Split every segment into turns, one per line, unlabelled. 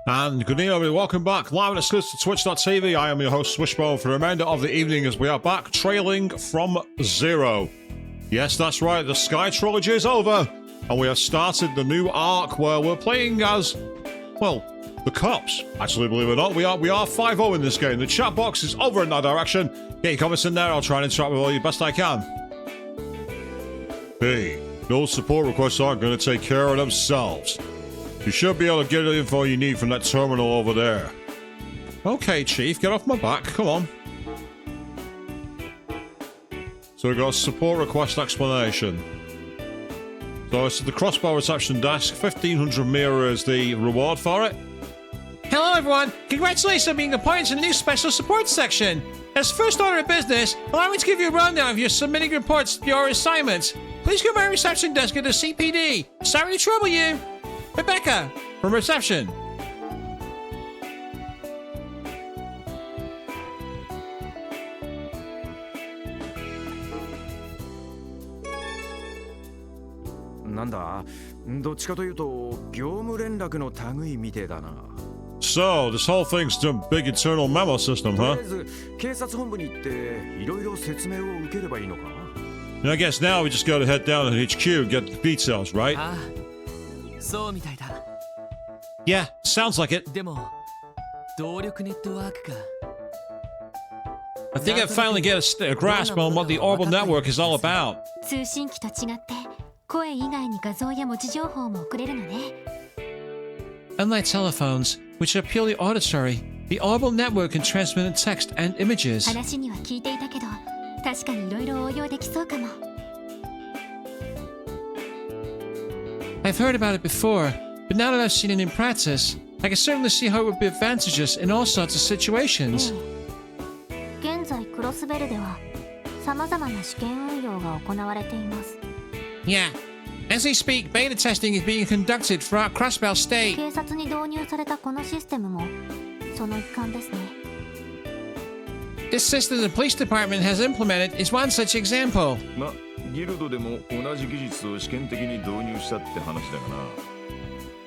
And good evening, everybody. Welcome back live and exclusive to Twitch.tv. I am your host, Swishbone, for the remainder of the evening as we are back trailing from zero. Yes, that's right, the Sky Trilogy is over, and we have started the new arc where we're playing as, well, the cops. Actually, believe it or not, we are 5-0 in this game. The chat box is over in that direction. Get your comments in there, I'll try and interact with all you best I can. Hey, those support requests aren't going to take care of themselves. You should be able to get the info you need from that terminal over there. Okay, Chief, get off my back. Come on. So we got a support request explanation. So it's the Crossbow reception desk. 1,500 Mira is the reward for it.
Hello, everyone. Congratulations on being appointed to the new special support section. As first order of business, allow me to give you a rundown of your submitting reports to your assignments. Please go to my reception desk at the CPD. Sorry to trouble you. Rebecca, from reception.
So, this whole thing's some big internal memo system, huh? And I guess now we just gotta head down to HQ and get the details, right?
Yeah, sounds like it.
I think I finally get a grasp on what the Orbital Network is all about. Unlike telephones, which are purely auditory, the Orbital Network can transmit text and images. I've heard about it before, but now that I've seen it in practice, I can certainly see how it would be advantageous in all sorts of situations. Yeah. As we speak, beta testing is being conducted throughout Crossbell State. This system the police department has implemented is one such example.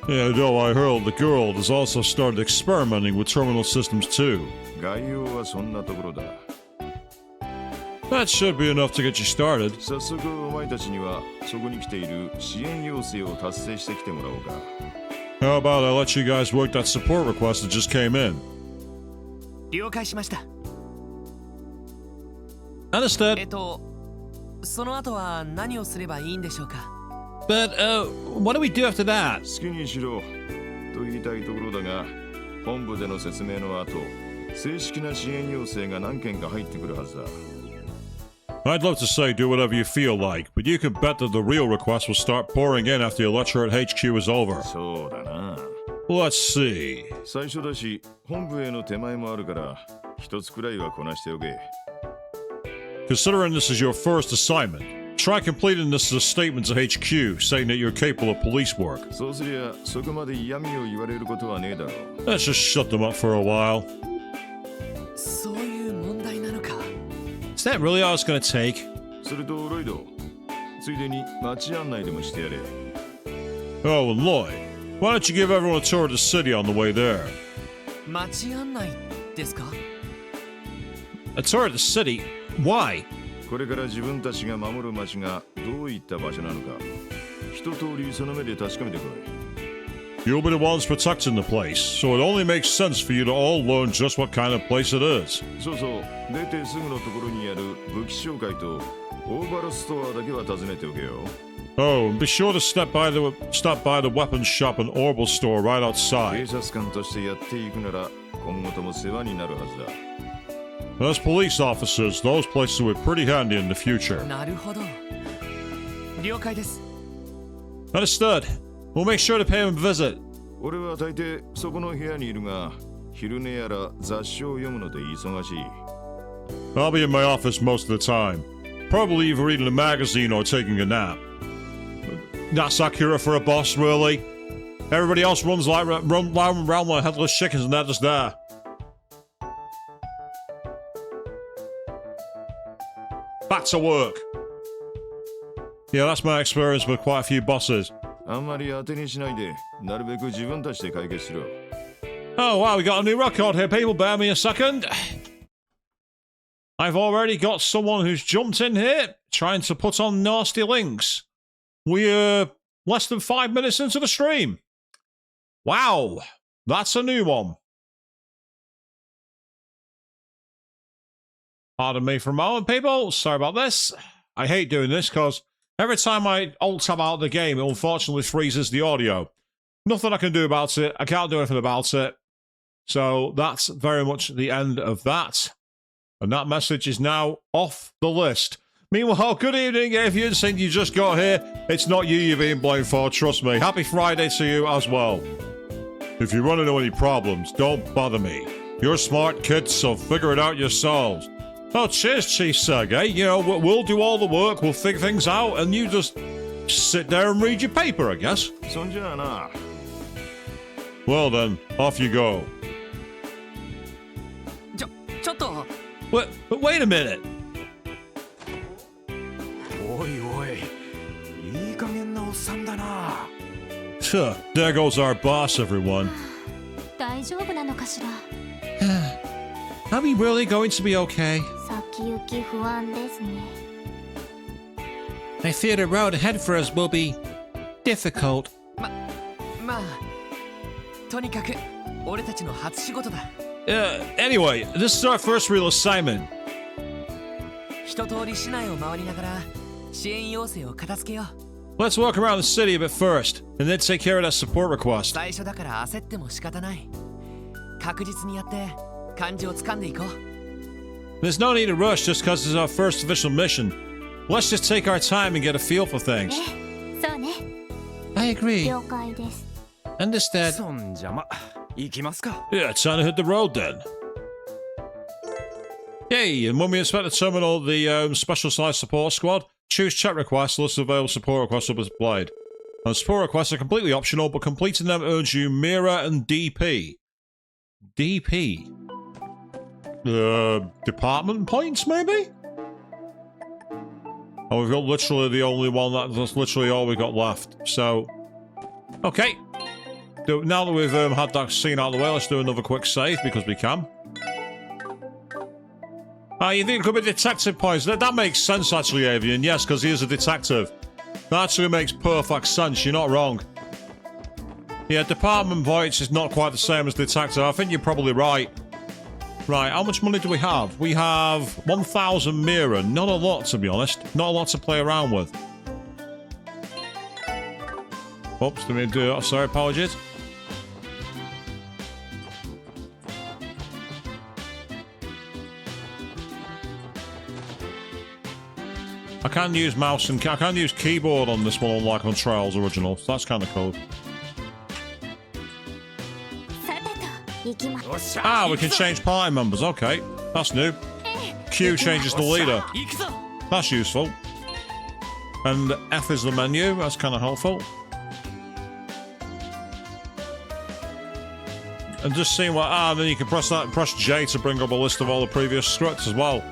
Yeah, though I heard the Guild has also started experimenting with terminal systems too. That should be enough to get you started. How about I let you guys work that support request that just came in? Understood. But, what do we do after that? I'd love to say do whatever you feel like, but you can bet that the real requests will start pouring in after the lecture at HQ is over. Let's see. Considering this is your first assignment, try completing this as a statement to HQ saying that you're capable of police work. Let's just shut them up for a while. Is that really all it's going to take? Oh, and Lloyd, why don't you give everyone a tour of the city on the way there? A tour of the city? Why? You'll be the ones protecting the place, so it only makes sense for you to all learn just what kind of place it is. Oh, and be sure to stop by the weapons shop and Orbital store right outside. As police officers, those places will be pretty handy in the future. Understood. We'll make sure to pay him a visit. I'll be in my office most of the time. Probably either reading a magazine or taking a nap. That's Akira for a boss, really? Everybody else runs around like headless chickens and they're just there. Back to work. Yeah, that's my experience with quite a few bosses. Oh, wow, we got a new record here, people. Bear me a second. I've already got someone who's jumped in here trying to put on nasty links. We're less than 5 minutes into the stream. Wow, that's a new one. Pardon me for a moment, people. Sorry about this. I hate doing this because every time I alt-tab out the game, it unfortunately freezes the audio. Nothing I can do about it. I can't do anything about it. So that's very much the end of that. And that message is now off the list. Meanwhile, good evening, Avian. Since you just got here, it's not you you're being blamed for, trust me. Happy Friday to you as well. If you run into any problems, don't bother me. You're smart kids, so figure it out yourselves. Oh, cheers, Chief Sergey. You know, we'll do all the work, we'll figure things out, and you just sit there and read your paper, I guess. Well then, off you go. Wait a minute. There goes our boss, everyone.
Are we really going to be okay? I fear the road ahead for us will be difficult.
Anyway, this is our first real assignment. Let's walk around the city a bit first, and then take care of that support request. There's no need to rush just because it's our first official mission. Let's just take our time and get a feel for things.
I agree. Understood.
Yeah, it's time to hit the road then. Yay, and when we inspect the terminal, the special size support squad, choose chat requests, list of available support requests will be displayed. And support requests are completely optional, but completing them earns you Mira and DP. DP? Department points, maybe? Oh, we've got literally the only one, that's literally all we've got left. So, okay. Now that we've had that scene out of the way, let's do another quick save, because we can. You think it could be detective points? That makes sense, actually, Avian. Yes, because he is a detective. That actually makes perfect sense. You're not wrong. Yeah, department points is not quite the same as detective. I think you're probably right. Right, how much money do we have? We have 1,000 Mira. Not a lot, to be honest. Not a lot to play around with. Oops, didn't mean to do that. Sorry, apologies. I can use mouse and I can use keyboard on this one, unlike on Trials Original. So that's kind of cool. Ah, we can change party members. Okay, that's new. Q changes the leader. That's useful. And F is the menu. That's kind of helpful. And just seeing what... and then you can press that and press J to bring up a list of all the previous scripts as well.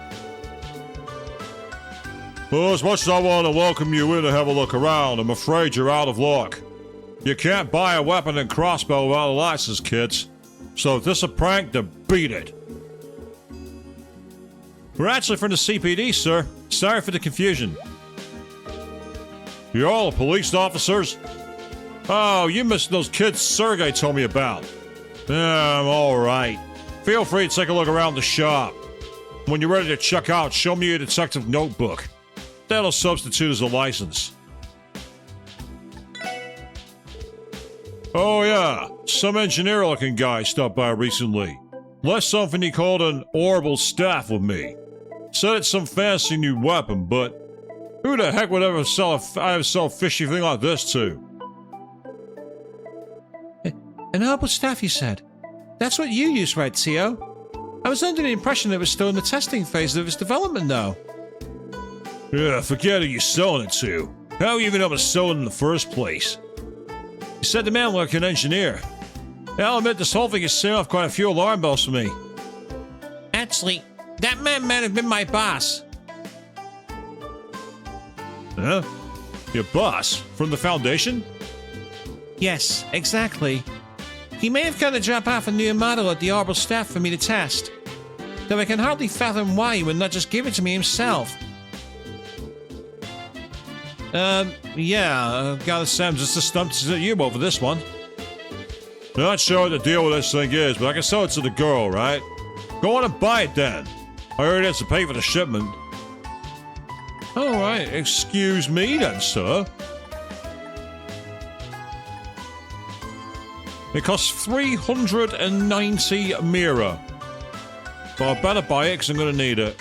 Well, as much as I want to welcome you in to have a look around, I'm afraid you're out of luck. You can't buy a weapon and crossbow without a license, kids. So if this is a prank, then beat it. We're actually from the CPD, sir. Sorry for the confusion. You're all police officers? Oh, you missed those kids Sergey told me about. I'm alright. Feel free to take a look around the shop. When you're ready to check out, show me your detective notebook. That'll substitute as a license. Oh yeah, some engineer-looking guy stopped by recently. Left something he called an orbital staff with me. Said it's some fancy new weapon, but who the heck would ever sell a fishy thing like this to?
An orbital staff, you said? That's what you use, right, Tio? I was under the impression it was still in the testing phase of its development, though.
Yeah, forget who you're selling it to. How you even know to sell it in the first place? You said the man looked like an engineer. I'll admit this whole thing is setting off quite a few alarm bells for me.
Actually, that man might have been my boss.
Huh? Your boss? From the Foundation?
Yes, exactly. He may have come to drop off a new model at the Orbital staff for me to test. Though I can hardly fathom why he would not just give it to me himself. Yeah, gotta say I'm just as stumped as you over this one.
Not sure what the deal with this thing is, but I can sell it to the girl, right? Go on and buy it then. I already have to pay for the shipment.
Alright.
Excuse me then, sir. It costs 390 Mira. But I better buy it because I'm going to need it.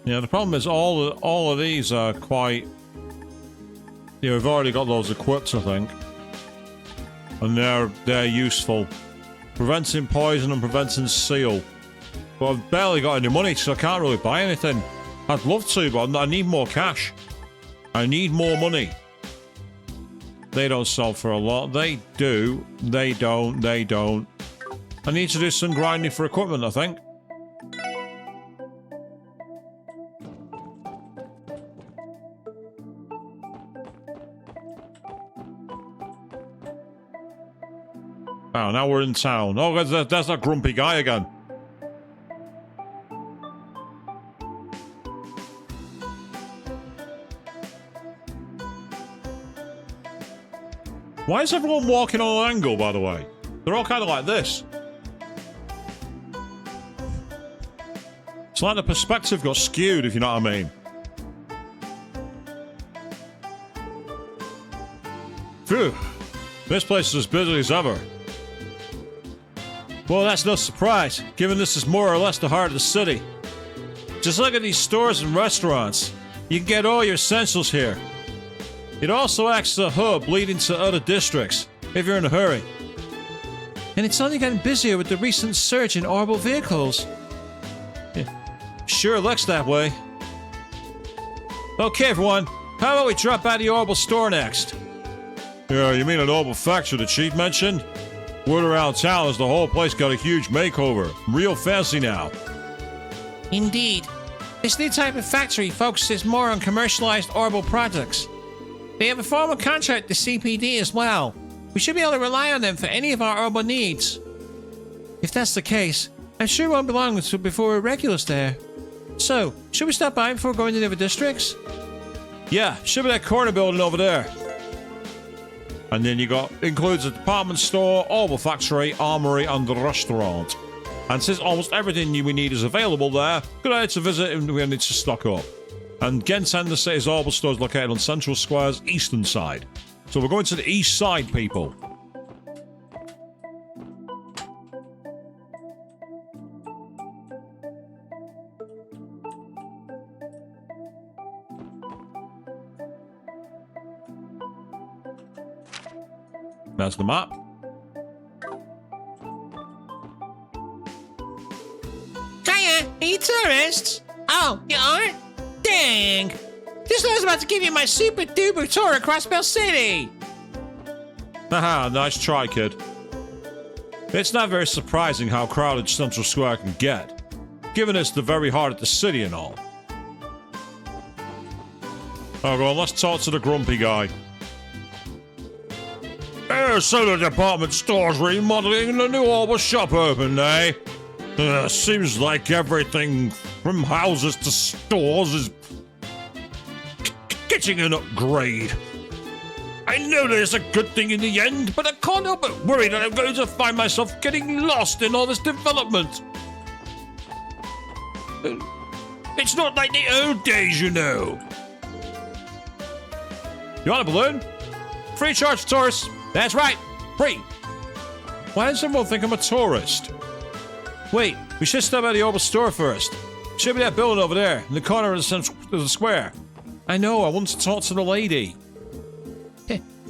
Yeah, the problem is all of these are quite... Yeah, we've already got those equipped, I think. And they're useful. Preventing poison and preventing seal. But I've barely got any money, so I can't really buy anything. I'd love to, but I need more cash. I need more money. They don't sell for a lot. They do. They don't. They don't. I need to do some grinding for equipment, I think. Oh, now we're in town. Oh, there's that grumpy guy again. Why is everyone walking on an angle, by the way? They're all kind of like this. It's like the perspective got skewed, if you know what I mean. Phew. This place is as busy as ever. Well, that's no surprise, given this is more or less the heart of the city. Just look at these stores and restaurants. You can get all your essentials here. It also acts as a hub leading to other districts, if you're in a hurry.
And it's only getting busier with the recent surge in orbital vehicles.
Yeah. Sure looks that way.
Okay, everyone. How about we drop by the orbital store next?
Yeah, you mean an orbital factory the chief mentioned? Word around town is the whole place got a huge makeover. Real fancy now.
Indeed. This new type of factory focuses more on commercialized orbital products. They have a formal contract with the CPD as well. We should be able to rely on them for any of our orbital needs. If that's the case, I'm sure it won't be long before we're regulars there. So, should we stop by before going to the other districts?
Yeah, should be that corner building over there. And then includes a department store, orbital factory, armory, and the restaurant. And since almost everything we need is available there, good idea to visit and we need to stock up. And Genten, the city's orbital store, is located on Central Square's eastern side. So we're going to the east side, people. That's the map.
Hiya, are you tourists? Oh, you aren't? Dang! Just I was about to give you my super duper tour across Bell City!
Haha, nice try, kid. It's not very surprising how crowded Central Square can get, given it's the very heart of the city and all. Oh, go on, let's talk to the grumpy guy. So the department store's remodeling and the new orbital shop opened, eh? Seems like everything from houses to stores is getting an upgrade. I know there's a good thing in the end, but I can't help but worry that I'm going to find myself getting lost in all this development. It's not like the old days, you know. You want a balloon? Free charge for tourists. That's right, free. Why does everyone think I'm a tourist? Wait, we should stop at the orbital store first. Should be that building over there, in the corner of the square. I know, I want to talk to the lady.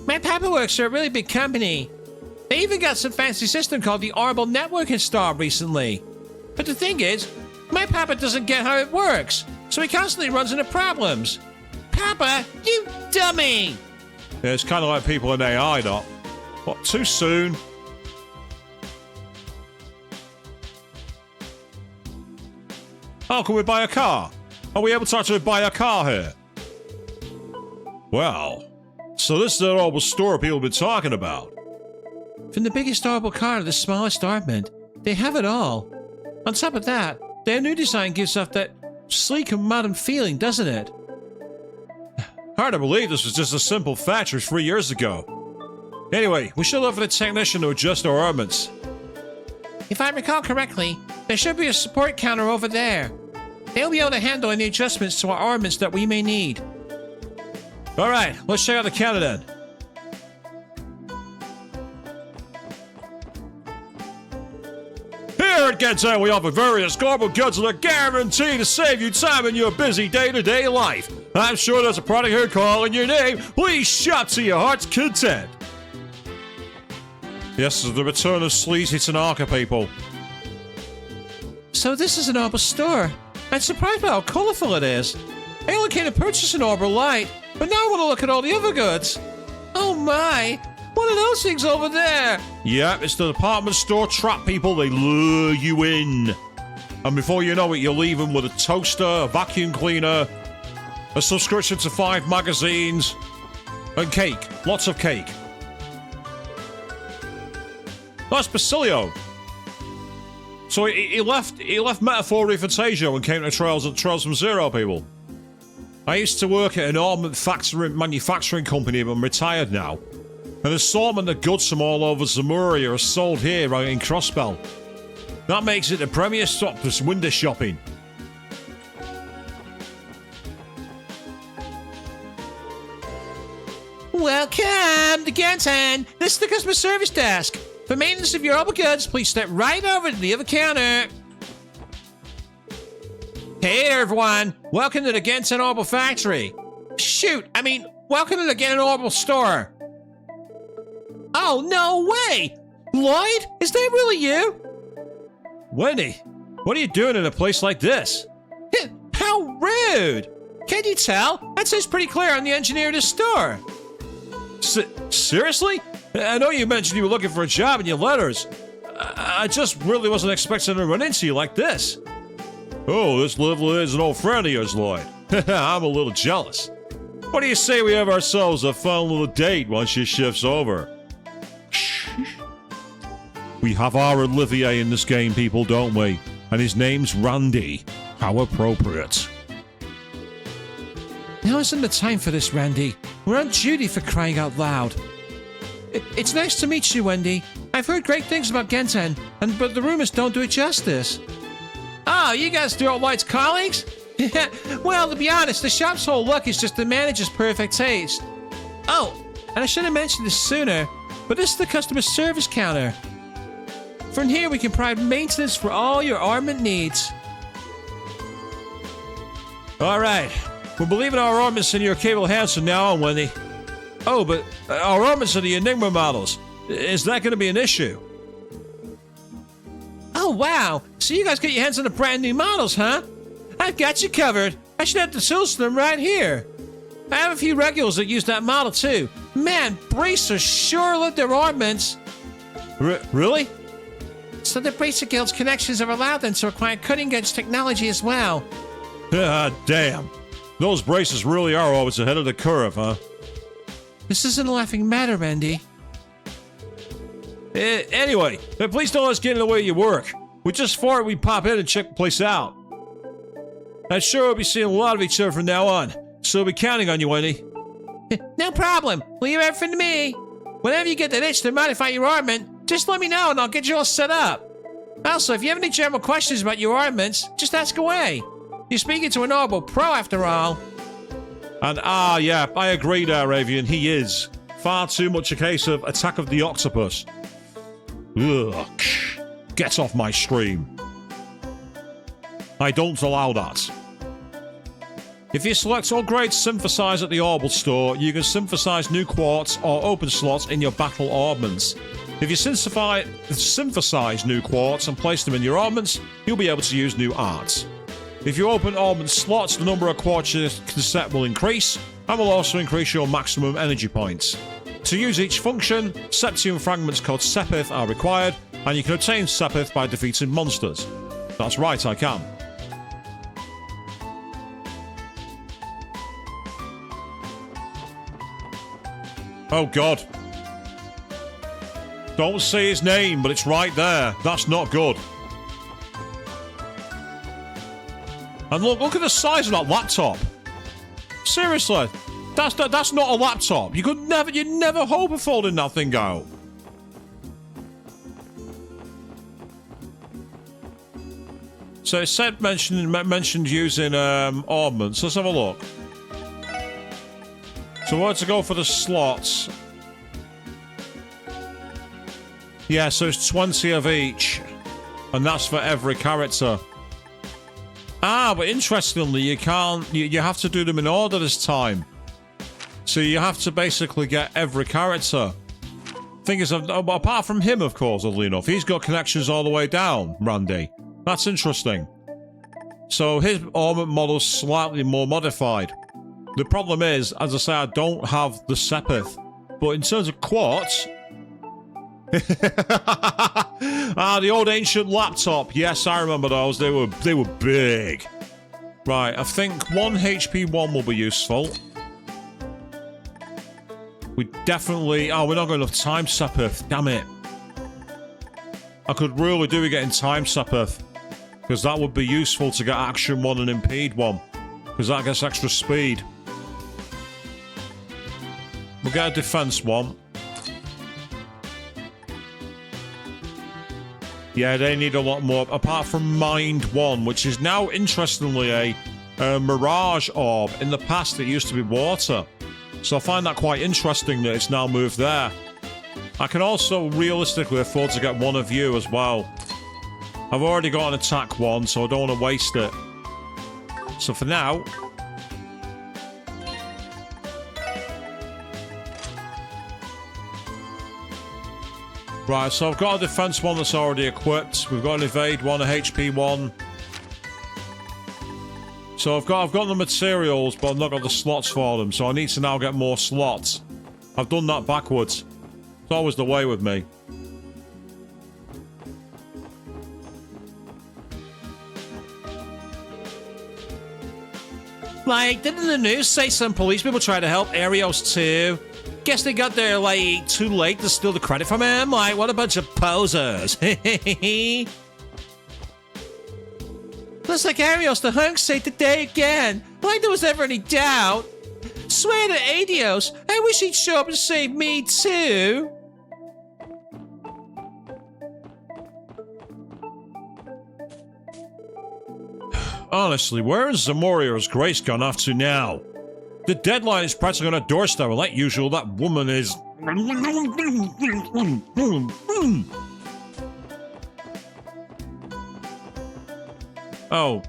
My papa works for a really big company. They even got some fancy system called the Orbital Network installed recently. But the thing is, my papa doesn't get how it works, so he constantly runs into problems. Papa, you dummy!
Yeah, it's kind of like people in AI, not. What, too soon? Oh, can we buy a car? Are we able to actually buy a car here? Well, so this is the orbital store people have been talking about.
From the biggest orbital car to the smallest armament, they have it all. On top of that, their new design gives off that sleek and modern feeling, doesn't it?
Hard to believe this was just a simple factory 3 years ago. Anyway, we should look for the technician to adjust our armaments.
If I recall correctly, there should be a support counter over there. They'll be able to handle any adjustments to our armaments that we may need.
Alright, let's check out the counter then. Here at Gen10, we offer various global goods that are guaranteed to save you time in your busy day-to-day life. I'm sure there's a product here calling your name. Please shop to your heart's content. Yes, this is the return of Sleazy Tanaka, people.
So this is an orbital store. I'm surprised by how colorful it is. I only came to purchase an orbital light, but now I want to look at all the other goods. Oh my! What are those things over there?
Yep, it's the department store trap, people. They lure you in. And before you know it, you leave them with a toaster, a vacuum cleaner, a subscription to 5 magazines, and cake. Lots of cake. That's Basilio. So he left Metaphor Fantasia and came to Trails from Zero, people. I used to work at an armament manufacturing company, but I'm retired now. An assortment of goods from all over Zamuria are sold here right in Crossbell. That makes it the premier stop for window shopping.
Welcome to Gen10. This is the customer service desk. For maintenance of your orbital goods, please step right over to the other counter. Hey there, everyone. Welcome to the Gen10 Orbital Factory. Welcome to the Gen10 Orbital Store. Oh, no way! Lloyd? Is that really you?
Wendy, what are you doing in a place like this?
How rude! Can't you tell? That says pretty clear on the engineer of the store.
Seriously? I know you mentioned you were looking for a job in your letters. I just really wasn't expecting to run into you like this. Oh, this little is an old friend of yours, Lloyd. I'm a little jealous. What do you say we have ourselves a fun little date once your shift's over? We have our Olivier in this game, people, don't we? And his name's Randy. How appropriate.
Now isn't the time for this, Randy. We're on duty, for crying out loud. It's nice to meet you, Wendy. I've heard great things about Gen10, but the rumors don't do it justice. Oh, you guys are Lloyd's colleagues? Well, to be honest, the shop's whole look is just the manager's perfect taste. Oh, and I should have mentioned this sooner, but this is the customer service counter. From here, we can provide maintenance for all your armament needs.
All right. We're believing our armaments in your capable hands from now on, Wendy. Oh, but our armaments are the Enigma models. Is that going to be an issue?
Oh, wow. So you guys got your hands on the brand new models, huh? I've got you covered. I should have the tools for them right here. I have a few regulars that use that model, too. Man, Bracers sure love their armaments.
Really?
So the Bracer Guild's connections have allowed them to acquire cutting-edge technology as well.
Ah, damn. Those braces really are always ahead of the curve, huh?
This isn't a laughing matter, Randy.
Anyway, please don't let us get in the way of your work. We just thought we'd pop in and check the place out. I'm sure we'll be seeing a lot of each other from now on, so we'll be counting on you, Wendy.
No problem. Leave everything to me. Whenever you get that itch to modify your armament, just let me know and I'll get you all set up. Also, if you have any general questions about your armaments, just ask away. You're speaking to an orbital pro after all.
And yeah, I agree there, Avian. He is. Far too much a case of Attack of the Octopus. Ugh. Get off my stream. I don't allow that. If you select Upgrade Synthesize at the Orbital Store, you can synthesize new quartz or open slots in your battle armaments. If you synthesize new quartz and place them in your armaments, you'll be able to use new arts. If you open armament slots, the number of quartz you can set will increase, and will also increase your maximum energy points. To use each function, Septium fragments called Sepith are required, and you can obtain Sepith by defeating monsters. That's right, I can. Oh, God. Don't say his name, but it's right there. That's not good. And look at the size of that laptop. Seriously, that's not a laptop. You'd never hope of folding that thing out. So it said mentioned using ornaments. Let's have a look. So we want to go for the slots. Yeah, so it's 20 of each, and that's for every character. Ah, but interestingly, you can't. You have to do them in order this time. So you have to basically get every character. Thing is, apart from him, of course, oddly enough, he's got connections all the way down, Randy. That's interesting. So his ornament model's slightly more modified. The problem is, as I say, I don't have the Sepith. But in terms of quartz... the old ancient laptop. Yes, I remember those. They were big. Right, I think 1 HP 1 will be useful. We definitely... Oh, we're not got enough time Sepith. Damn it. I could really do with getting time Sepith. Because that would be useful to get action 1 and impede 1. Because that gets extra speed. We'll get a defense 1. Yeah, they need a lot more, apart from Mind 1, which is now, interestingly, a Mirage Orb. In the past, it used to be water. So I find that quite interesting that it's now moved there. I can also realistically afford to get one of you as well. I've already got an attack 1, so I don't want to waste it. So for now... Right, so I've got a defense 1 that's already equipped. We've got an evade 1, a HP 1. So I've got the materials, but I've not got the slots for them. So I need to now get more slots. I've done that backwards. It's always the way with me.
Like, didn't the news say some police people tried to help Arios too? Guess they got there, like, too late to steal the credit from him? Like, what a bunch of posers. Looks like Arios the hunk saved the day again. Like there was ever any doubt. Swear to Adios, I wish he'd show up and save me too.
Honestly, where is Zamoria's Grace gone off to now? The deadline is practically on her doorstep, and like usual, that woman is... Oh.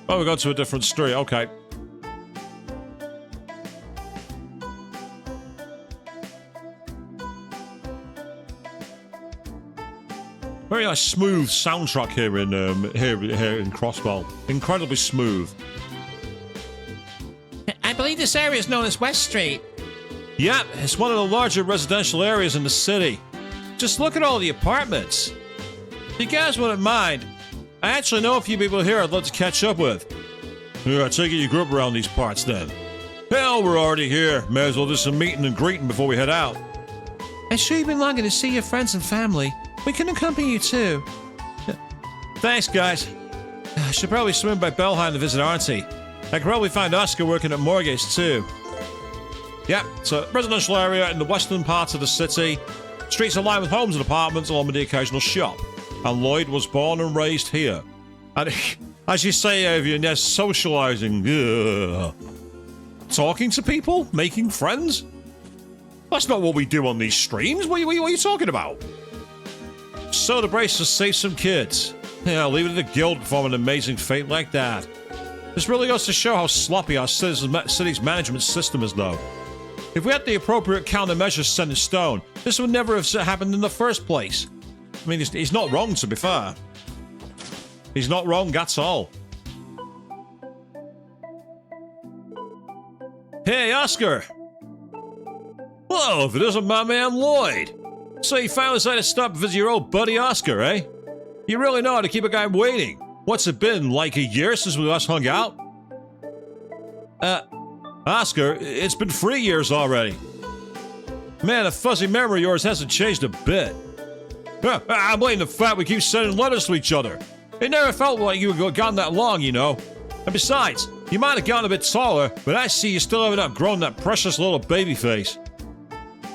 Oh, we got to a different street, okay. Very nice, smooth soundtrack here in Crossbell. Incredibly smooth.
I believe this area is known as West Street.
Yep, it's one of the larger residential areas in the city.
Just look at all the apartments.
If you guys wouldn't mind, I actually know a few people here I'd love to catch up with. Yeah, I take it you grew up around these parts then. Hell, we're already here. May as well do some meeting and greeting before we head out.
I'm sure you've been longing to see your friends and family. We can accompany you too.
Thanks, guys.
I should probably swim by Belheim to visit Auntie.
I could probably find Oscar working at Morgase too. Yep, it's a residential area in the western part of the city. Streets are lined with homes and apartments along with the occasional shop. And Lloyd was born and raised here. And as you say, Avian, yes, socializing. Ugh. Talking to people? Making friends? That's not what we do on these streams. What are you talking about? Soda Brace has saved some kids. Yeah, leave it to the guild to perform an amazing feat like that. This really goes to show how sloppy our city's management system is, though. If we had the appropriate countermeasures set in stone, this would never have happened in the first place. I mean, he's not wrong, to be fair. He's not wrong at all. Hey, Oscar! Whoa, if it isn't my man Lloyd! So you finally decided to stop and visit your old buddy Oscar, eh? You really know how to keep a guy waiting. What's it been, like a year since we last hung out? Oscar, it's been 3 years already. Man, the fuzzy memory of yours hasn't changed a bit. I blame the fact we keep sending letters to each other. It never felt like you had gone that long, you know. And besides, you might have gotten a bit taller, but I see you still haven't outgrown that precious little baby face.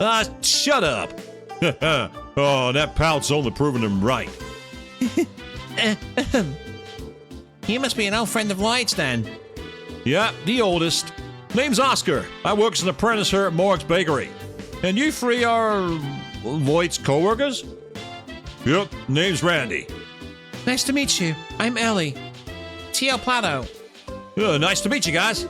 Ah, shut up. Oh, that pout's only proving him right.
You must be an old friend of Lloyd's then.
Yeah, the oldest. Name's Oscar. I work as an apprentice here at Morg's Bakery. And you three are Lloyd's co-workers? Yep, name's Randy.
Nice to meet you. I'm Ellie. T.L. Plato.
Nice to meet you guys.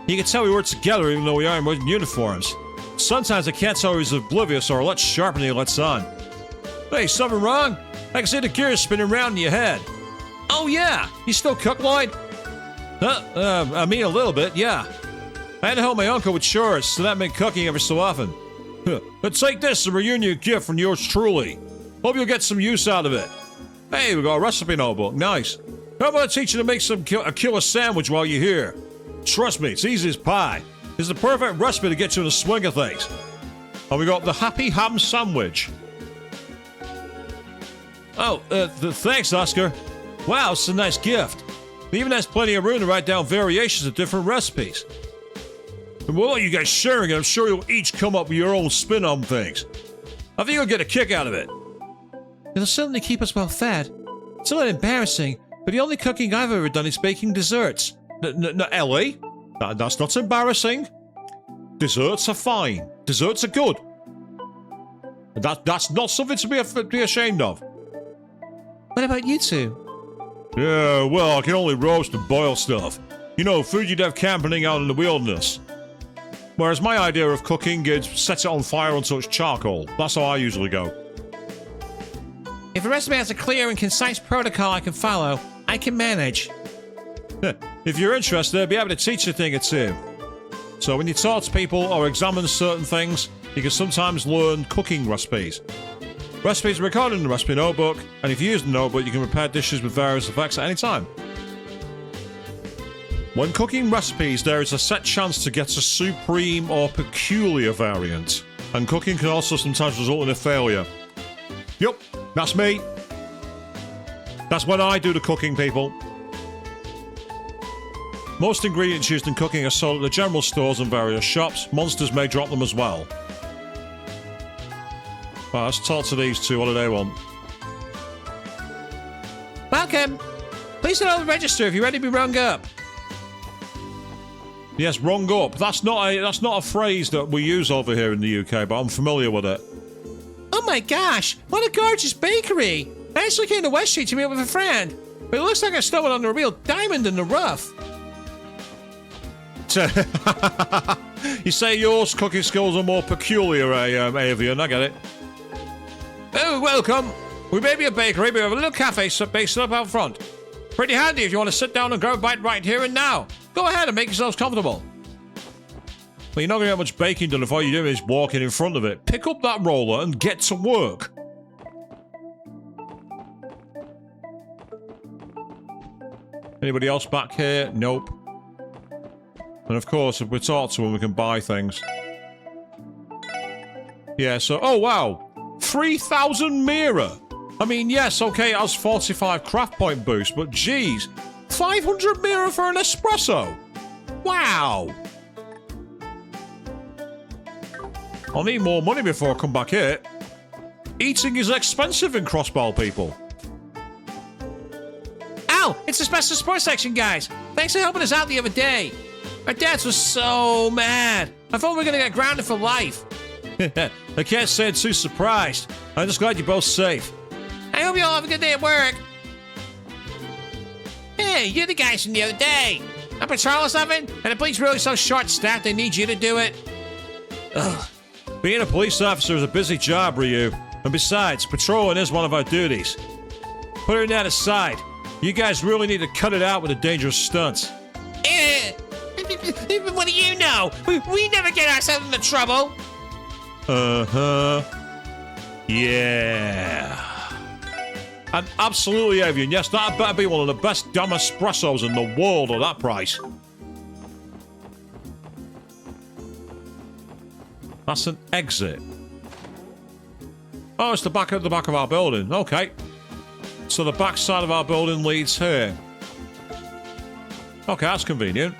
You can tell we work together even though we aren't wearing uniforms. Sometimes I can't tell he's oblivious or lets sharp and he lets on. Hey, something wrong? I can see the gears spinning around in your head. Oh yeah, you still cook, Lloyd? I mean a little bit, yeah. I had to help my uncle with chores, so that meant cooking every so often. But take this, a reunion gift from yours truly. Hope you'll get some use out of it. Hey, we got a recipe notebook, nice. How about I teach you to make a killer sandwich while you're here? Trust me, it's easy as pie. It's the perfect recipe to get you in the swing of things. And we got the Happy Ham Sandwich. Oh, thanks, Oscar. Wow, it's a nice gift. It even has plenty of room to write down variations of different recipes. And we'll let you guys sharing it. I'm sure you'll each come up with your own spin on things. I think you'll get a kick out of it.
It'll certainly keep us well fed. It's a little embarrassing, but the only cooking I've ever done is baking desserts.
No, Ellie, that's not embarrassing. Desserts are fine. Desserts are good. That's not something to be ashamed of.
What about you two?
Yeah, well, I can only roast and boil stuff. You know, food you'd have camping out in the wilderness. Whereas my idea of cooking is set it on fire until it's charcoal. That's how I usually go.
If the recipe has a clear and concise protocol I can follow, I can manage.
If you're interested, I'd be able to teach you a thing or two. So when you talk to people or examine certain things, you can sometimes learn cooking recipes. Recipes are recorded in the recipe notebook, and if you use the notebook, you can prepare dishes with various effects at any time. When cooking recipes, there is a set chance to get a supreme or peculiar variant, and cooking can also sometimes result in a failure. Yup, that's me. That's when I do the cooking, people. Most ingredients used in cooking are sold at the general stores and various shops. Monsters may drop them as well. Right, let's talk to these two. What do they want?
Welcome. Please don't register if you're ready to be rung up.
Yes, rung up. That's not a phrase that we use over here in the UK, but I'm familiar with it.
Oh my gosh, what a gorgeous bakery! I actually came to West Street to meet up with a friend, but it looks like I stumbled on a real diamond in the rough.
You say your cooking skills are more peculiar, Avian, I get it. Oh, welcome. We may be a bakery, but we have a little cafe based up out front. Pretty handy if you want to sit down and grab a bite right here and now. Go ahead and make yourselves comfortable. Well, you're not going to get much baking done if all you do is walking in front of it. Pick up that roller and get to work. Anybody else back here? Nope. And of course, if we talk to them, we can buy things. Yeah, so... Oh, wow. 3,000 Mira. I mean, yes, okay, it has 45 craft point boost, but geez. 500 Mira for an espresso. Wow. I'll need more money before I come back here. Eating is expensive in Crossball, people.
Ow! It's the special sports section, guys. Thanks for helping us out the other day. Our dads were so mad. I thought we were going to get grounded for life.
I can't say I'm too surprised. I'm just glad you're both safe.
I hope you all have a good day at work. Hey, you're the guys from the other day. On patrol or something? And the police really so short-staffed they need you to do it?
Ugh. Being a police officer is a busy job, Ryu. And besides, patrolling is one of our duties. Putting that aside, you guys really need to cut it out with the dangerous stunts.
What do you know? We never get ourselves into trouble.
Uh-huh. Yeah. And absolutely, Avian. Yes, that better be one of the best damn espressos in the world at that price. That's an exit. Oh, it's the back of our building. Okay. So the back side of our building leads here. Okay, that's convenient.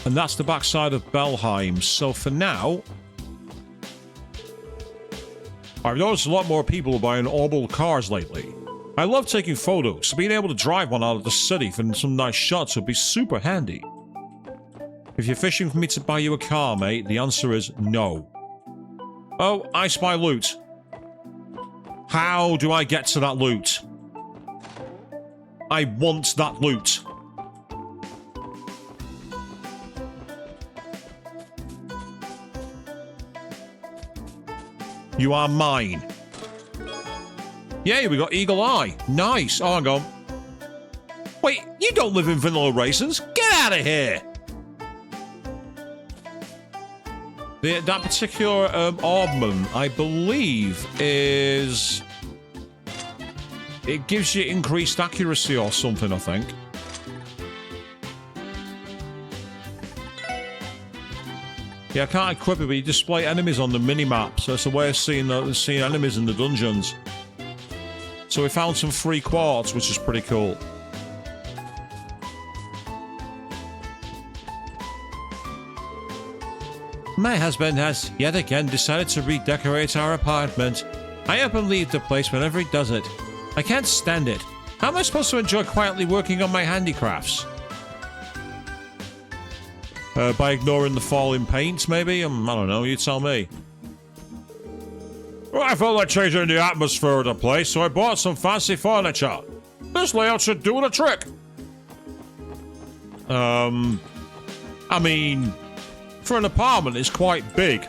And that's the back side of Belheim. So for now, I've noticed a lot more people are buying orbital cars lately. I love taking photos, so being able to drive one out of the city for some nice shots would be super handy. If you're fishing for me to buy you a car, mate, the answer is no. Oh, I spy loot. How do I get to that loot? I want that loot. You are mine. Yeah, we got Eagle Eye. Nice. Oh, hang on. Wait, you don't live in Vanilla Raisins? Get out of here! That particular orbman, I believe, is... It gives you increased accuracy or something, I think. Yeah, I can't equip it, but you display enemies on the minimap, so it's a way of seeing enemies in the dungeons. So we found some free quartz, which is pretty cool. My husband has yet again decided to redecorate our apartment. I up and leave the place whenever he does it. I can't stand it. How am I supposed to enjoy quietly working on my handicrafts? By ignoring the falling paint, maybe? I don't know, you tell me. Well, I felt like changing the atmosphere of the place, so I bought some fancy furniture. This layout should do the trick. I mean, for an apartment, it's quite big.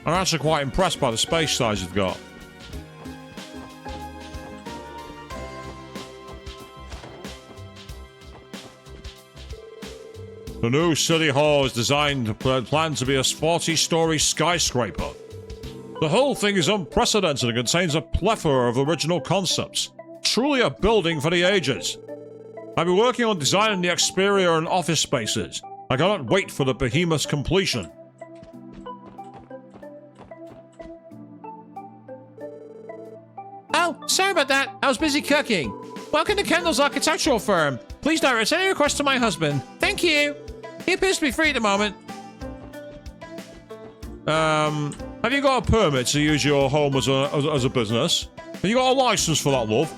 I'm actually quite impressed by the space size you've got. The new City Hall is planned to be a 40-story skyscraper. The whole thing is unprecedented and contains a plethora of original concepts. Truly a building for the ages. I've been working on designing the exterior and office spaces. I cannot wait for the behemoth's completion.
Oh, sorry about that. I was busy cooking. Welcome to Kendall's architectural firm. Please direct any request to my husband. Thank you. He appears to be free at the moment.
Have you got a permit to use your home as a business? Have you got a license for that, love?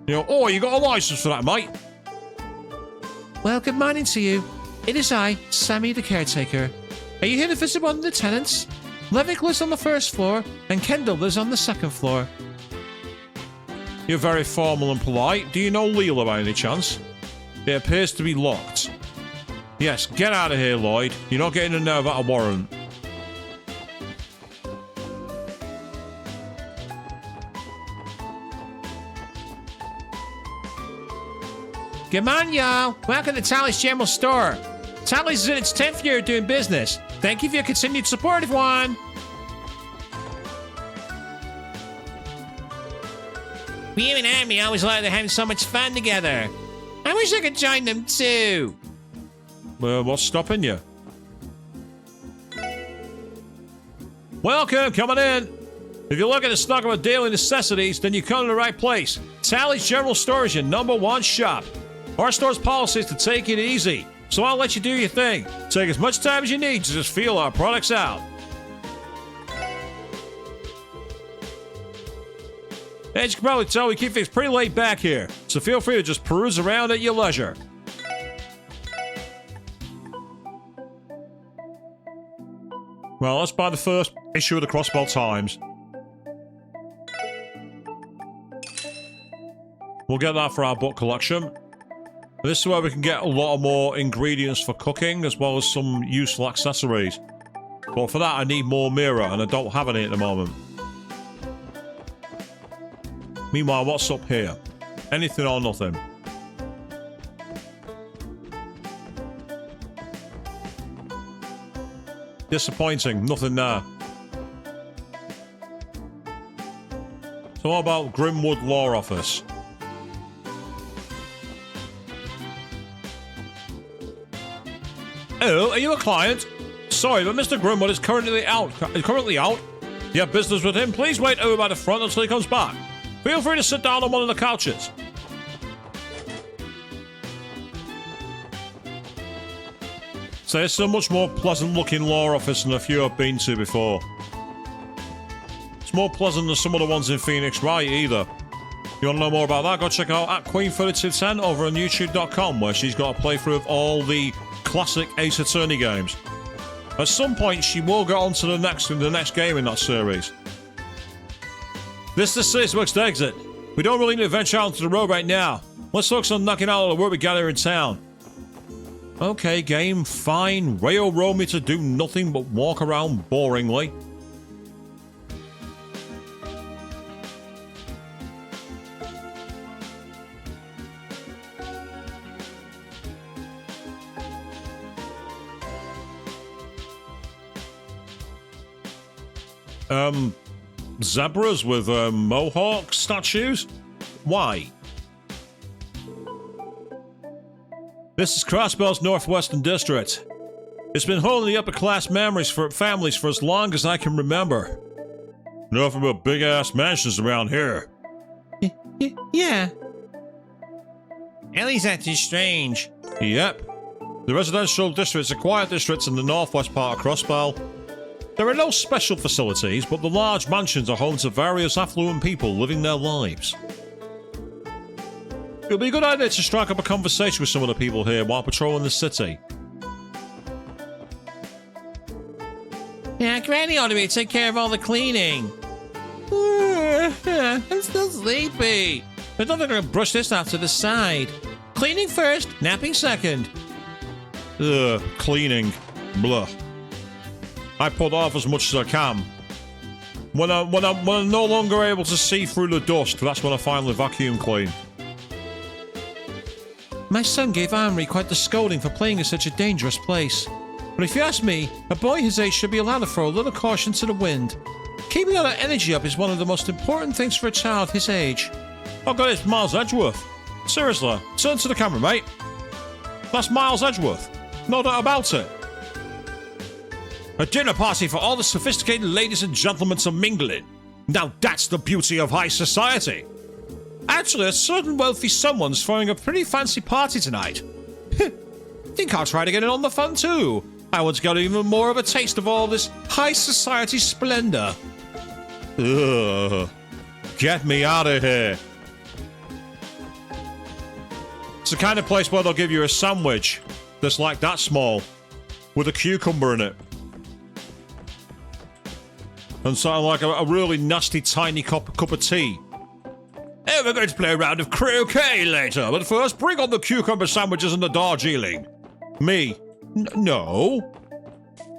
You know, oh, you got a license for that, mate?
Well, good morning to you. It is I, Sammy the caretaker. Are you here to visit one of the tenants? Levick lives on the first floor, and Kendall lives on the second floor.
You're very formal and polite. Do you know Leela by any chance? It appears to be locked. Yes, get out of here, Lloyd. You're not getting in there without a warrant.
Come on, y'all. Welcome to Tally's General Store. Tally's is in its 10th year of doing business. Thank you for your continued support, everyone. You and Amy always like to have so much fun together. I wish I could join them too.
What's stopping you? Welcome, coming in. If you're looking to stock up on daily necessities, then you come to the right place. Tally's General Store is your #1 shop. Our store's policy is to take it easy, so I'll let you do your thing. Take as much time as you need to just feel our products out. As you can probably tell, we keep things pretty laid back here, so feel free to just peruse around at your leisure. Well, let's buy the first issue of the Crossbell Times. We'll get that for our book collection. This is where we can get a lot more ingredients for cooking, as well as some useful accessories. But for that, I need more mirror, and I don't have any at the moment. Meanwhile, what's up here? Anything or nothing? Disappointing, nothing there. So what about Grimwood Law Office? Oh, are you a client? Sorry, but Mr. Grimwood is currently out. You have business with him? Please wait over by the front until he comes back. Feel free to sit down on one of the couches. So it's a much more pleasant-looking law office than a few I've been to before. It's more pleasant than some of the ones in Phoenix Wright, either. You want to know more about that? Go check out at Queen3210 over on YouTube.com, where she's got a playthrough of all the classic Ace Attorney games. At some point, she will get on to the next game in that series. This is the Siswick's exit. We don't really need to venture out into the road right now. Let's focus on knocking out all the work we gather in town. Okay, game, fine. Railroad me to do nothing but walk around boringly. Zebras with mohawk statues? Why? This is Crossbell's Northwestern District. It's been holding the upper-class families for as long as I can remember. Nothing but big-ass mansions around here.
Yeah. Ellie's acting strange.
Yep. The residential districts are quiet districts in the northwest part of Crossbell. There are no special facilities, but the large mansions are home to various affluent people living their lives. It would be a good idea to strike up a conversation with some of the people here while patrolling the city.
Yeah, Granny ought to be to take care of all the cleaning. I'm still sleepy. There's nothing to brush this off to the side. Cleaning first, napping second.
Ugh, cleaning. Blah. I put off as much as I can. When I'm no longer able to see through the dust, that's when I finally vacuum clean.
My son gave Henri quite the scolding for playing in such a dangerous place. But if you ask me, a boy his age should be allowed to throw a little caution to the wind. Keeping all that energy up is one of the most important things for a child his age.
Oh god, it's Miles Edgeworth. Seriously, turn to the camera, mate. That's Miles Edgeworth. No doubt about it. A dinner party for all the sophisticated ladies and gentlemen to mingle in. Now that's the beauty of high society. Actually, a certain wealthy someone's throwing a pretty fancy party tonight. Think I'll try to get in on the fun too. I want to get even more of a taste of all this high society splendor. Ugh. Get me out of here. It's the kind of place where they'll give you a sandwich that's like that small, with a cucumber in it. And something like a really nasty tiny cup of tea. Hey, we're going to play a round of croquet later, but first bring on the cucumber sandwiches and the Darjeeling. Me? No.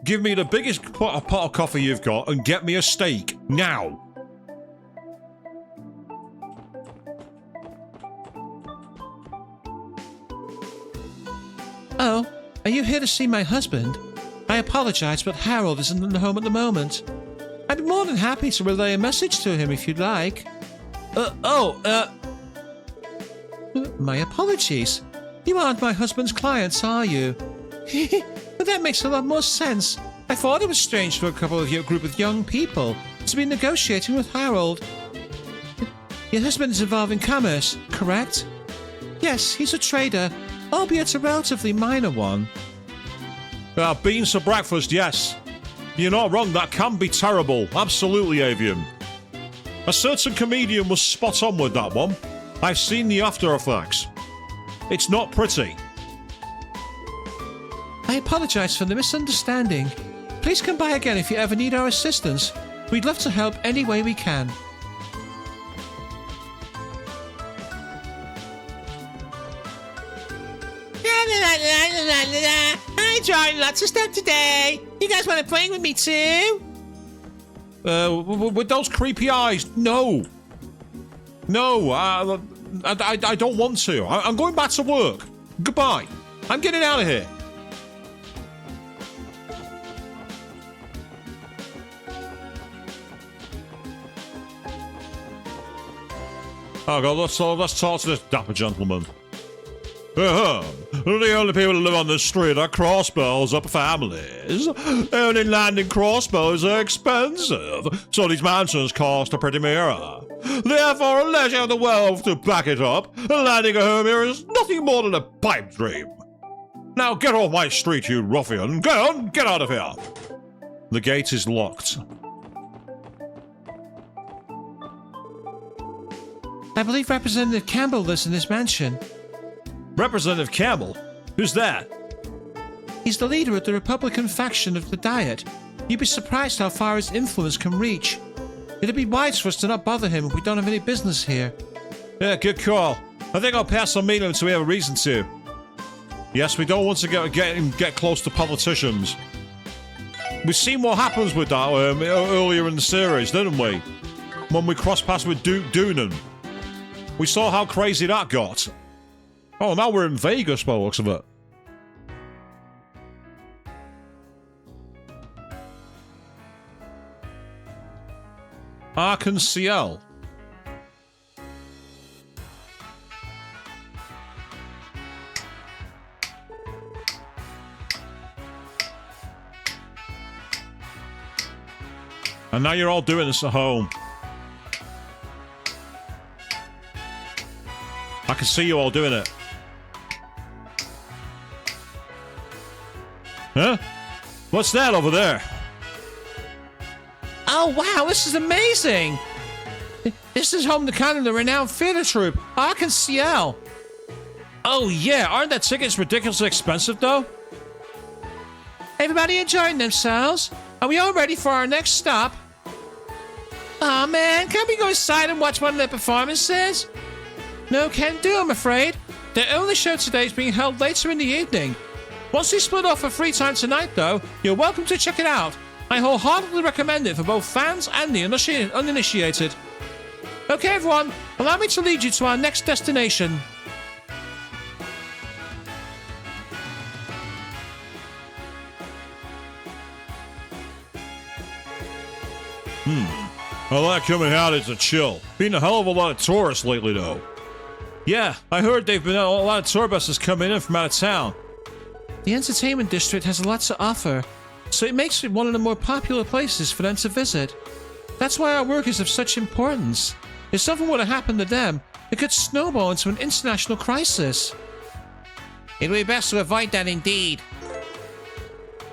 Give me the biggest pot of coffee you've got and get me a steak, now.
Oh, are you here to see my husband? I apologize, but Harold isn't in the home at the moment. I'd be more than happy to relay a message to him if you'd like. My apologies. You aren't my husband's clients, are you? But that makes a lot more sense. I thought it was strange for a group of young people to be negotiating with Harold. Your husband is involved in commerce, correct? Yes, he's a trader, albeit a relatively minor one.
Beans for breakfast, yes. You're not wrong, that can be terrible. Absolutely, Avian. A certain comedian was spot on with that one. I've seen the after effects. It's not pretty.
I apologize for the misunderstanding. Please come by again if you ever need our assistance. We'd love to help any way we can. Hi, John. Lots of stuff today. You guys want to play with me too?
With those creepy eyes, no. No, I don't want to. I'm going back to work. Goodbye. I'm getting out of here. Oh God, let's talk to this dapper gentleman. The only people who live on this street are crossbows up families. Owning land in crossbows are expensive, so these mansions cost a pretty mirror. Therefore, unless you have the wealth to back it up, landing a home here is nothing more than a pipe dream. Now get off my street, you ruffian. Go on, get out of here. The gate is locked.
I believe Representative Campbell lives in this mansion.
Representative Campbell? Who's that?
He's the leader of the Republican faction of the Diet. You'd be surprised how far his influence can reach. It'd be wise for us to not bother him if we don't have any business here.
Yeah, good call. I think I'll pass on meeting him until we have a reason to. Yes, we don't want to get close to politicians. We've seen what happens with that earlier in the series, didn't we? When we crossed paths with Duke Doonan. We saw how crazy that got. Oh, now we're in Vegas by the looks of it. Arkan Ciel. And now you're all doing this at home. I can see you all doing it. Huh? What's that over there?
Oh, wow, this is amazing! This is home to kind of the renowned theater troupe, Arkan Ciel.
Oh, yeah, aren't that tickets ridiculously expensive, though?
Everybody enjoying themselves? Are we all ready for our next stop? Aw, man, can't we go inside and watch one of their performances? No, can't do, I'm afraid. Their only show today is being held later in the evening. Once we split off for free time tonight, though, you're welcome to check it out. I wholeheartedly recommend it for both fans and the uninitiated. Okay, everyone, allow me to lead you to our next destination.
I like coming out to chill. Been a hell of a lot of tourists lately, though. Yeah, I heard they've been a lot of tour buses coming in from out of town.
The entertainment district has a lot to offer, so it makes it one of the more popular places for them to visit. That's why our work is of such importance. If something were to happen to them, it could snowball into an international crisis. It would be best to avoid that indeed.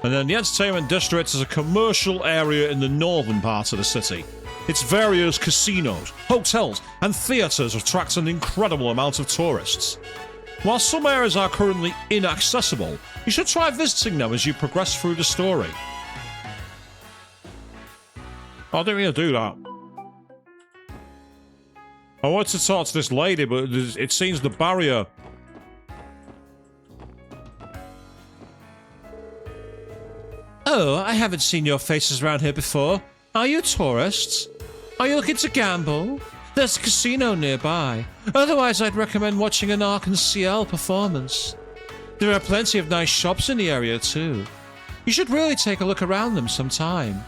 And then the entertainment district is a commercial area in the northern part of the city. Its various casinos, hotels, and theatres attract an incredible amount of tourists. While some areas are currently inaccessible, you should try visiting them as you progress through the story. I didn't mean to do that. I wanted to talk to this lady, but it seems the barrier...
Oh, I haven't seen your faces around here before. Are you tourists? Are you looking to gamble? There's a casino nearby. Otherwise, I'd recommend watching an Arkan Ciel performance. There are plenty of nice shops in the area too. You should really take a look around them sometime.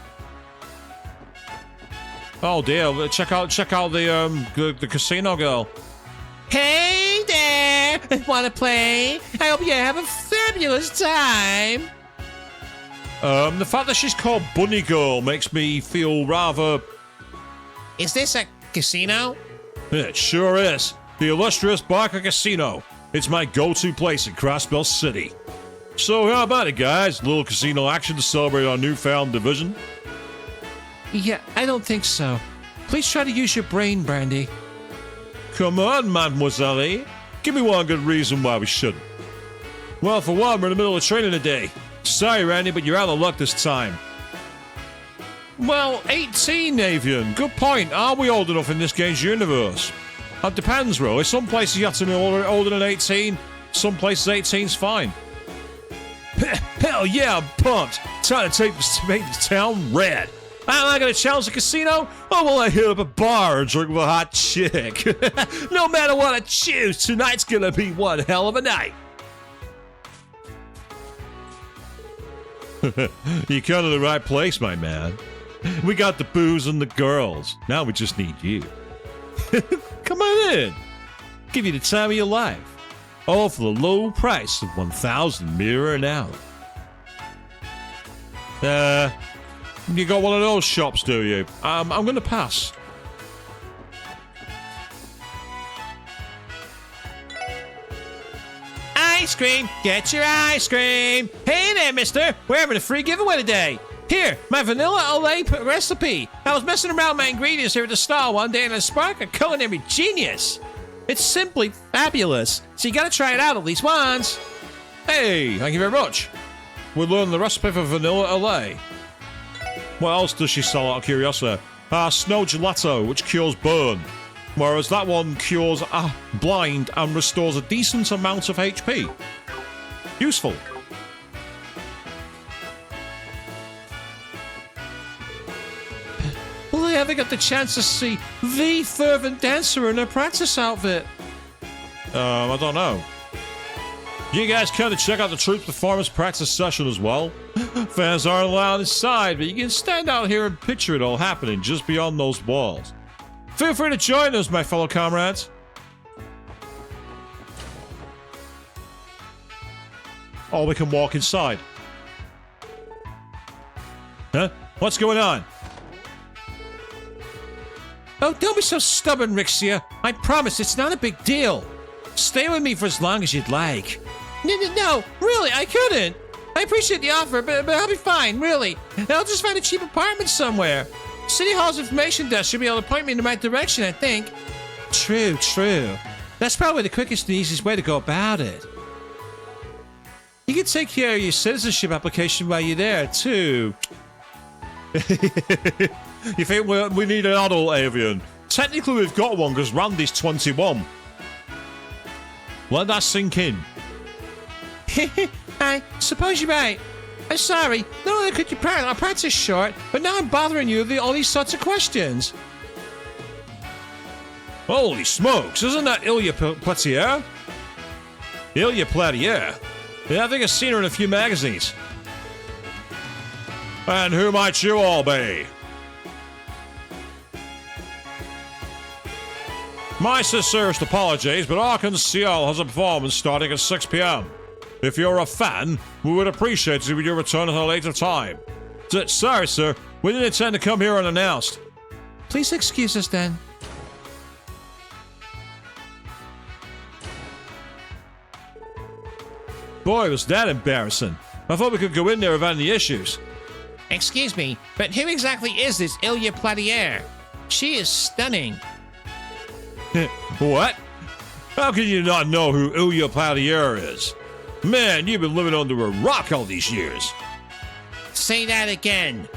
Oh dear, check out the casino girl.
Hey there! Wanna play? I hope you have a fabulous time!
The fact that she's called Bunny Girl makes me feel rather...
Is this a casino?
It sure is. The illustrious Barker Casino. It's my go-to place in Crossbell City. So how about it, guys? A little casino action to celebrate our newfound division?
Yeah, I don't think so. Please try to use your brain, Brandy.
Come on, mademoiselle. Give me one good reason why we shouldn't. Well, for one, we're in the middle of training today. Sorry, Randy, but you're out of luck this time. Well, 18, Avian. Good point. Are we old enough in this game's universe? That depends, really. Some places you have to be older than 18. Some places 18's fine. Hell yeah, I'm pumped. Time to make this town red. Am I going to challenge the casino? Or will I hit up a bar and drink with a hot chick? No matter what I choose, tonight's going to be one hell of a night. You come to the right place, my man. We got the booze and the girls. Now we just need you. Come on in. Give you the time of your life. all for the low price of 1,000 mirror an hour. You got one of those shops, do you? I'm gonna pass.
Ice cream! Get your ice cream! Hey there, mister! We're having a free giveaway today! Here, my vanilla Olay recipe! I was messing around with my ingredients here at the stall one day and I sparked a culinary genius! It's simply fabulous, so you gotta try it out at least once!
Hey, thank you very much. We'll learn the recipe for vanilla Olay. What else does she sell out of curiosity? Snow gelato, which cures burn. Whereas that one cures blind and restores a decent amount of HP. Useful.
Will I ever get the chance to see the fervent dancer in her practice outfit?
I don't know. You guys can check out the Troop's performance practice session as well. Fans aren't allowed inside, but you can stand out here and picture it all happening just beyond those walls. Feel free to join us, my fellow comrades. Or we can walk inside. Huh? What's going on?
Oh, don't be so stubborn, Rixia. I promise it's not a big deal. Stay with me for as long as you'd like. No, really, I couldn't. I appreciate the offer, but I'll be fine, really. I'll just find a cheap apartment somewhere. City Hall's information desk should be able to point me in the right direction, I think. True. That's probably the quickest and easiest way to go about it. You can take care of your citizenship application while you're there, too.
You think we need an adult avian? Technically, we've got one because Randy's 21. Let that sink in.
I suppose you're right. I'm sorry. Not only could you our practice short, but now I'm bothering you with all these sorts of questions.
Holy smokes, isn't that Ilya Platier? Ilya Platier? Yeah, I think I've seen her in a few magazines. And who might you all be? My sincerest apologies, but Arkansas has a performance starting at 6 p.m. If you're a fan, we would appreciate it if you return at a later time. Sorry, sir. We didn't intend to come here unannounced.
Please excuse us then.
Boy, was that embarrassing. I thought we could go in there without any issues.
Excuse me, but who exactly is this Ilya Platier? She is stunning.
What? How can you not know who Ilya Platier is? Man, you've been living under a rock all these years.
Say that again.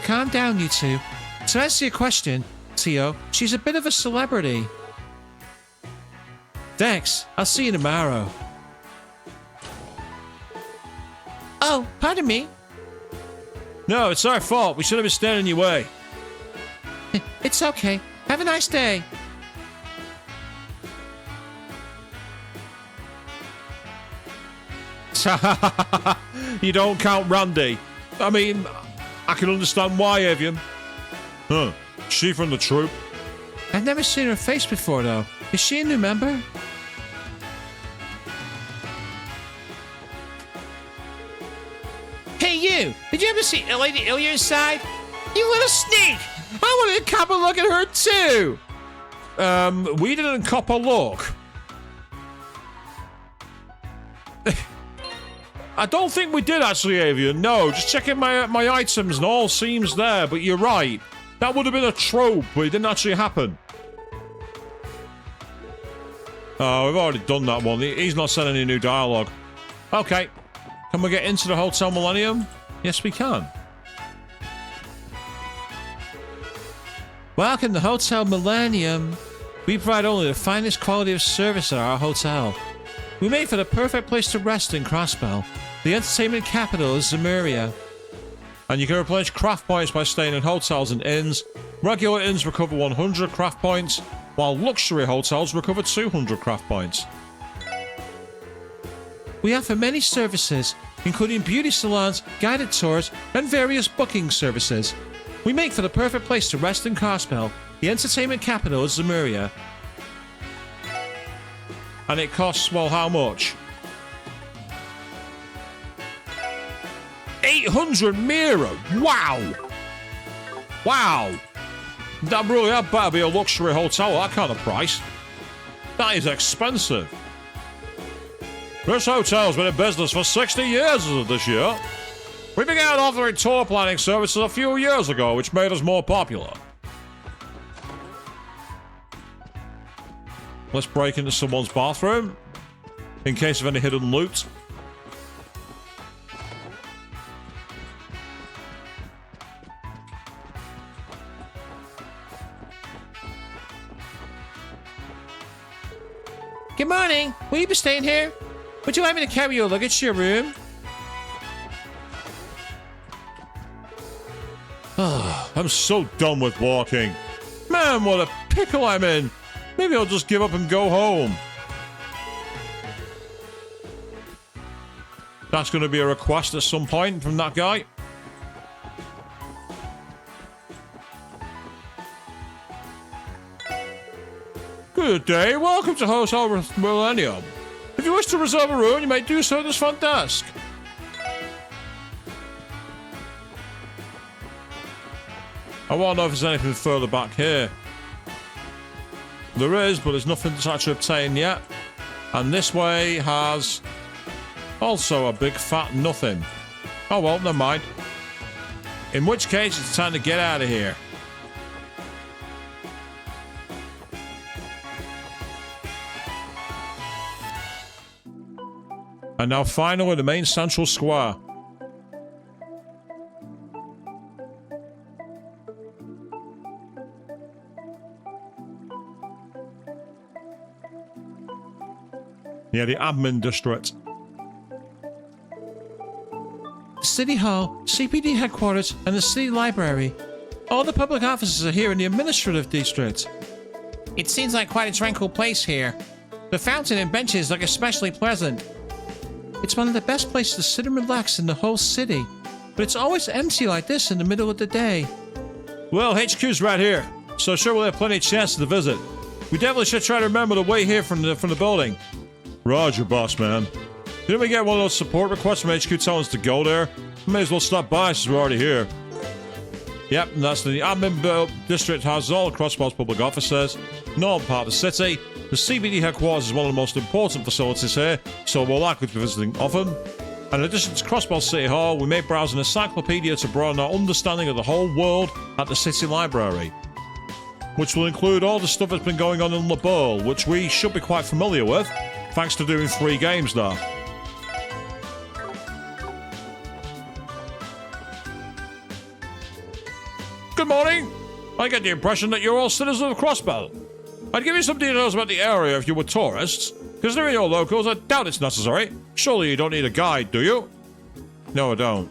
Calm down, you two. To answer your question, Tio, she's a bit of a celebrity. Thanks. I'll see you tomorrow. Oh, pardon me.
No, it's our fault. We should have been standing in your way.
It's okay. Have a nice day.
You don't count Randy. I mean, I can understand why, Evian. Huh. She from the troop?
I've never seen her face before, though. Is she a new member? Hey, you! Did you ever see Lady Ilya inside? You little sneak! I wanted to cop a look at her, too!
We didn't cop a look. I don't think we did, actually, Avian. No, just checking my items and all seems there, but you're right. That would have been a trope, but it didn't actually happen. Oh, we've already done that one. He's not sent any new dialogue. Okay. Can we get into the Hotel Millennium? Yes, we can.
Welcome to Hotel Millennium. We provide only the finest quality of service at our hotel. We made for the perfect place to rest in Crossbell, the entertainment capital of Zemuria.
And you can replenish craft points by staying in hotels and inns. Regular inns recover 100 craft points, while luxury hotels recover 200 craft points.
We offer many services, including beauty salons, guided tours, and various booking services. We make for the perfect place to rest in Crossbell, the entertainment capital of Zemuria.
And it costs, well, how much? 800 Mira. Wow. Wow. That better be a luxury hotel at that kind of price. That is expensive. This hotel's been in business for 60 years as of this year. We began offering tour planning services a few years ago, which made us more popular. Let's break into someone's bathroom in case of any hidden loot.
Good morning. Will you be staying here? Would you like me to carry your luggage to your room?
I'm so done with walking. Man, what a pickle I'm in. Maybe I'll just give up and go home. That's going to be a request at some point from that guy. Good day. Welcome to Hotel Millennium. If you wish to reserve a room, you may do so at this front desk. I want to know if there's anything further back here. There is, but there's nothing to actually obtain yet. And this way has also a big fat nothing. Oh well, never mind. In which case, it's time to get out of here. And now finally, the main central square. Yeah, the admin district.
City Hall, CPD headquarters, and the city library. All the public offices are here in the administrative district. It seems like quite a tranquil place here. The fountain and benches look especially pleasant. It's one of the best places to sit and relax in the whole city. But it's always empty like this in the middle of the day.
Well, HQ's right here, so sure we'll have plenty of chances to visit. We definitely should try to remember the way here from the building. Roger, boss man. Didn't we get one of those support requests from HQ telling us to go there? We may as well stop by since we're already here. Yep, and that's the admin district has all across most public offices. Northern part of the city. The CBD headquarters is one of the most important facilities here, so we're likely to be visiting often. And in addition to Crossbell City Hall, we may browse an encyclopedia to broaden our understanding of the whole world at the city library, which will include all the stuff that's been going on in La Boule, which we should be quite familiar with, thanks to doing 3 games now. Good morning. I get the impression that you're all citizens of Crossbell. I'd give you some details about the area if you were tourists. Considering you're locals, I doubt it's necessary. Surely you don't need a guide, do you? No, I don't.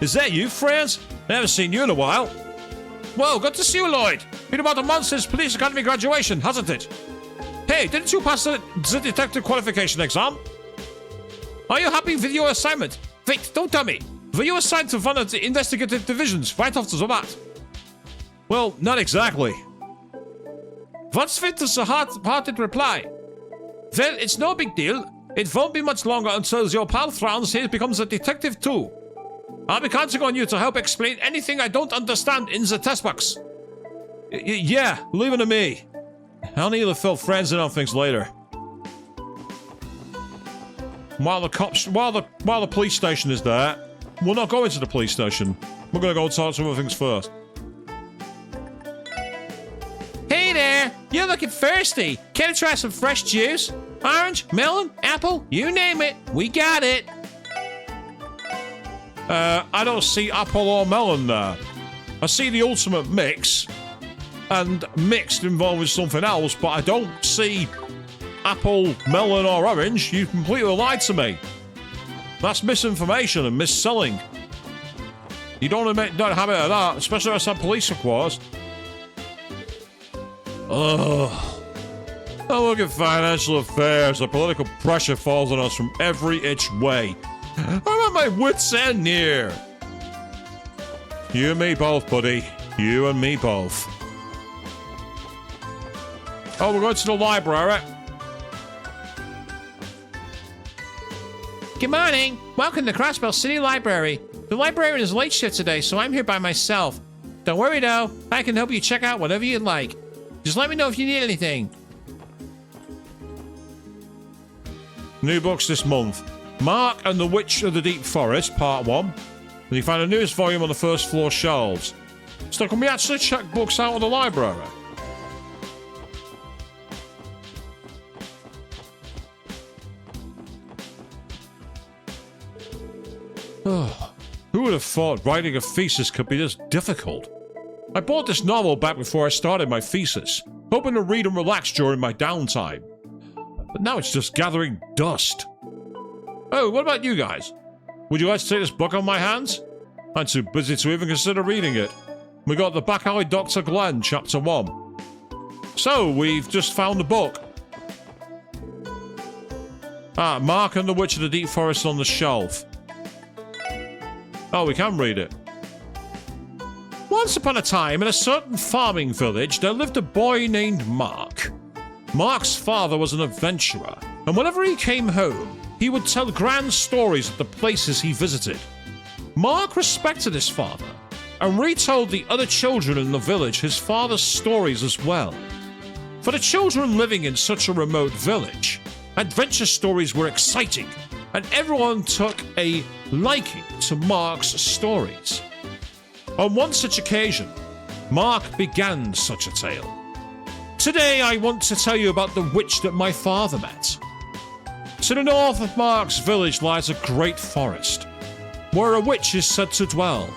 Is that you, friends? I haven't seen you in a while. Well, good to see you, Lloyd. Been about a month since Police Academy graduation, hasn't it? Hey, didn't you pass the detective qualification exam? Are you happy with your assignment? Wait, don't tell me. Were you assigned to one of the investigative divisions right off the bat? Well, not exactly. What's with the hard-hearted reply? Well, it's no big deal. It won't be much longer until your pal Franz here becomes a detective too. I'll be counting on you to help explain anything I don't understand in the test box. Yeah, leave it to me. I'll need to fill Franz in on things later. While the police station is there, we're not going to the police station. We're going to go and talk some other things first. Hey there! You're looking thirsty. Care to try some fresh juice? Orange, melon, apple, you name it. We got it. I don't see apple or melon there. I see the ultimate mix. And mixed involving something else, but I don't see apple, melon, or orange. You completely lied to me. That's misinformation and mis-selling. You don't have it of that, especially outside police headquarters. Ugh. I look at financial affairs. The political pressure falls on us from every itch way. I'm at my wit's end here. You and me both, buddy. You and me both. Oh, we're going to the library.
Good morning. Welcome to Crossbell City Library. The librarian is late shift today, so I'm here by myself. Don't worry though, I can help you check out whatever you'd like. Just let me know if you need anything.
New books this month. Mark and the Witch of the Deep Forest, Part 1. And you find a newest volume on the first floor shelves. So can we actually check books out of the library? Who would have thought writing a thesis could be this difficult? I bought this novel back before I started my thesis, hoping to read and relax during my downtime. But now it's just gathering dust. Oh, what about you guys? Would you like to take this book on my hands? I'm too busy to even consider reading it. We got The Back Alley Dr. Glenn, Chapter 1. So, we've just found the book. Mark and the Witch of the Deep Forest on the shelf. Oh, we can read it. Once upon a time, in a certain farming village, there lived a boy named Mark. Mark's father was an adventurer, and whenever he came home, he would tell grand stories of the places he visited. Mark respected his father, and retold the other children in the village his father's stories as well. For the children living in such a remote village, adventure stories were exciting, and everyone took a liking to Mark's stories. On one such occasion, Mark began such a tale. Today I want to tell you about the witch that my father met. To the north of Mark's village lies a great forest, where a witch is said to dwell.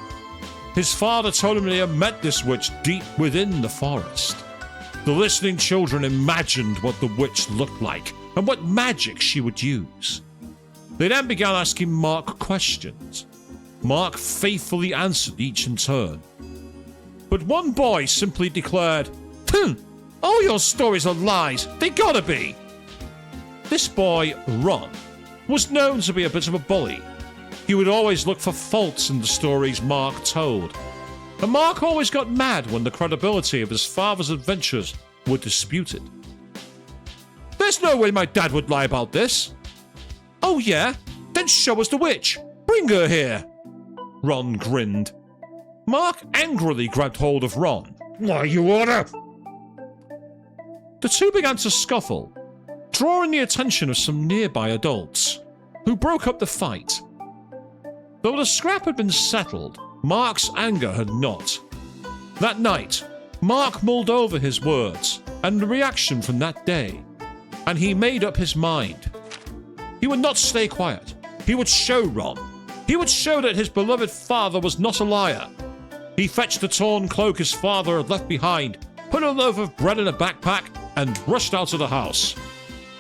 His father told him that he had met this witch deep within the forest. The listening children imagined what the witch looked like and what magic she would use. They then began asking Mark questions. Mark faithfully answered each in turn. But one boy simply declared, all your stories are lies, they gotta be. This boy, Ron, was known to be a bit of a bully. He would always look for faults in the stories Mark told. And Mark always got mad when the credibility of his father's adventures were disputed. There's no way my dad would lie about this. Oh yeah? Then show us the witch. Bring her here. Ron grinned. Mark angrily grabbed hold of Ron. Why, you order? The two began to scuffle, drawing the attention of some nearby adults, who broke up the fight. Though the scrap had been settled, Mark's anger had not. That night, Mark mulled over his words and the reaction from that day, and he made up his mind. He would not stay quiet. He would show Ron. He would show that his beloved father was not a liar. He fetched the torn cloak his father had left behind, put a loaf of bread in a backpack, and rushed out of the house.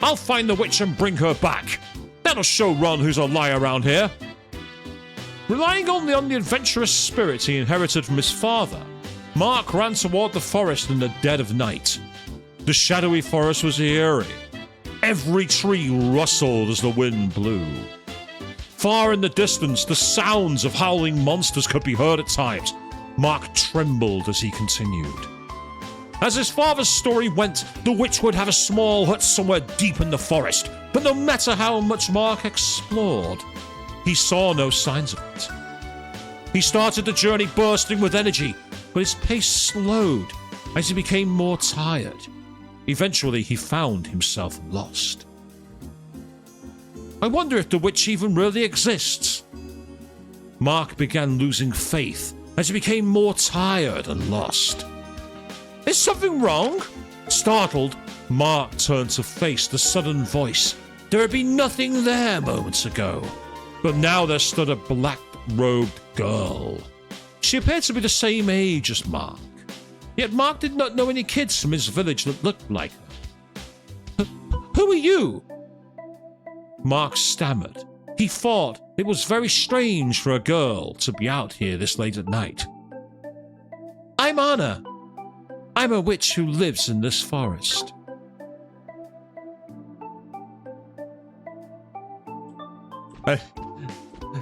I'll find the witch and bring her back. That'll show Ron who's a liar around here. Relying only on the adventurous spirit he inherited from his father, Mark ran toward the forest in the dead of night. The shadowy forest was eerie. Every tree rustled as the wind blew. Far in the distance, the sounds of howling monsters could be heard at times. Mark trembled as he continued. As his father's story went, the witch would have a small hut somewhere deep in the forest, but no matter how much Mark explored, he saw no signs of it. He started the journey bursting with energy, but his pace slowed as he became more tired. Eventually, he found himself lost. I wonder if the witch even really exists. Mark began losing faith as he became more tired and lost. Is something wrong? Startled, Mark turned to face the sudden voice. There had been nothing there moments ago, but now there stood a black-robed girl. She appeared to be the same age as Mark, yet Mark did not know any kids from his village that looked like her. Who are you? Mark stammered. He thought it was very strange for a girl to be out here this late at night. I'm Anna. I'm a witch who lives in this forest.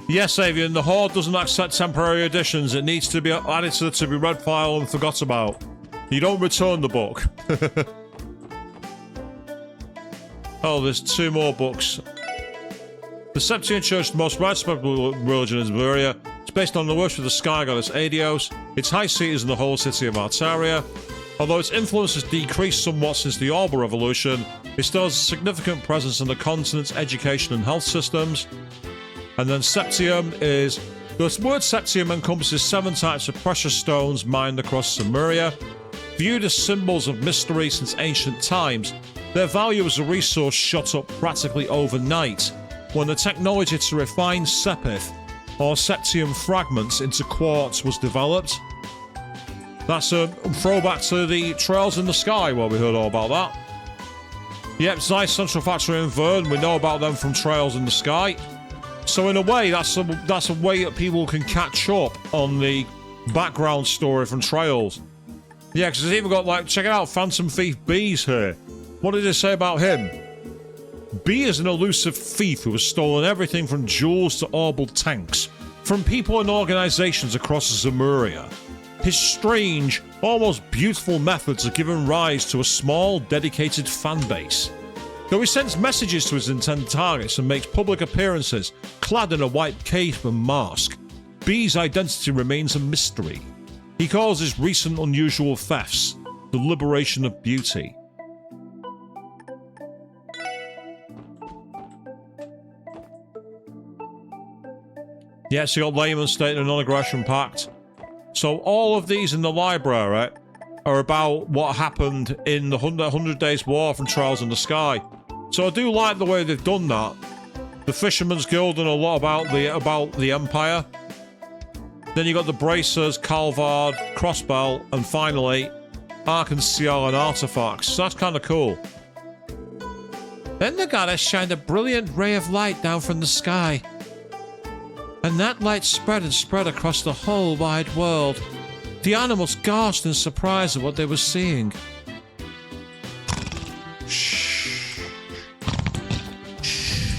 Yes, Avian, the Horde doesn't accept temporary additions. It needs to be added to the to-be-read file and forgot about. You don't return the book. Oh, there's 2 more books. The Septian Church, the most widespread religion in Lemuria. It's based on the worship of the sky goddess Aidios. Its high seat is in the whole city of Artaria. Although its influence has decreased somewhat since the Alba Revolution, it still has a significant presence in the continent's education and health systems. And then Septium is... The word Septium encompasses 7 types of precious stones mined across Lemuria. Viewed as symbols of mystery since ancient times, their value as a resource shot up practically overnight when the technology to refine sepith, or septium fragments, into quartz was developed. That's a throwback to the Trails in the Sky, where we heard all about that. Yep, Zeiss Central Factory in Vern, we know about them from Trails in the Sky. So in a way, that's a way that people can catch up on the background story from Trails. Yeah, because it's even got, like, check it out, Phantom Thief B's here. What did it say about him? B is an elusive thief who has stolen everything from jewels to orbal tanks, from people and organizations across Zemuria. His strange, almost beautiful methods have given rise to a small, dedicated fan base. Though he sends messages to his intended targets and makes public appearances, clad in a white cape and mask, B's identity remains a mystery. He calls his recent unusual thefts the liberation of beauty. Yes, you got layman stating a non-aggression pact. So all of these in the library are about what happened in the 100 Days War from Trials in the Sky. So I do like the way they've done that. The Fisherman's Guild and a lot about the Empire. Then you got the Bracers, Calvard, Crossbell, and finally Arkansas and Artifacts. So that's kind of cool.
Then the goddess shined a brilliant ray of light down from the sky. And that light spread and spread across the whole wide world. The animals gasped in surprise at what they were seeing. Shh. Shh.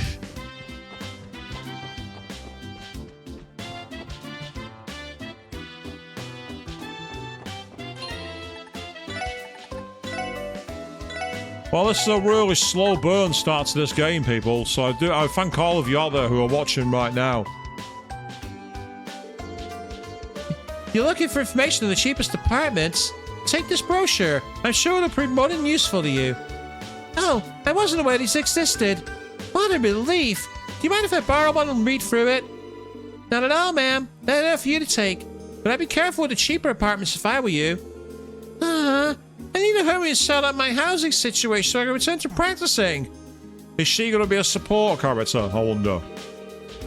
Well, this is a really slow burn start to this game, people. So I thank all of you out there who are watching right now.
You're looking for information on the cheapest apartments? Take this brochure. I'm sure it'll prove more than useful to you. Oh, I wasn't aware these existed. What a relief. Do you mind if I borrow one and read through it? Not at all, ma'am. Not enough for you to take. But I'd be careful with the cheaper apartments if I were you. I need to hurry and sell up my housing situation so I can return to practicing.
Is she going to be a support character, I wonder?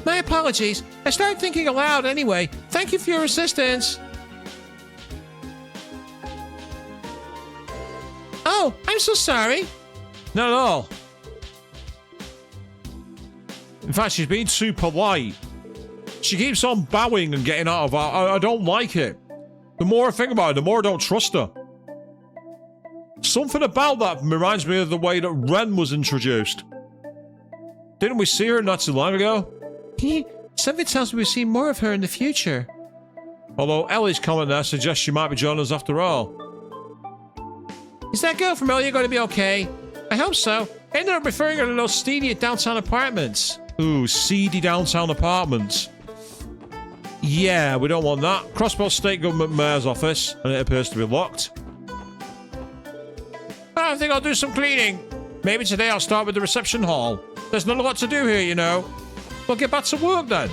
My apologies. I started thinking aloud anyway. Thank you for your assistance. Oh, I'm so sorry.
Not at all. In fact, she's being too polite. She keeps on bowing and getting out of her. I don't like it. The more I think about it, the more I don't trust her. Something about that reminds me of the way that Ren was introduced. Didn't we see her not too long ago?
Something tells me we'll see more of her in the future.
Although Ellie's comment there suggests she might be joining us after all.
Is that girl from earlier going to be okay? I hope so. I ended up referring her to those seedy downtown apartments.
Ooh, seedy downtown apartments. Yeah, we don't want that. Crossbell State Government Mayor's office, and it appears to be locked.
I think I'll do some cleaning. Maybe today I'll start with the reception hall. There's not a lot to do here, you know.
We'll get back to work then.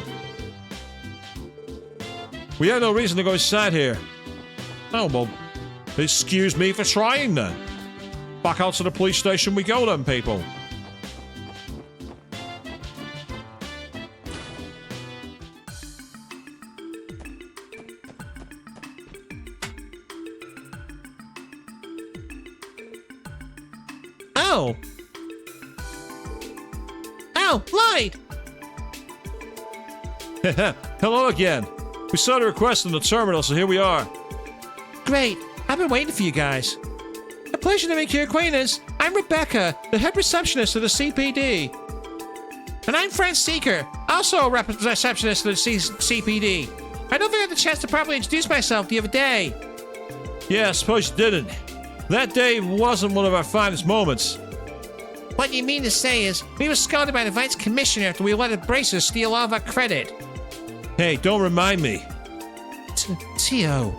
We have no reason to go inside here. Oh, well, excuse me for trying then. Back out to the police station we go then, people.
Oh. Ow, light!
Hello again. We saw the request in the terminal, so here we are.
Great. I've been waiting for you guys. A pleasure to make your acquaintance. I'm Rebecca, the head receptionist of the CPD. And I'm Fran Seeker, also a receptionist of the CPD. I don't think I had the chance to properly introduce myself the other day.
Yeah, I suppose you didn't. That day wasn't one of our finest moments.
What you mean to say is, we were scolded by the Vice Commissioner after we let the Bracers steal all of our credit.
Hey, don't remind me.
Tio.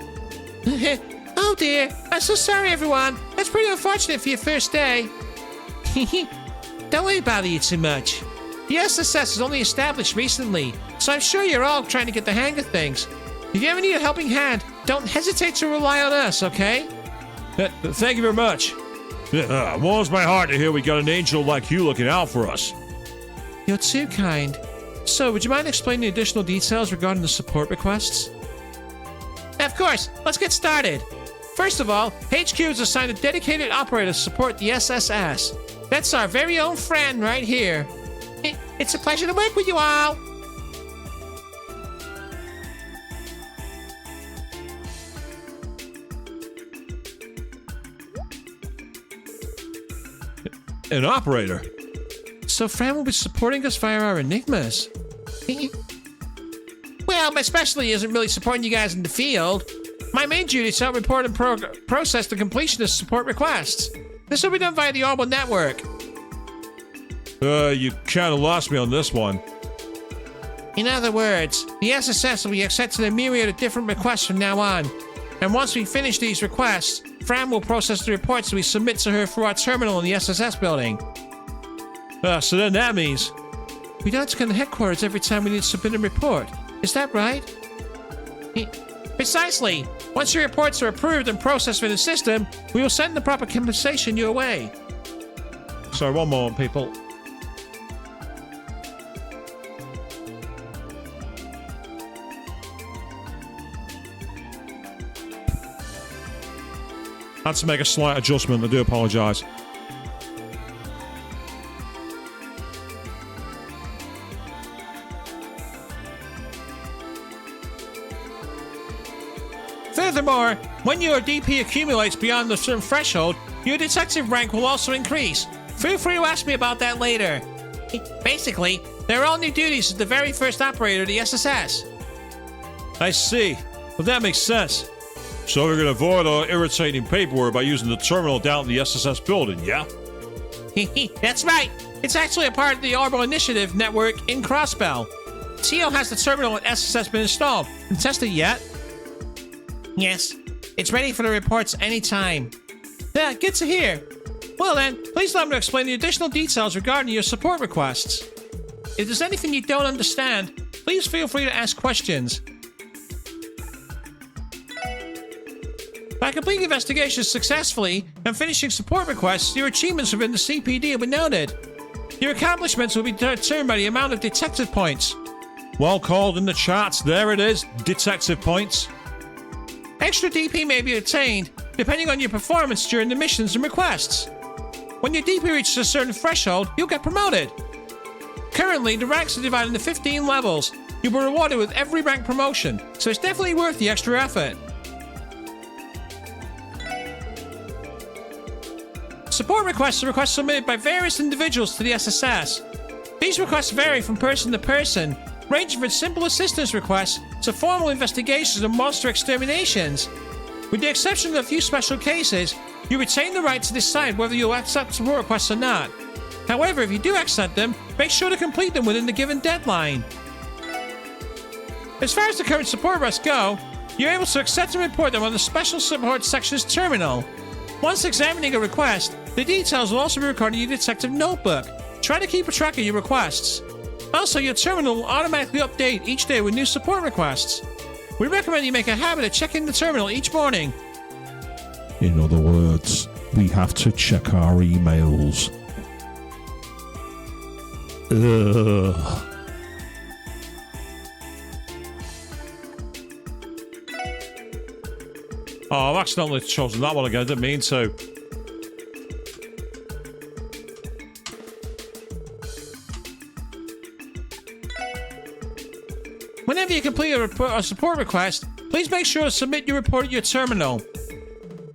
Oh dear, I'm so sorry everyone. That's pretty unfortunate for your first day. Don't let it bother you too much. The SSS is only established recently, so I'm sure you're all trying to get the hang of things. If you ever need a helping hand, don't hesitate to rely on us, okay?
Thank you very much. Warms my heart to hear we got an angel like you looking out for us.
You're too kind. So, would you mind explaining the additional details regarding the support requests? Of course, let's get started. First of all, HQ has assigned a dedicated operator to support the SSS. That's our very own friend right here. It's a pleasure to work with you all.
An operator?
So Fran will be supporting us via our enigmas. Well, my specialty isn't really supporting you guys in the field. My main duty is to help report and process the completion of support requests. This will be done via the Orbital Network.
You kind of lost me on this one.
In other words, the SSS will be accepting a myriad of different requests from now on. And once we finish these requests, Fran will process the reports that we submit to her through our terminal in the SSS building.
So then that means...
We don't have to come to headquarters every time we need to submit a report. Is that right? Precisely. Once your reports are approved and processed through the system, we will send the proper compensation your way.
Sorry, one moment, people. Had to make a slight adjustment. I do apologise.
Furthermore, when your DP accumulates beyond a certain threshold, your detective rank will also increase. Feel free to ask me about that later. Basically, there are all new duties as the very first operator of the SSS.
I see. Well, that makes sense. So we're going to avoid all irritating paperwork by using the terminal down in the SSS building, yeah?
That's right. It's actually a part of the Orbital Initiative network in Crossbell. Tio has the terminal at SSS been installed and tested yet? Yes. It's ready for the reports anytime. Yeah, good to hear. Well then, please allow me to explain the additional details regarding your support requests. If there's anything you don't understand, please feel free to ask questions. By completing investigations successfully and finishing support requests, your achievements within the CPD will be noted. Your accomplishments will be determined by the amount of detective points.
Well called in the chats. There it is. Detective points.
Extra DP may be obtained depending on your performance during the missions and requests. When your DP reaches a certain threshold, you'll get promoted. Currently, the ranks are divided into 15 levels. You'll be rewarded with every rank promotion, so it's definitely worth the extra effort. Support requests are requests submitted by various individuals to the SSS. These requests vary from person to person, ranging from simple assistance requests to formal investigations and monster exterminations. With the exception of a few special cases, you retain the right to decide whether you'll accept support requests or not. However, if you do accept them, make sure to complete them within the given deadline. As far as the current support requests go, you're able to accept and report them on the Special Support Section's terminal. Once examining a request, the details will also be recorded in your detective notebook. Try to keep a track of your requests. Also, your terminal will automatically update each day with new support requests. We recommend you make a habit of checking the terminal each morning.
In other words, we have to check our emails. Ugh. Oh, I've accidentally chosen that one again. I didn't mean to.
Whenever you complete a support request, please make sure to submit your report at your terminal.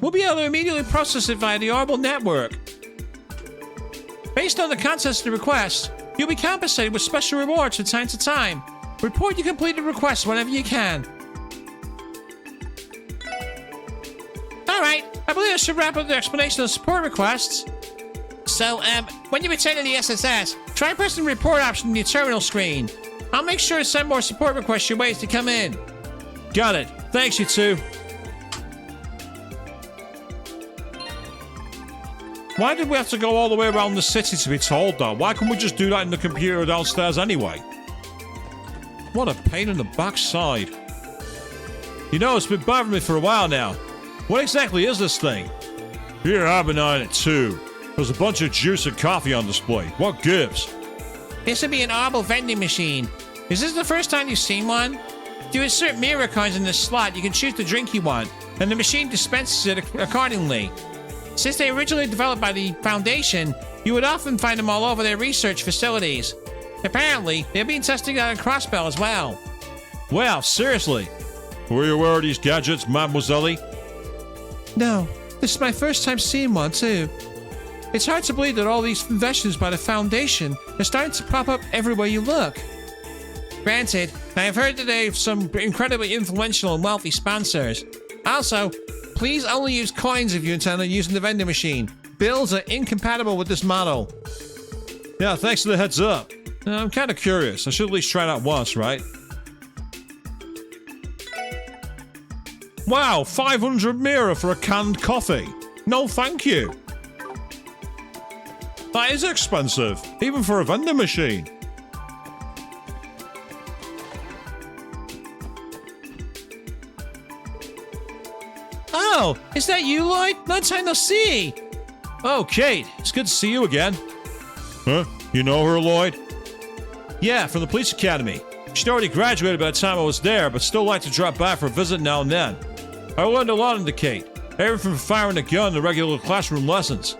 We'll be able to immediately process it via the Orbital Network. Based on the contents of the request, you'll be compensated with special rewards from time to time. Report your completed request whenever you can. Alright, I believe I should wrap up the explanation of support requests. So, when you return to the SSS, try pressing the report option in your terminal screen. I'll make sure to send more support requests your way as they come in.
Got it. Thanks, you two. Why did we have to go all the way around the city to be told that? Why couldn't we just do that in the computer downstairs anyway? What a pain in the backside. You know, it's been bothering me for a while now. What exactly is this thing? Here, I've been on it too. There's a bunch of juice and coffee on display. What gives?
This would be an audible vending machine. Is this the first time you've seen one? You insert mirror coins in this slot, you can choose the drink you want, and the machine dispenses it accordingly. Since they originally developed by the Foundation, you would often find them all over their research facilities. Apparently, they're being tested out in Crossbell as well.
Wow, seriously? Were you aware of these gadgets, Mademoiselle?
No, this is my first time seeing one, too. It's hard to believe that all these inventions by the Foundation are starting to pop up everywhere you look. Granted, I have heard that they have some incredibly influential and wealthy sponsors. Also, please only use coins if you intend on using the vending machine. Bills are incompatible with this model.
Yeah, thanks for the heads up. I'm kind of curious. I should at least try it out once, right? Wow, 500 mirror for a canned coffee. No, thank you. That is expensive, even for a vending machine.
Oh, is that you, Lloyd? Long time no see.
Oh, Kate, it's good to see you again. Huh? You know her, Lloyd? Yeah, from the police academy. She'd already graduated by the time I was there, but still liked to drop by for a visit now and then. I learned a lot under Kate. Everything from firing a gun to regular classroom lessons.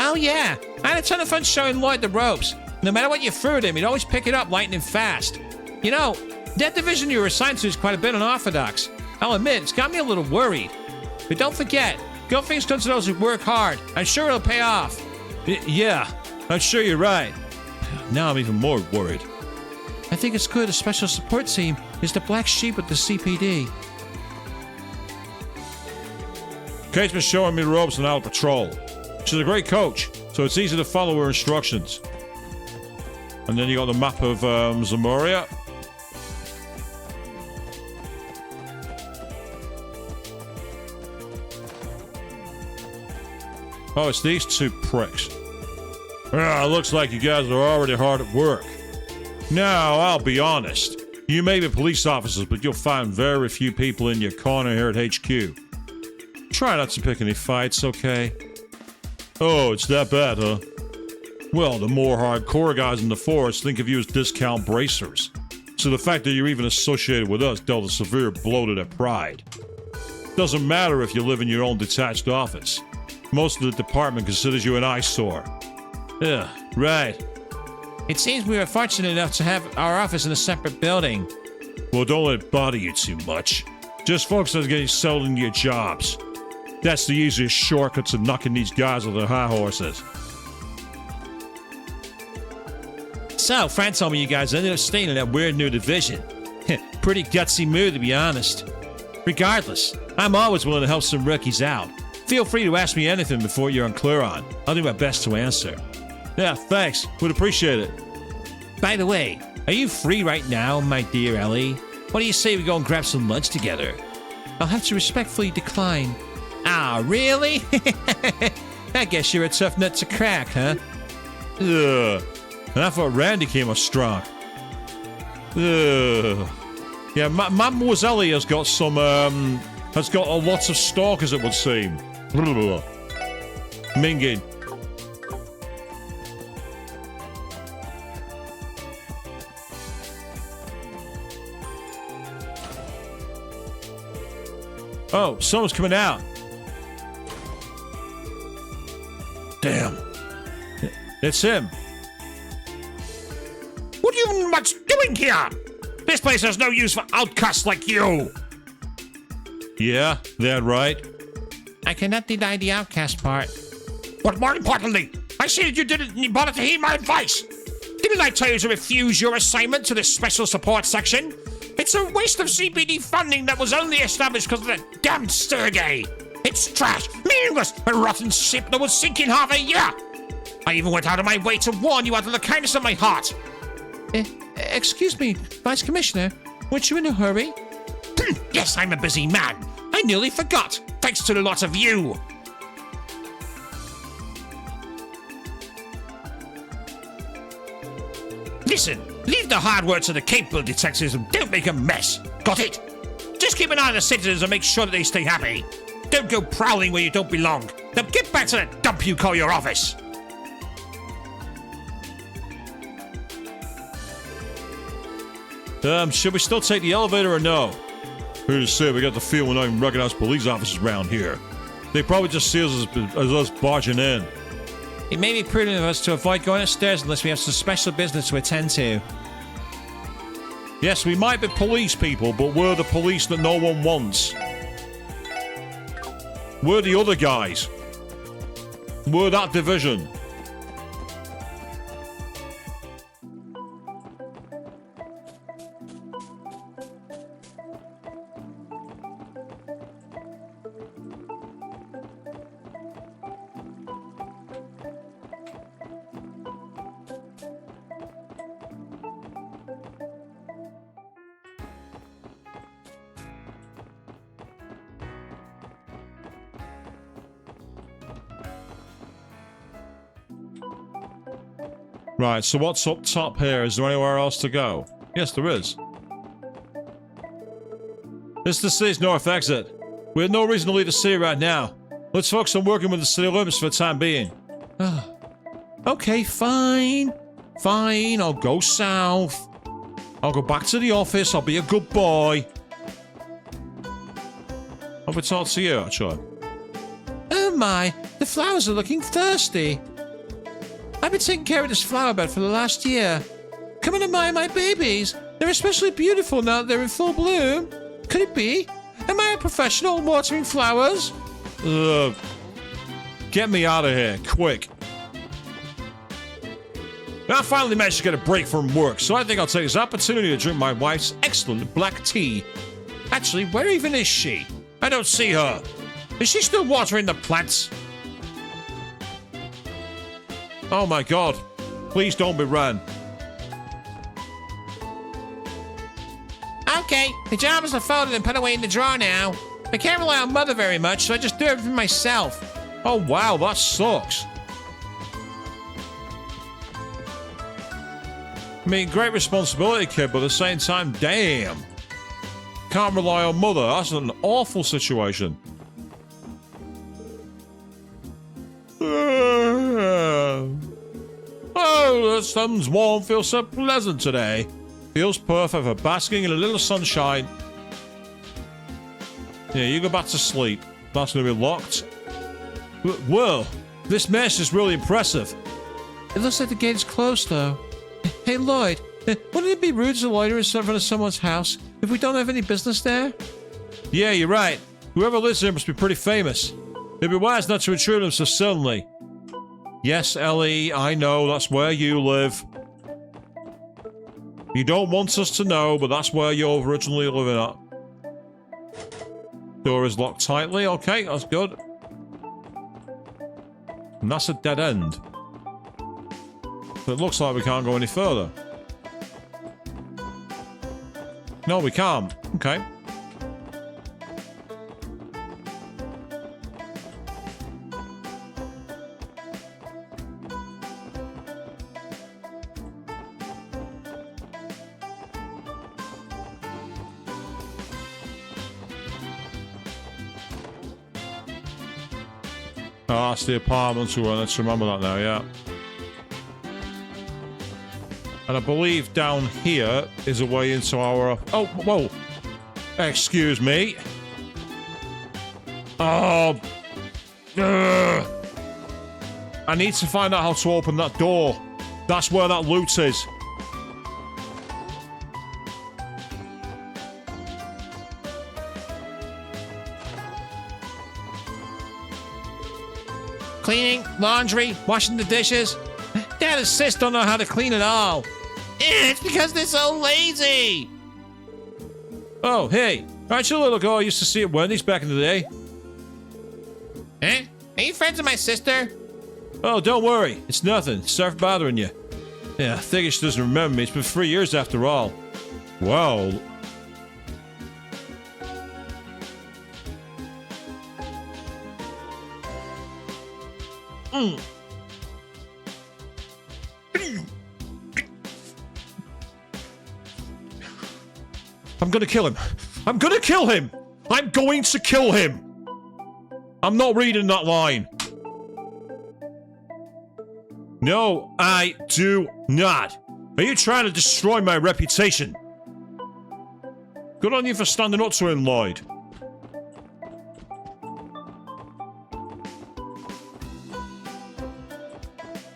Oh yeah, I had a ton of fun showing Lloyd the ropes. No matter what you threw at him, he'd always pick it up lightning fast. You know, that division you were assigned to is quite a bit unorthodox. I'll admit, it's got me a little worried. But don't forget, good things come to those who work hard. I'm sure it'll pay off.
Yeah, I'm sure you're right. Now I'm even more worried.
I think it's good a special support team is the black sheep of the CPD.
Kate's been showing me the ropes and out of patrol. She's a great coach, so it's easy to follow her instructions. And then you got the map of Zamoria. Oh, it's these two pricks. Looks like you guys are already hard at work. Now, I'll be honest. You may be police officers, but you'll find very few people in your corner here at HQ. Try not to pick any fights, okay? Oh, it's that bad, huh? Well, the more hardcore guys in the force think of you as discount bracers. So the fact that you're even associated with us dealt a severe blow to their pride. Doesn't matter if you live in your own detached office. Most of the department considers you an eyesore. Yeah, right.
It seems we were fortunate enough to have our office in a separate building.
Well, don't let it bother you too much. Just focus on getting settled into your jobs. That's the easiest shortcut to knocking these guys off their high horses.
So, Fran told me you guys ended up staying in that weird new division. Pretty gutsy move, to be honest. Regardless, I'm always willing to help some rookies out. Feel free to ask me anything before you're unclear on. I'll do my best to answer.
Yeah, thanks. Would appreciate it.
By the way, are you free right now, my dear Ellie? What do you say we go and grab some lunch together? I'll have to respectfully decline. Ah, really? I guess you're a tough nut to crack, huh?
Ugh. And I thought Randy came up strong. Ugh. Yeah, Mademoiselle has got some, has got lots of stalkers, it would seem. Minging. Oh, someone's coming out. Damn. It's him.
What are you much doing here? This place has no use for outcasts like you.
Yeah, that right?
I cannot deny the outcast part.
But more importantly, I see that you didn't bother to heed my advice. Didn't I tell you to refuse your assignment to the special support section? It's a waste of CPD funding that was only established because of that damned Sergey. It's trash, meaningless, a rotten ship that will sink in half a year. I even went out of my way to warn you out of the kindness of my heart.
Excuse me, Vice Commissioner. Weren't you in a hurry?
Yes, I'm a busy man. I nearly forgot, thanks to the lot of you. Listen, leave the hard work to the capable detectives and don't make a mess. Got it? Just keep an eye on the citizens and make sure that they stay happy. Don't go prowling where you don't belong. Now get back to that dump you call your office.
Should we still take the elevator or no? Who to say, we got the feeling we don't even recognize police officers around here. They probably just see us as us barging in.
It may be prudent of us to avoid going upstairs unless we have some special business to attend to.
Yes, we might be police people, but we're the police that no one wants. We're the other guys. We're that division. Right, so what's up top here? Is there anywhere else to go? Yes, there is. This is the city's north exit. We have no reason to leave the city right now. Let's focus on working with the city limits for the time being.
Okay, fine. Fine, I'll go south.
I'll go back to the office. I'll be a good boy. I'll be talking to you, actually.
Oh my, the flowers are looking thirsty. I've been taking care of this flower bed for the last year. Come and admire my babies. They're especially beautiful now that they're in full bloom. Could it be? Am I a professional watering flowers?
Get me out of here, quick. I finally managed to get a break from work, so I think I'll take this opportunity to drink my wife's excellent black tea. Actually, where even is she? I don't see her. Is she still watering the plants? Oh my god. Please don't be Ren.
Okay, the pajamas are folded and put away in the drawer now. I can't rely on Mother very much, so I just do everything myself.
Oh wow, that sucks. I mean, great responsibility, kid, but at the same time, damn. Can't rely on Mother. That's an awful situation. Oh, the sun's warm, feels so pleasant today. Feels perfect for basking in a little sunshine. Yeah, you go back to sleep. That's going to be locked. Whoa, this mess is really impressive.
It looks like the gate is closed, though. Hey, Lloyd, wouldn't it be rude to loiter in front of someone's house if we don't have any business there?
Yeah, you're right. Whoever lives here must be pretty famous. It'd be wise not to intrude them so suddenly. Yes, Ellie, I know that's where you live. You don't want us to know, but that's where you're originally living at. Door is locked tightly. Okay, that's good. And that's a dead end. It looks like we can't go any further. No, we can't. Okay. Oh, that's the apartment. Let's remember that now, yeah. And I believe down here is a way into our... Oh, whoa. Excuse me. Oh. Ugh. I need to find out how to open that door. That's where that loot is.
Cleaning, laundry, washing the dishes. Dad and Sis don't know how to clean at all. It's because they're so lazy.
Oh, hey. Aren't you a little girl I used to see at Wendy's back in the day?
Huh? Are you friends with my sister?
Oh, don't worry. It's nothing. Start bothering you. Yeah, I think she doesn't remember me. It's been 3 years after all. Well... I'm gonna kill him. I'm gonna kill him! I'm going to kill him! I'm not reading that line. No, I do not. Are you trying to destroy my reputation? Good on you for standing up to him, Lloyd.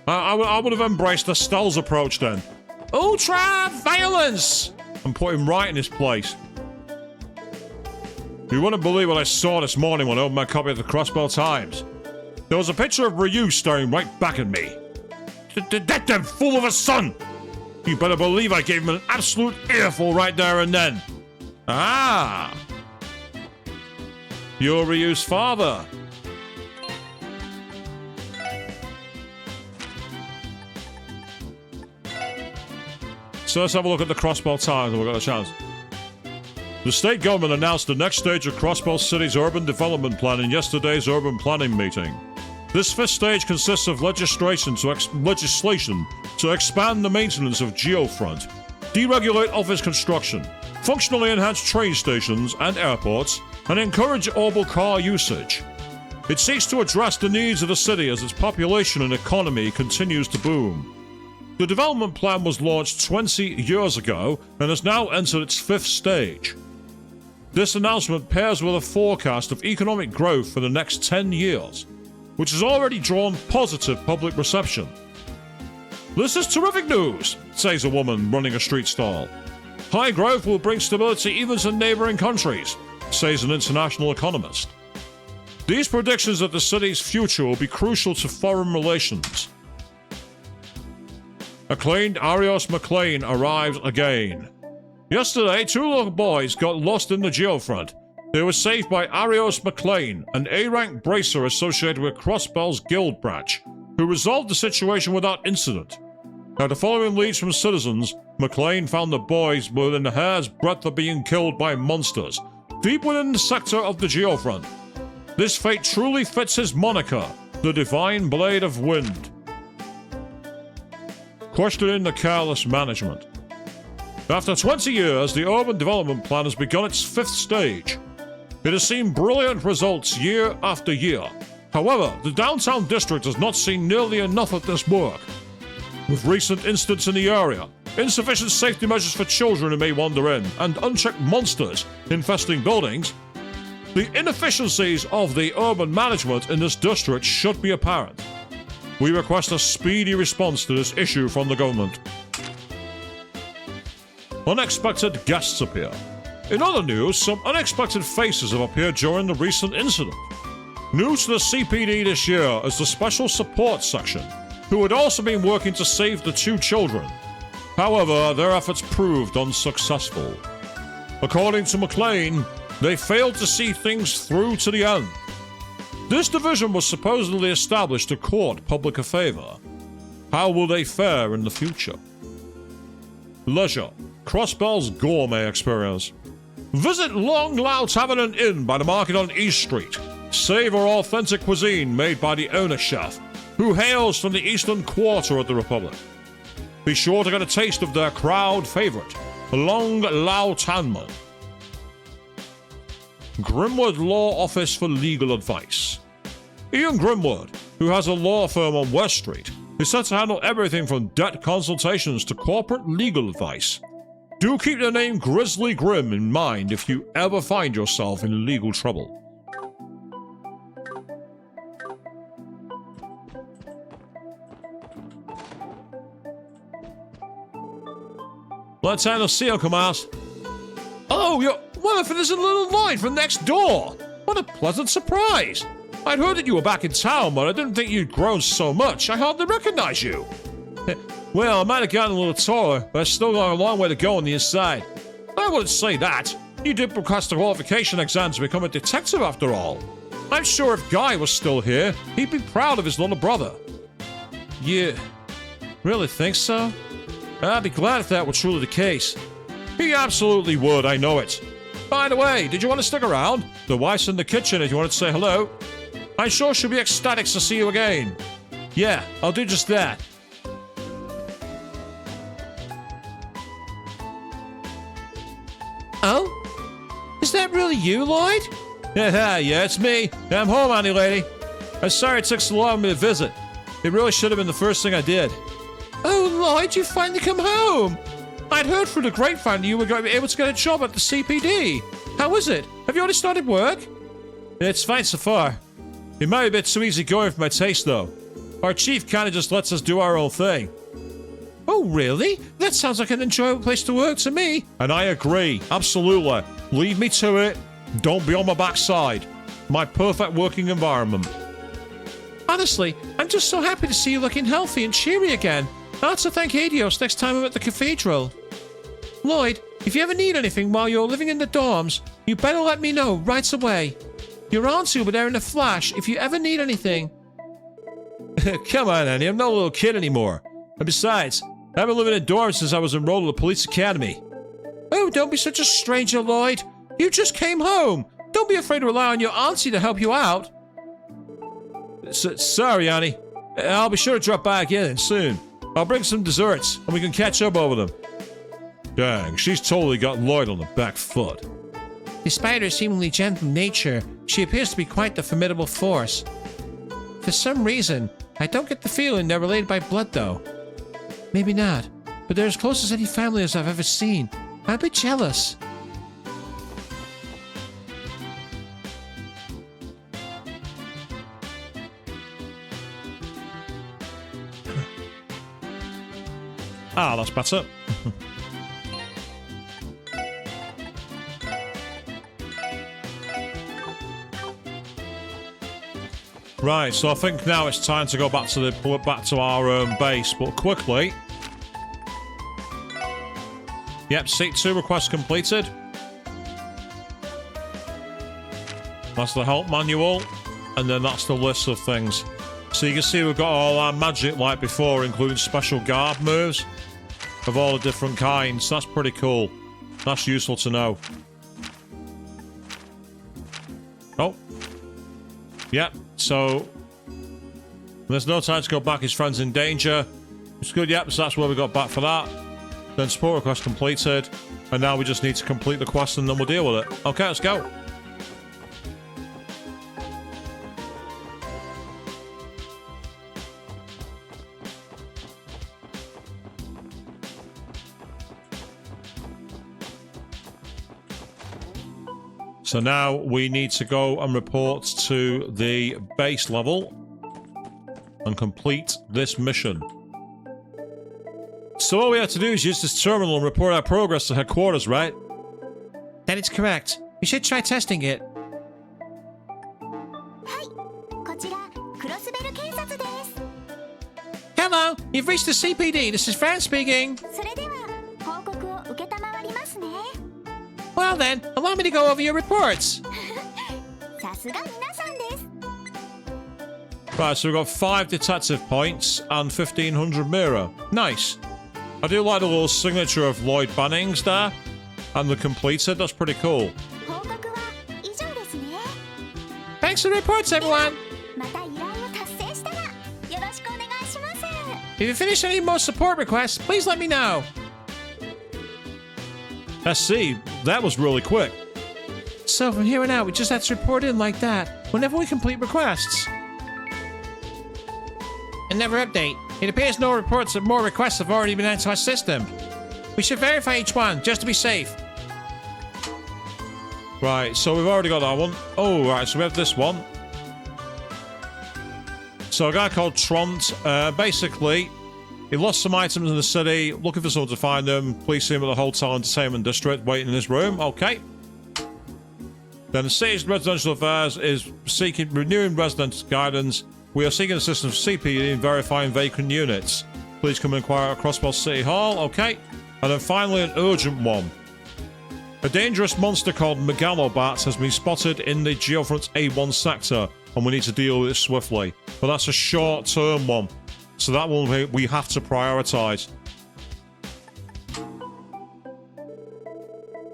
I would have embraced Estelle's approach then. Ultra violence! And put him right in his place. You wouldn't believe what I saw this morning when I opened my copy of the Crossbell Times. There was a picture of Ryu staring right back at me. That damn fool of a son! You better believe I gave him an absolute earful right there and then. Ah! You're Ryu's father. So let's have a look at the Crossbell Times when we've got a chance. The state government announced the next stage of Crossbell City's urban development plan in yesterday's urban planning meeting. This fifth stage consists of legislation to expand the maintenance of Geofront, deregulate office construction, functionally enhance train stations and airports, and encourage orbital car usage. It seeks to address the needs of the city as its population and economy continues to boom. The development plan was launched 20 years ago and has now entered its fifth stage. This announcement pairs with a forecast of economic growth for the next 10 years, which has already drawn positive public reception. This is terrific news, says a woman running a street stall. High growth will bring stability even to neighboring countries, says an international economist. These predictions of the city's future will be crucial to foreign relations. Acclaimed Arios McLean arrives again. Yesterday, 2 little boys got lost in the Geofront. They were saved by Arios McLean, an A-rank bracer associated with Crossbell's guild branch, who resolved the situation without incident. After following leads from citizens, McLean found the boys within a hair's breadth of being killed by monsters, deep within the sector of the Geofront. This fate truly fits his moniker, the Divine Blade of Wind. Questioning the careless management. After 20 years, the urban development plan has begun its fifth stage. It has seen brilliant results year after year. However, the downtown district has not seen nearly enough of this work. With recent incidents in the area, insufficient safety measures for children who may wander in, and unchecked monsters infesting buildings, the inefficiencies of the urban management in this district should be apparent. We request a speedy response to this issue from the government. Unexpected guests appear. In other news, some unexpected faces have appeared during the recent incident. New to the CPD this year is the Special Support Section, who had also been working to save the 2 children. However, their efforts proved unsuccessful. According to McLean, they failed to see things through to the end. This division was supposedly established to court public a favor. How will they fare in the future? Leisure. Crossbell's gourmet experience. Visit Long Lao Tavern and Inn by the market on East Street. Savor authentic cuisine made by the owner chef, who hails from the eastern quarter of the Republic. Be sure to get a taste of their crowd favorite, Long Lao Tanman. Grimwood Law Office for Legal Advice. Ian Grimwood, who has a law firm on West Street, is set to handle everything from debt consultations to corporate legal advice. Do keep the name Grizzly Grim in mind if you ever find yourself in legal trouble. Let's hand the seal, Kamas. Oh, you're... Well, if it isn't little Lloyd from next door! What a pleasant surprise! I'd heard that you were back in town, but I didn't think you'd grown so much. I hardly recognize you. Well, I might have gotten a little taller, but I've still got a long way to go on the inside. I wouldn't say that. You did pass the qualification exam to become a detective after all. I'm sure if Guy was still here, he'd be proud of his little brother.
You really think so? I'd be glad if that were truly the case.
He absolutely would, I know it. By the way, did you want to stick around? The wife's in the kitchen if you wanted to say hello. I'm sure she'll be ecstatic to see you again.
Yeah, I'll do just that. Oh? Is that really you, Lloyd?
Yeah, it's me. I'm home, Annie lady. I'm sorry it took so long for me to visit. It really should have been the first thing I did.
Oh, Lloyd, you finally come home. I'd heard through the grapevine you were able to get a job at the CPD. How is it? Have you already started work?
It's fine so far. It might be a bit too easy going for my taste, though. Our chief kind of just lets us do our own thing.
Oh, really? That sounds like an enjoyable place to work to me.
And I agree, absolutely. Leave me to it. Don't be on my backside. My perfect working environment.
Honestly, I'm just so happy to see you looking healthy and cheery again. I'll have to thank Adios next time I'm at the cathedral. Lloyd, if you ever need anything while you're living in the dorms, you better let me know right away. Your auntie will be there in a flash if you ever need anything.
Come on, Annie, I'm not a little kid anymore. And besides, I've been living in dorms since I was enrolled at the police academy.
Oh, don't be such a stranger, Lloyd. You just came home. Don't be afraid to rely on your auntie to help you out.
Sorry, Annie. I'll be sure to drop by again soon. I'll bring some desserts, and we can catch up over them. Dang, she's totally got Lloyd on the back foot.
Despite her seemingly gentle nature, she appears to be quite the formidable force. For some reason, I don't get the feeling they're related by blood, though. Maybe not, but they're as close as any family as I've ever seen. I'd be jealous.
Ah, that's better. Right, so I think now it's time to go back to our base, but quickly. Yep, seat 2 request completed. That's the help manual, and then that's the list of things. So you can see we've got all our magic like before, including special guard moves of all the different kinds. That's pretty cool. That's useful to know. Oh. Yep, so there's no time to go back. His friend's in danger. It's good, yep, so that's where we got back for that. Then support request completed. And now we just need to complete the quest and then we'll deal with it. Okay, let's go. So now we need to go and report to the base level and complete this mission. So all we have to do is use this terminal and report our progress to headquarters, right?
That is correct. We should try testing it. Hello, you've reached the CPD. This is Fran speaking. Well then, allow me to go over your reports.
Right, so we've got 5 detective points and 1500 mirror. Nice. I do like the little signature of Lloyd Bannings there. And the completed, that's pretty cool.
Thanks for the reports, everyone. If you finish any more support requests, please let me know.
Let's see, that was really quick.
So from here on out, we just have to report in like that whenever we complete requests. Another update. It appears no reports of more requests have already been added to our system. We should verify each one, just to be safe.
Right, so we've already got that one. Oh, right, so we have this one. So a guy called Tront, basically, he lost some items in the city, looking for someone to find them. Please see him at the Hotel Entertainment District, waiting in his room. Okay. Then the city's residential affairs is renewing resident guidance. We are seeking assistance from CPD in verifying vacant units. Please come and inquire at Crossbell City Hall. Okay. And then finally, an urgent one. A dangerous monster called Megalobat has been spotted in the Geofront A1 sector, and we need to deal with it swiftly. But that's a short-term one. So that one we have to prioritize.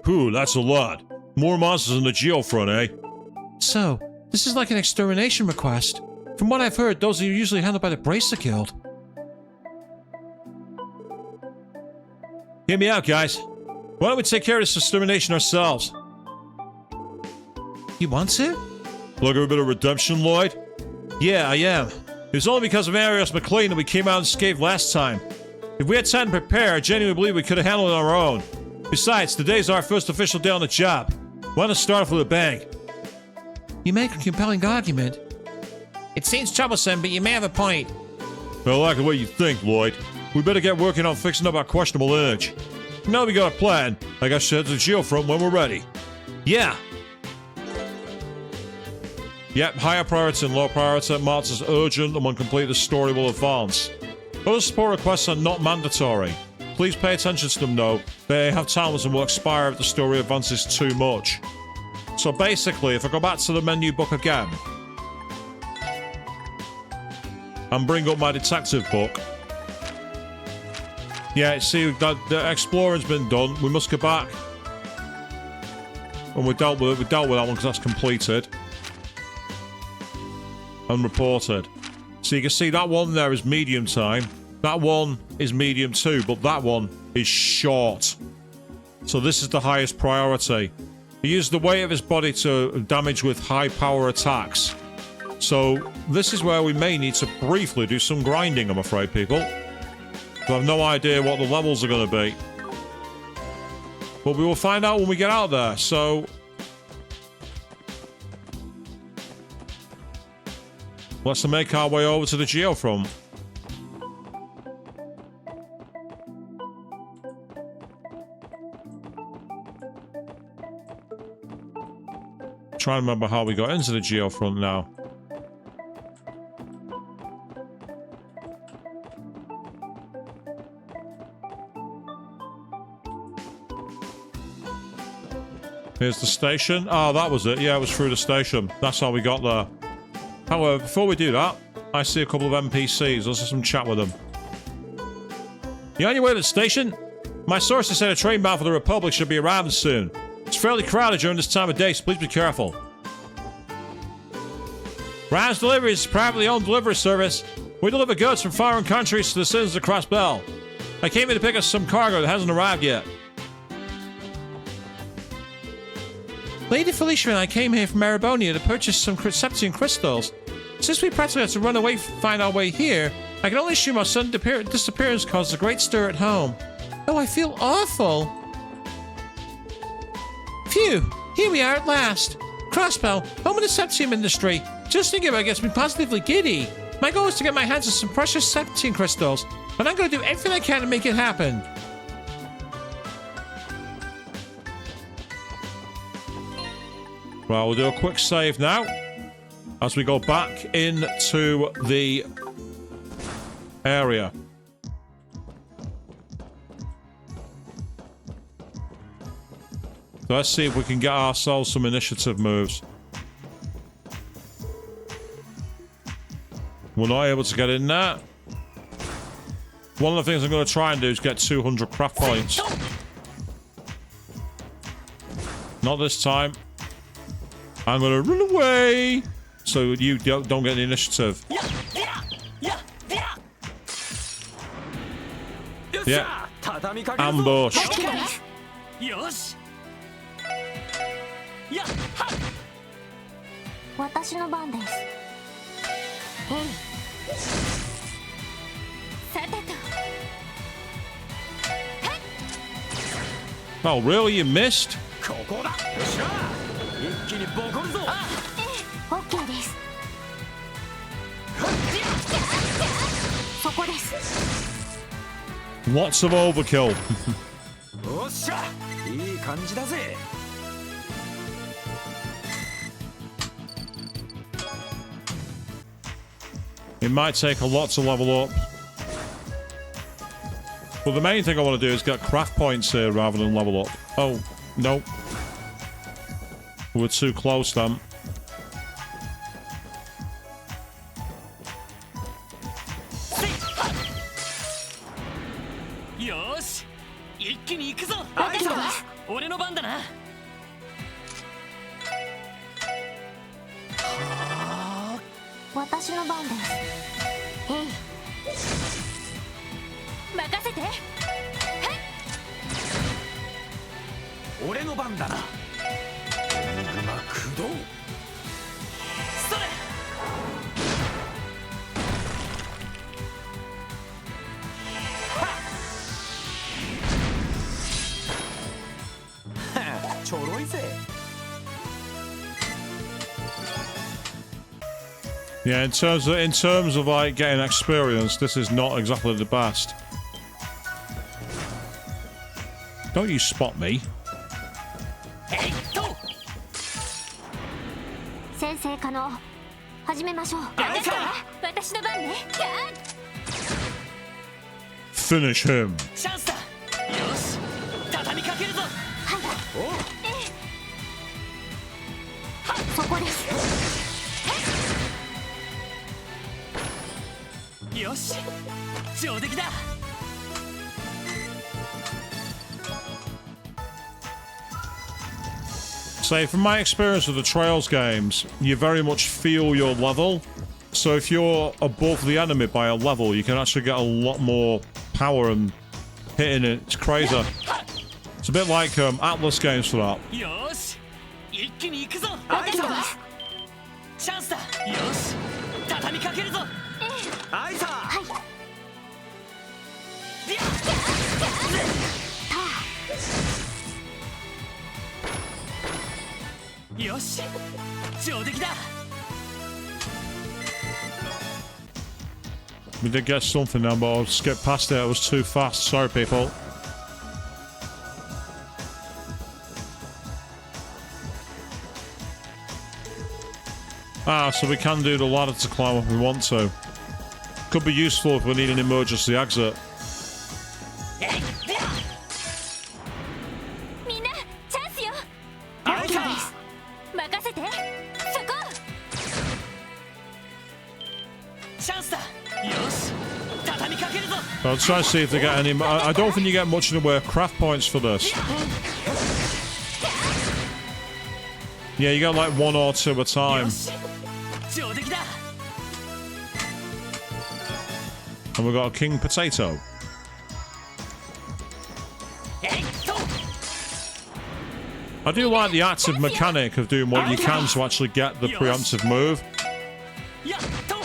Whew, that's a lot. More monsters in the geofront, eh?
So, this is like an extermination request. From what I've heard, those are usually handled by the Bracer Guild.
Hear me out, guys. Why don't we take care of this extermination ourselves?
You want to?
Looking for a bit of redemption, Lloyd? Yeah, I am. It was only because of Arius McLean that we came out unscathed last time. If we had time to prepare, I genuinely believe we could have handled it on our own. Besides, today's our first official day on the job. Why not start off with a bang?
You make a compelling argument.
It seems troublesome, but you may have a point.
I like the way you think, Lloyd. We better get working on fixing up our questionable image. Now we got a plan. I got to head to the geofront when we're ready.
Yeah.
Yep, higher priority and low priority marked as urgent, and when complete the story will advance. Other support requests are not mandatory. Please pay attention to them though. They have timeless and will expire if the story advances too much. So basically, if I go back to the menu book again and bring up my detective book. Yeah, see, the exploring's been done. We must go back. And we dealt with that one because that's completed. And reported. So you can see that one there is medium time. That one is medium too, but that one is short. So this is the highest priority. He used the weight of his body to damage with high power attacks. So this is where we may need to briefly do some grinding, I'm afraid, people. I have no idea what the levels are going to be. But we will find out when we get out there, so... let's make our way over to the geofront. Trying to remember how we got into the geofront now. Here's the station. Oh, that was it. Yeah, it was through the station. That's how we got there. However, before we do that, I see a couple of NPCs. Let's have some chat with them. You on your way to the station? My sources said a train bound for the Republic should be arriving soon. It's fairly crowded during this time of day, so please be careful. Ryan's Delivery is a privately owned delivery service. We deliver goods from foreign countries to the citizens across Bell. I came here to pick up some cargo that hasn't arrived yet.
Lady Felicia and I came here from Marebonia to purchase some Septian crystals. Since we practically had to run away to find our way here, I can only assume our sudden disappearance caused a great stir at home. Oh, I feel awful. Phew! Here we are at last. Crossbell, home of the Septium industry. Just thinking about it gets me positively giddy. My goal is to get my hands on some precious Septian crystals, and I'm going to do everything I can to make it happen.
Well, we'll do a quick save now as we go back into the area. So let's see if we can get ourselves some initiative moves. We're not able to get in there. One of the things I'm going to try and do is get 200 craft points. Not this time. I'm going to run away so you don't get the initiative. Yeah. Ambush.
私の番です。さてと。
Oh, really? You missed?
ここだ。よっしゃ。一気にボコるぞ。オッケーです。そこです。
Lots of overkill.
よっしゃ。いい感じだぜ。
It might take a lot to level up. But the main thing I want to do is get craft points here rather than level up. Oh, no. We're too close then.
よし一気に行くぞ。
かったわ。
俺の番だな。
私の番です。えい。任せて。
俺の番だな。うまくどう。それ。ちょろいぜ。
Yeah, in terms of like getting experience, this is not exactly the best. Don't you spot me?
えいっと。
先生可能。始めましょう。
あいさ。
私の番ね。
Finish him.
チャンスだ。よし畳みかけるぞ。
そこです。
よし上出来だ。
Say, from my experience with the Trails games, you very much feel your level. So if you're above the enemy by a level, you can actually get a lot more power and hitting it. It's crazy. It's a bit like Atlas games for that.
よし一気に行くぞ。
あいさ。
チャンスだ。よし畳みかけるぞ。あいさ。よし上出来だ。
We did get something now, but I'll skip past it. It was too fast. Sorry, people. Ah, so we can do the ladder to climb if we want to. Could be useful if we need an emergency exit.
みんなチャンスよ。
あいさ。
任せて。そこ。
チャンスだ。よし畳みかけるぞ。
I'll try to see if they get any. I don't think you get much in the way of craft points for this. Yeah, you get like 1 or 2 a time.
よし上出来だ。
And we've got a king potato.
えいっと。
I do like the active mechanic of doing what you can to actually get the preemptive move.
やっと。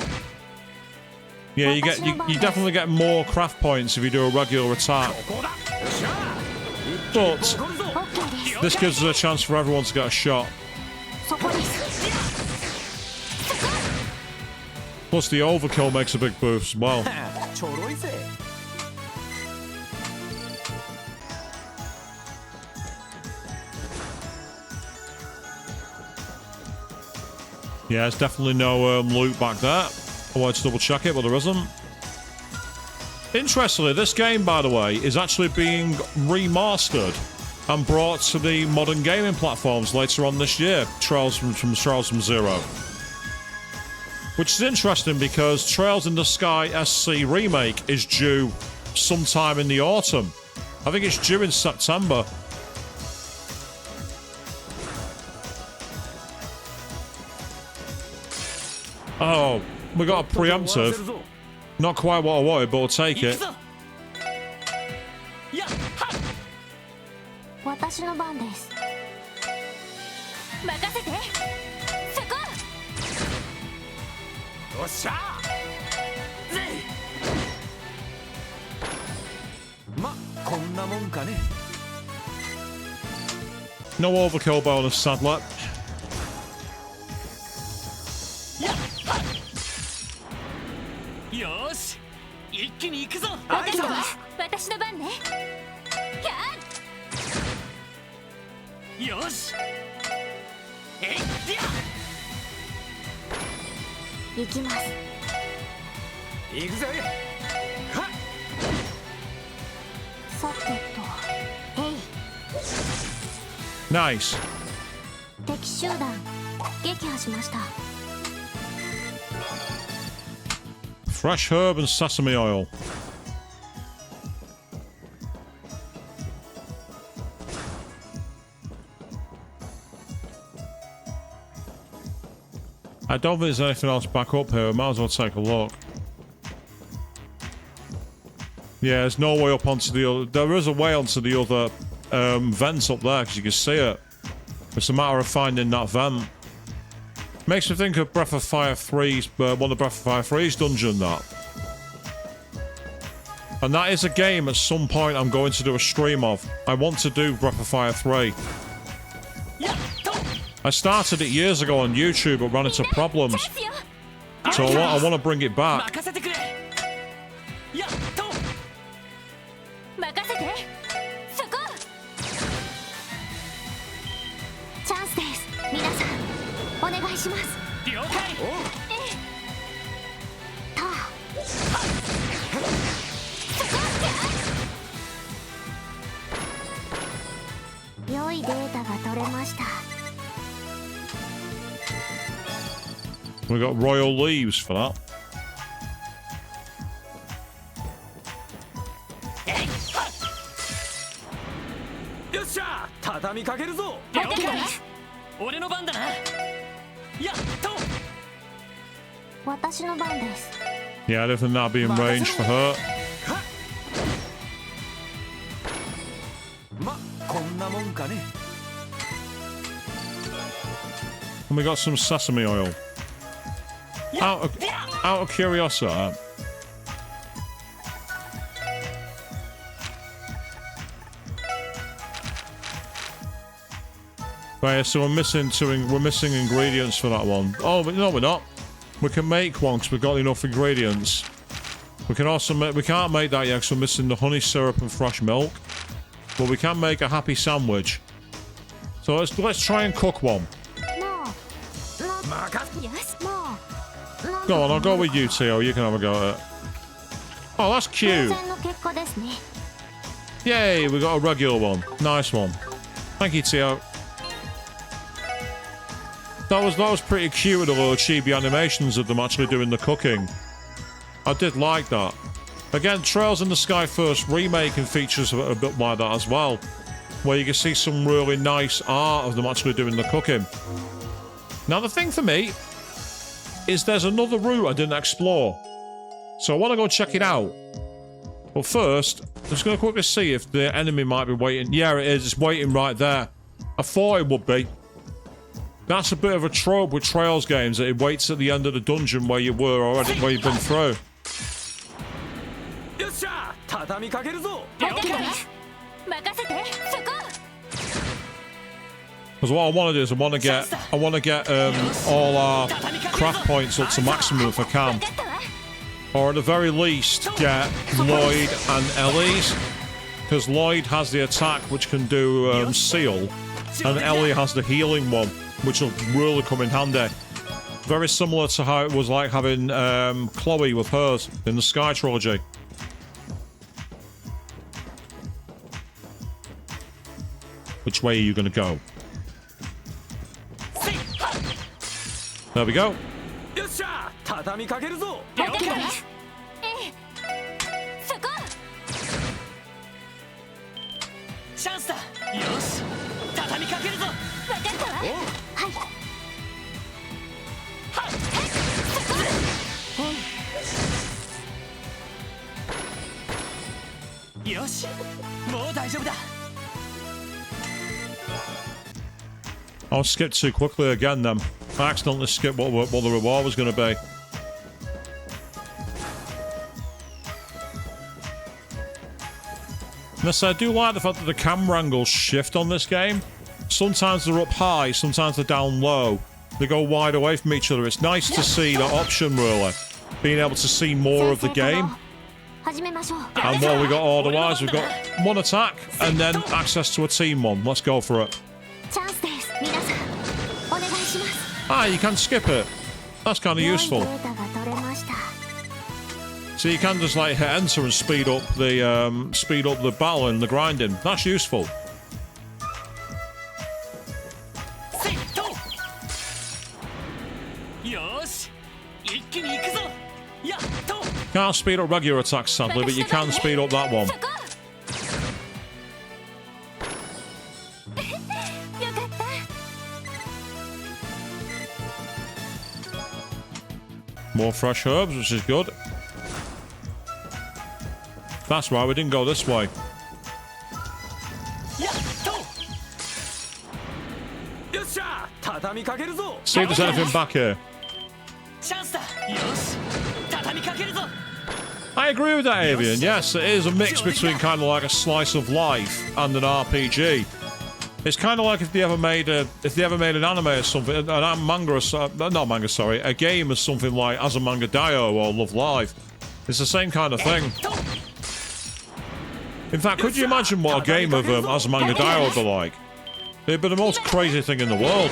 Yeah, you definitely get more craft points if you do a regular attack.
ここだ。よっしゃ。
But
残るぞ。
OK です。
this gives us a chance for everyone to get a shot.
そこです。
Plus the overkill makes a big boost as well.
ちょろいぜ。
Yeah, there's definitely no loot back there. I wanted to double check it, but there isn't. Interestingly, this game, by the way, is actually being remastered and brought to the modern gaming platforms later on this year. Trails from Zero. Which is interesting because Trails in the Sky SC remake is due sometime in the autumn. I think it's due in September. Oh, we got a preemptive. Not quite what I wanted, but I'll take
行く
it.
ぞ。やっは。
私の番です。任せて。そこ。
よっしゃ。ぜい。まこんなもんかね。
No overkill bonus, sadly.
やっは。よし一気に行くぞ。
わかったわ。私の番ね。
よし。えいっや。
行きます。
行くぜ。はっ。
さてと。えい。
Nice.
敵集団撃破しました。
Fresh herb and sesame oil. I don't think there's anything else back up here. I might as well take a look. Yeah, there's no way up onto the other... There is a way onto the other vents up there, because you can see it. It's a matter of finding that vent. Makes me think of Breath of Fire 3's... one of the Breath of Fire 3's dungeon, that. And that is a game at some point I'm going to do a stream of. I want to do Breath of Fire 3. I started it years ago on YouTube, but ran into problems. So I want to bring it back.
任せてそこチャンスです皆さんお願いします
了解
と良いデータが取れました
We got royal leaves for that.
よっしゃ畳みかけるぞ
了解です
俺の番だなやっと
私の番です
Yeah, I don't think that'd be in range for her.
まこんなもんかね
And we got some sesame oil. Out of curiosity. Right, so we're missing ingredients for that one. Oh, but no, we're not. We can make one because we've got enough ingredients. We can also make. We can't make that yet because we're missing the honey syrup and fresh milk. But we can make a happy sandwich. So let's try and cook one. Go on, I'll go with you, Tio. You can have a go at it. Oh, that's cute. Yay, we got a regular one. Nice one. Thank you, Tio. That was pretty cute with the little chibi animations of them actually doing the cooking. I did like that. Again, Trails in the Sky First remake and features a bit like that as well, where you can see some really nice art of them actually doing the cooking. Now the thing for me is there's another route I didn't explore, so I want to go check it out. But first, I'm just going to quickly see if the enemy might be waiting. Yeah, it is. It's waiting right there. I thought it would be. That's a bit of a trope with Trails games, that it waits at the end of the dungeon where you were already, where you've been through. Because what I want to do is I want to get all our craft points up to maximum if I can, or at the very least get Lloyd and Ellie's, because Lloyd has the attack which can do seal, and Ellie has the healing one, which will really come in handy. Very similar to how it was like having Chloe with hers in the Sky Trilogy. Which way are you going to go? There we go. I'll skip too quickly again then. I accidentally skipped what the reward was going to be. Yes, I do like the fact that the camera angles shift on this game. Sometimes they're up high, sometimes they're down low. They go wide away from each other. It's nice to see that option, really. Being able to see more of the game. And what we got otherwise, we've got one attack and then access to a team one. Let's go for it. Ah, you can skip it. That's kind of useful. So you can just like hit enter and speed up the battle and the grinding. That's useful. Can't speed up regular attacks sadly, but you can speed up that one. More fresh herbs, which is good. That's why we didn't go this way. See if there's anything back here. I agree with that, Avian. Yes, it is a mix between kind of like a slice of life and an RPG. It's kind of like if they ever made an anime or something, a game or something like Azumanga Daioh or Love Live. It's the same kind of thing. In fact, could you imagine what a game of Azumanga Daioh would be like? It'd be the most crazy thing in the world.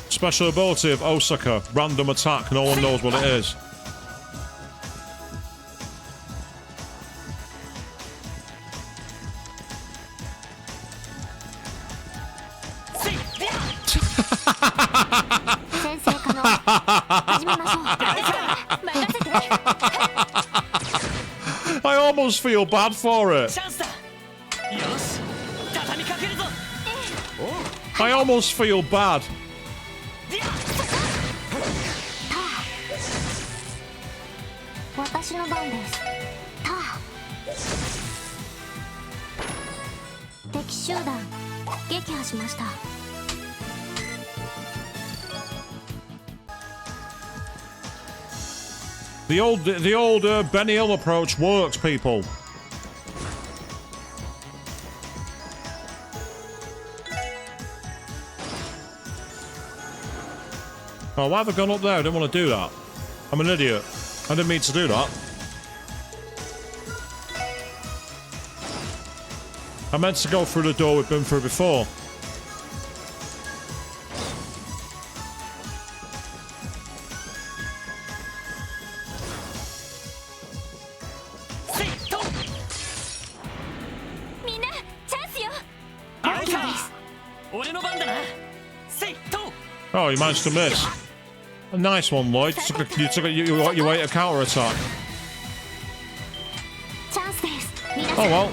Special ability of Osaka, random attack, no one knows what it is. I almost feel bad for it. I almost feel bad. The old Benny Hill approach works, people. Oh, why have I gone up there? I didn't want to do that. I'm an idiot. I didn't mean to do that. I meant to go through the door we've been through before. Oh, you managed to miss. A nice one, Lloyd. You took your way to counter attack. Oh well.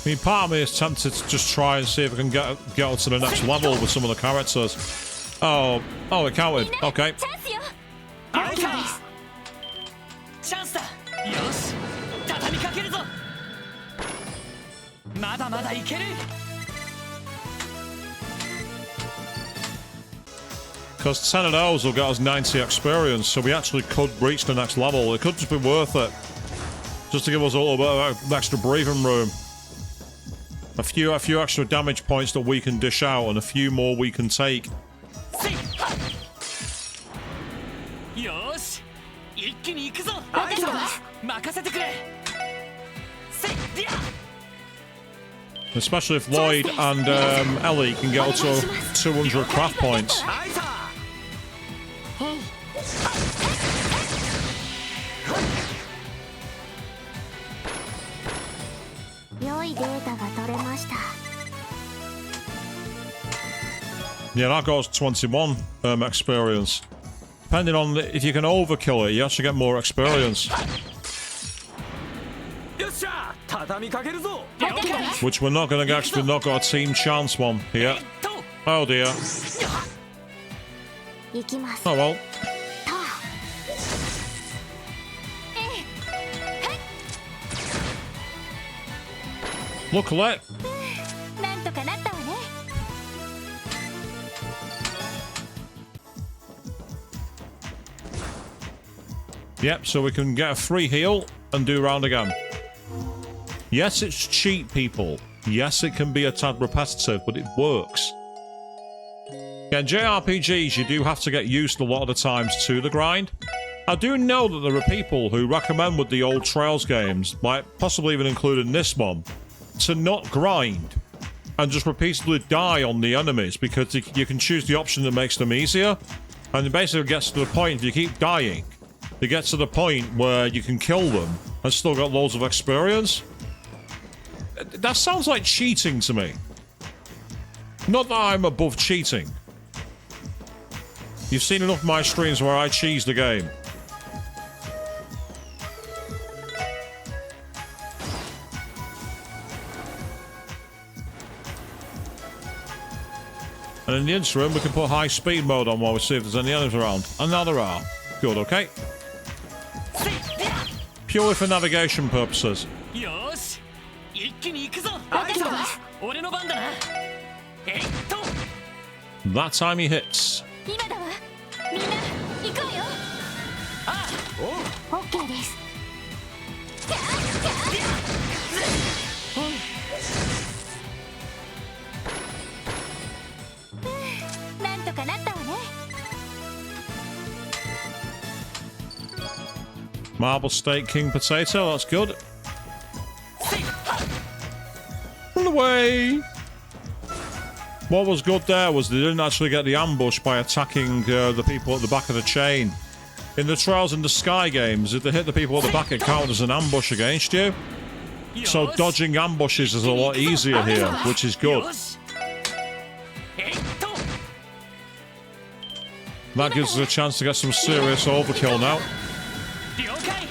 I mean, part of me is tempted to just try and see if I can get on to the next level with some of the characters. Oh, it counted. Okay. Because 10 of those will get us 90 experience, so we actually could reach the next level. It could just be worth it. Just to give us a little bit of extra breathing room. A few extra damage points that we can dish out, and a few more we can take. Especially if Lloyd and Ellie can get up to 200 craft points. Yeah, that goes 21 experience. Depending on if you can overkill it, you actually get more experience. Which we're not going to get, we've not got a team chance one here. Oh dear. Oh well. Luckily. Yep, so we can get a free heal and do round again. Yes, it's cheap, people. Yes, it can be a tad repetitive, but it works. Yeah, in JRPGs, you do have to get used a lot of the times to the grind. I do know that there are people who recommend with the old Trails games, like possibly even including this one, to not grind and just repeatedly die on the enemies, because you can choose the option that makes them easier. And it basically gets to the point if you keep dying, they get to the point where you can kill them and still got loads of experience. That sounds like cheating to me. Not that I'm above cheating. You've seen enough of my streams where I cheese the game. And in the interim, we can put high speed mode on while we see if there's any enemies around. And now there are. Good, okay? Purely for navigation purposes.
よし一気に行くぞ
わかってます。
俺の番だなえいっと
That time he hits.
今だわ。みんな行くわよ。
あおう
オッケーです。なんとかなったわね。
Marble Steak King Potato, that's good. On the way! What was good there was they didn't actually get the ambush by attacking the people at the back of the chain. In the Trials in the Sky games, if they hit the people at the back, it counted as an ambush against you. So dodging ambushes is a lot easier here, which is good.
よしえいっと
That gives us a chance to get some serious overkill now.
了解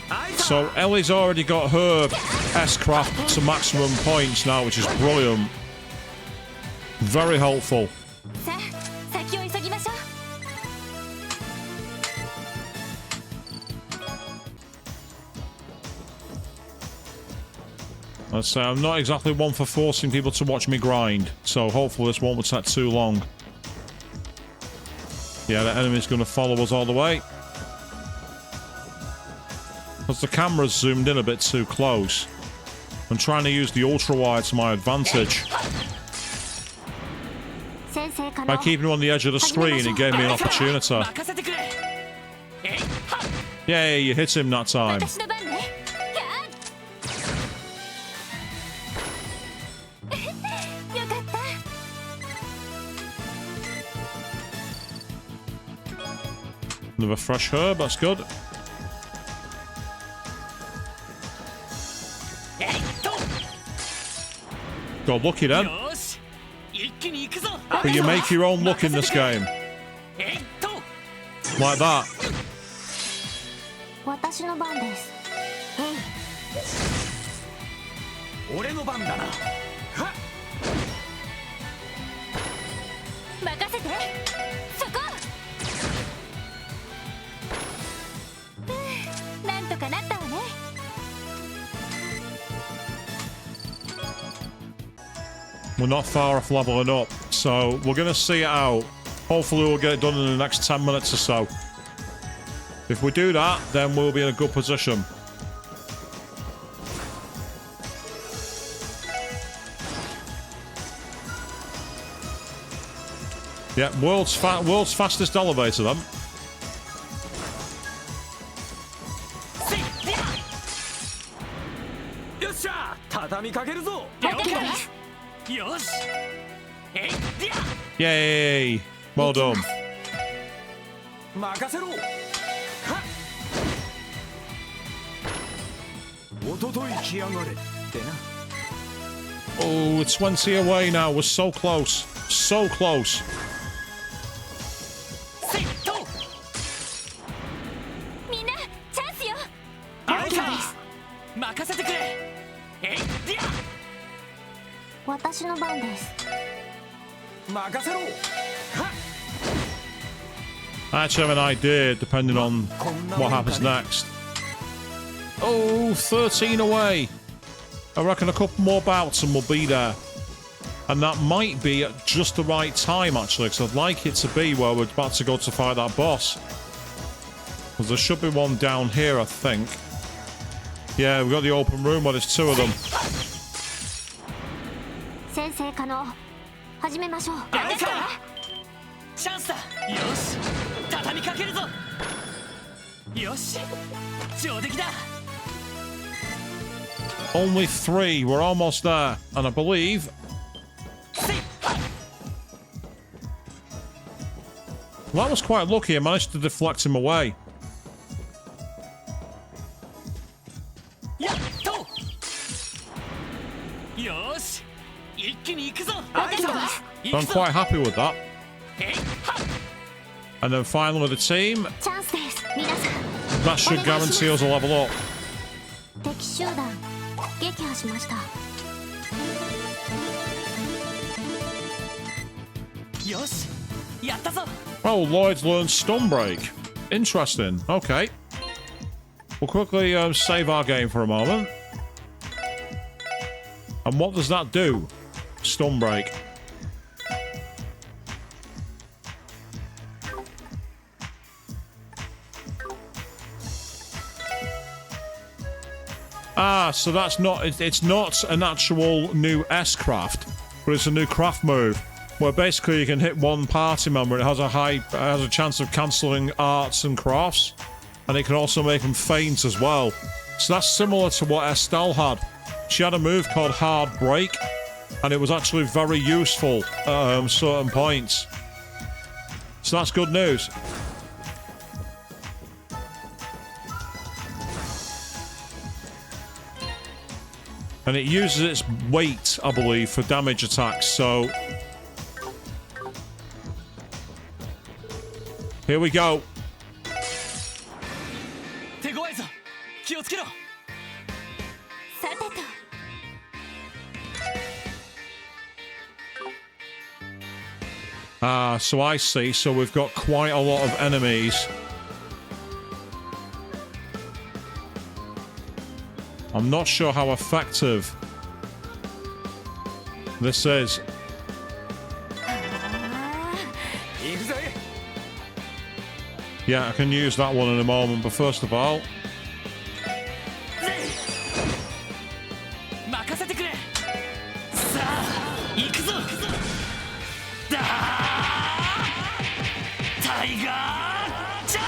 はい
So Ellie's already got her S-Craft to maximum points now, which is brilliant. Very helpful.
さあ、先を急ぎましょう。
Let's say I'm not exactly one for forcing people to watch me grind, so hopefully this won't take too long. Yeah, the enemy's going to follow us all the way. Because the camera's zoomed in a bit too close. I'm trying to use the ultra-wide to my advantage.
先生か
By
の。
keeping him on the edge of the screen, it gave me an opportunity.
任せてくれえいはっ
Yeah, you hit him that time.
私の番ね。よかった。
Another fresh herb, that's good.
えいっと
Got lucky then.
よし一気に行くぞ
But you make your own luck in this game.
えいっと
Like that.
私の番です。
俺の番だなはっ
任せて。そこ。なんとかなったわね。
We're not far off leveling up, so we're going to see it out. Hopefully we'll get it done in the next 10 minutes or so. If we do that, then we'll be in a good position. Yeah, world's fastest elevator then.
せいやよっしゃ畳みかけるぞ
了解
よしえいや
Yay! Well done.
任せろはっおととい来やがれってな
Oh, we're 20 away now. We're so close. So close.
せいと
みんなチャンスよ。
あいか任せてくれえいや
私の番です。
任せろはっ
I actually have an idea, depending on what happens next. Oh, 13 away. I reckon a couple more bouts and we'll be there. And that might be at just the right time, actually, because I'd like it to be where we're about to go to fight that boss. Because there should be one down here, I think. Yeah, we've got the open room where there's two of them.
先生可能。始めましょう。
あいかチャンスだよし畳みかけるぞよし上出来だ
Only 3. We're almost there. And I believe...
せい
Well, that was quite lucky. I managed to deflect him away.
一気に行くぞ。
I'm quite happy with that.
えいはっ
And then finally the team.
チャンスです皆さん
That should guarantee us a level up.
敵集団撃破しました
よしやったぞ。
Oh, Lloyd's learned Stun Break. Interesting. Okay. We'll quickly save our game for a moment. And what does that do? Stun Break. Ah, so that's not... It's not an actual new S-craft, but it's a new craft move. Where basically you can hit one party member and it has a chance of cancelling arts and crafts. And it can also make them faint as well. So that's similar to what Estelle had. She had a move called Hard Break, and it was actually very useful at certain points. So that's good news. And it uses its weight, I believe, for damage attacks, so... Here we go.
手強いぞ。気をつけろ。
さてと
Ah, so I see. So we've got quite a lot of enemies. I'm not sure how effective this is.
行くぜ。
Yeah, I can use that one in a moment, but first of all...
任せてくれ。さあ行くぞ。だータイガーチャ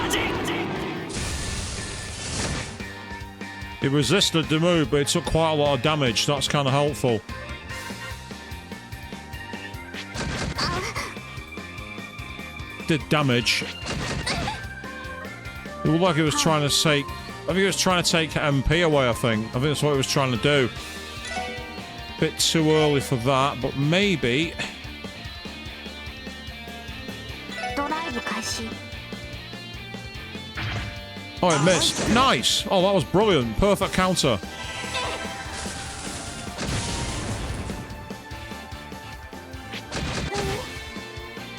ージ。
It resisted the move, but it took quite a lot of damage. That's kind of helpful. Did damage. It looked like it was trying to take... I think it was trying to take MP away, I think. I think that's what it was trying to do. Bit too early for that, but maybe...
ドライブ開始
Oh, it missed. Nice! Oh, that was brilliant. Perfect counter.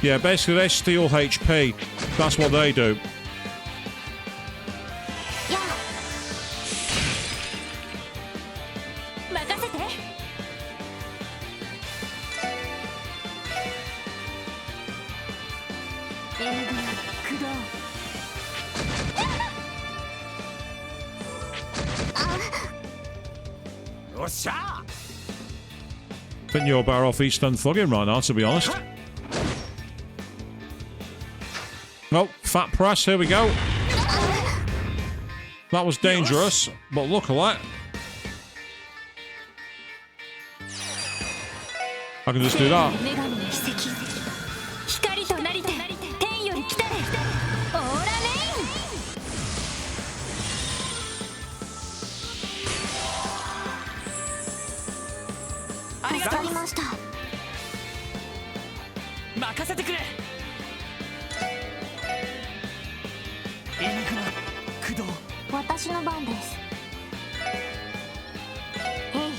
Yeah, basically they steal HP. That's what they do.
やあ任せて エルグラ駆動
よっしゃ。
I think you're better off East End thugging right now, to be honest. Oh, fat press, here we go. That was dangerous, but luckily... I can just do that.
女神の奇跡光となりて天より来たれオーラレイン助かりました
任せてくれ。エニグマ駆動。
私の番ですえい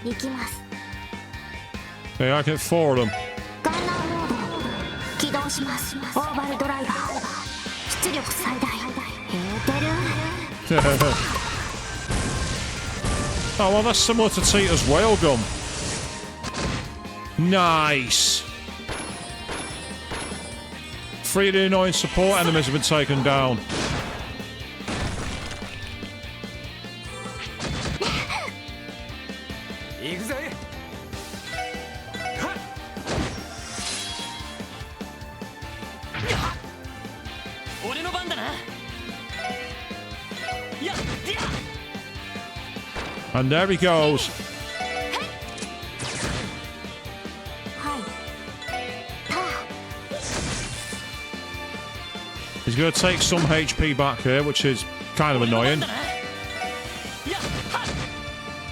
行きます
Okay, I get 4 of them.
ガンナーモード起動しますオーバルドライバー出力最大ヘーテル
Oh, well, that's similar to Tita's Railgun. Nice. 3 of the annoying support enemies have been taken down.
行くぜ。はっやっ俺の番だな。やっやっ
And there he goes.
はいタ
He's going to take some HP back here, which is kind of annoying.
いやはっ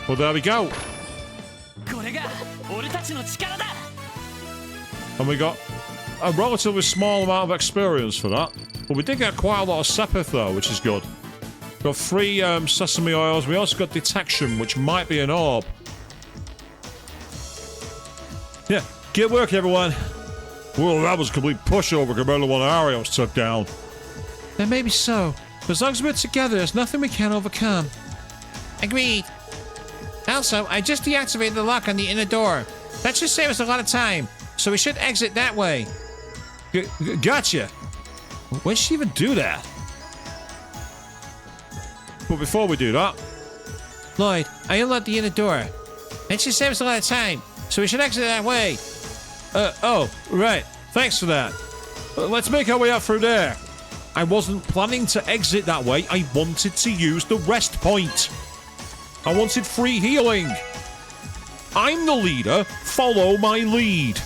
But there we go.
これが俺たちの力だ
And we got a relatively small amount of experience for that. But we did get quite a lot of Sepith, though, which is good. Got 3 sesame oils. We also got detection, which might be an orb. Yeah, get work, everyone. Well, that was a complete pushover compared to what Arios took down.
That may be so, but as long as we're together, there's nothing we can't overcome. Agreed. Also, I just deactivated the lock on the inner door. That should save us a lot of time, so we should exit that way.
Gotcha. When did she even do that? But before we do that,
Lloyd, I unlocked the inner door. That should save us a lot of time, so we should exit that way.
oh, right. Thanks for that. Let's make our way up through there. I wasn't planning to exit that way. I wanted to use the rest point. I wanted free healing. I'm the leader. Follow my lead.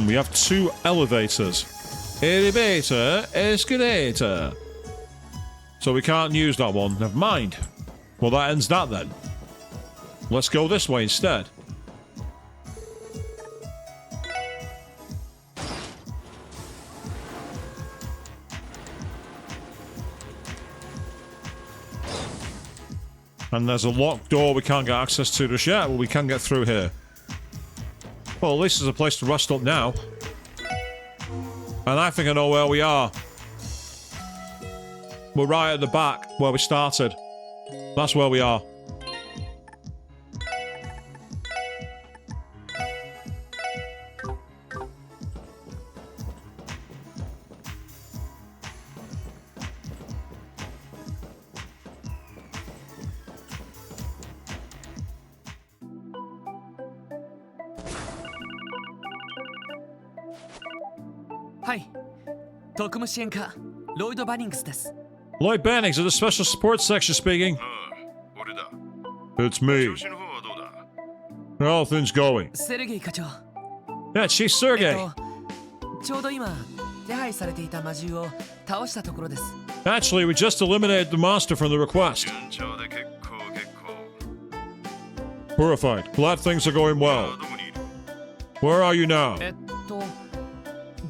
We have 2 elevators. Elevator, escalator. So we can't use that one. Never mind. Well, that ends that then. Let's go this way instead. And there's a locked door we can't get access to just yet. Well, we can get through here. Well, at least there's a place to rest up now. And I think I know where we are. We're right at the back where we started. That's where we are.
Hi 特務支援課ロイド・バニングスです
Lloyd Bannings of the Special Support Section speaking.
俺だ。
It's me.
調子の方はどうだ？
How are things going?
セルゲイ課長
Yeah, Chief Sergey.
ちょうど今手配されていた魔獣を倒したところです
Actually, we just eliminated the monster from the request.
順調で結構結構。
Purified. Glad things are going
あ
well.
どこにいる？
Where are you now?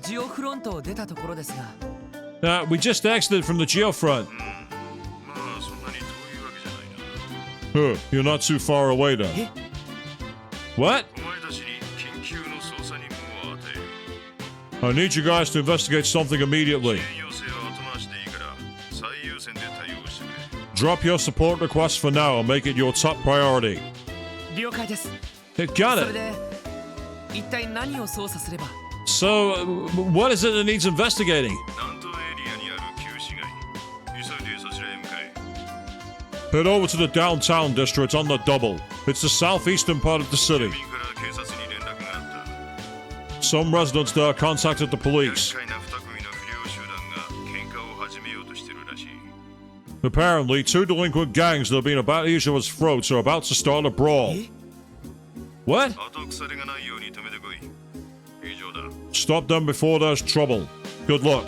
ジオフロントを出たところですが
We just exited from the geofront.
まあそんなに遠いわけじゃないな。
You're not too far away then.
え
What?
お前たちに緊急の捜査任務を与える。
I need you guys to investigate something immediately.
支援要請は後回しでいいから最優先で対応してくれ。
Drop your support requests for now and make it your top priority.
了解です
You got
それ
it.
で一体何を捜査すれば
So, what is it that needs investigating?
南東エリアにある旧市街。急いでそちらへ向かえ。
Head over to the downtown district on the double. It's the southeastern part of the
住
city.
民から警察に連絡があった。
Some residents there contacted the
厄
police.
介な2組の不良集団が喧嘩を始めようとしてるらしい。
Apparently, 2 delinquent gangs that have been about each other's throats are about to start a brawl.
え
What?
後腐れがないように止めてこい。以上だ。
Stop them before there's trouble. Good luck.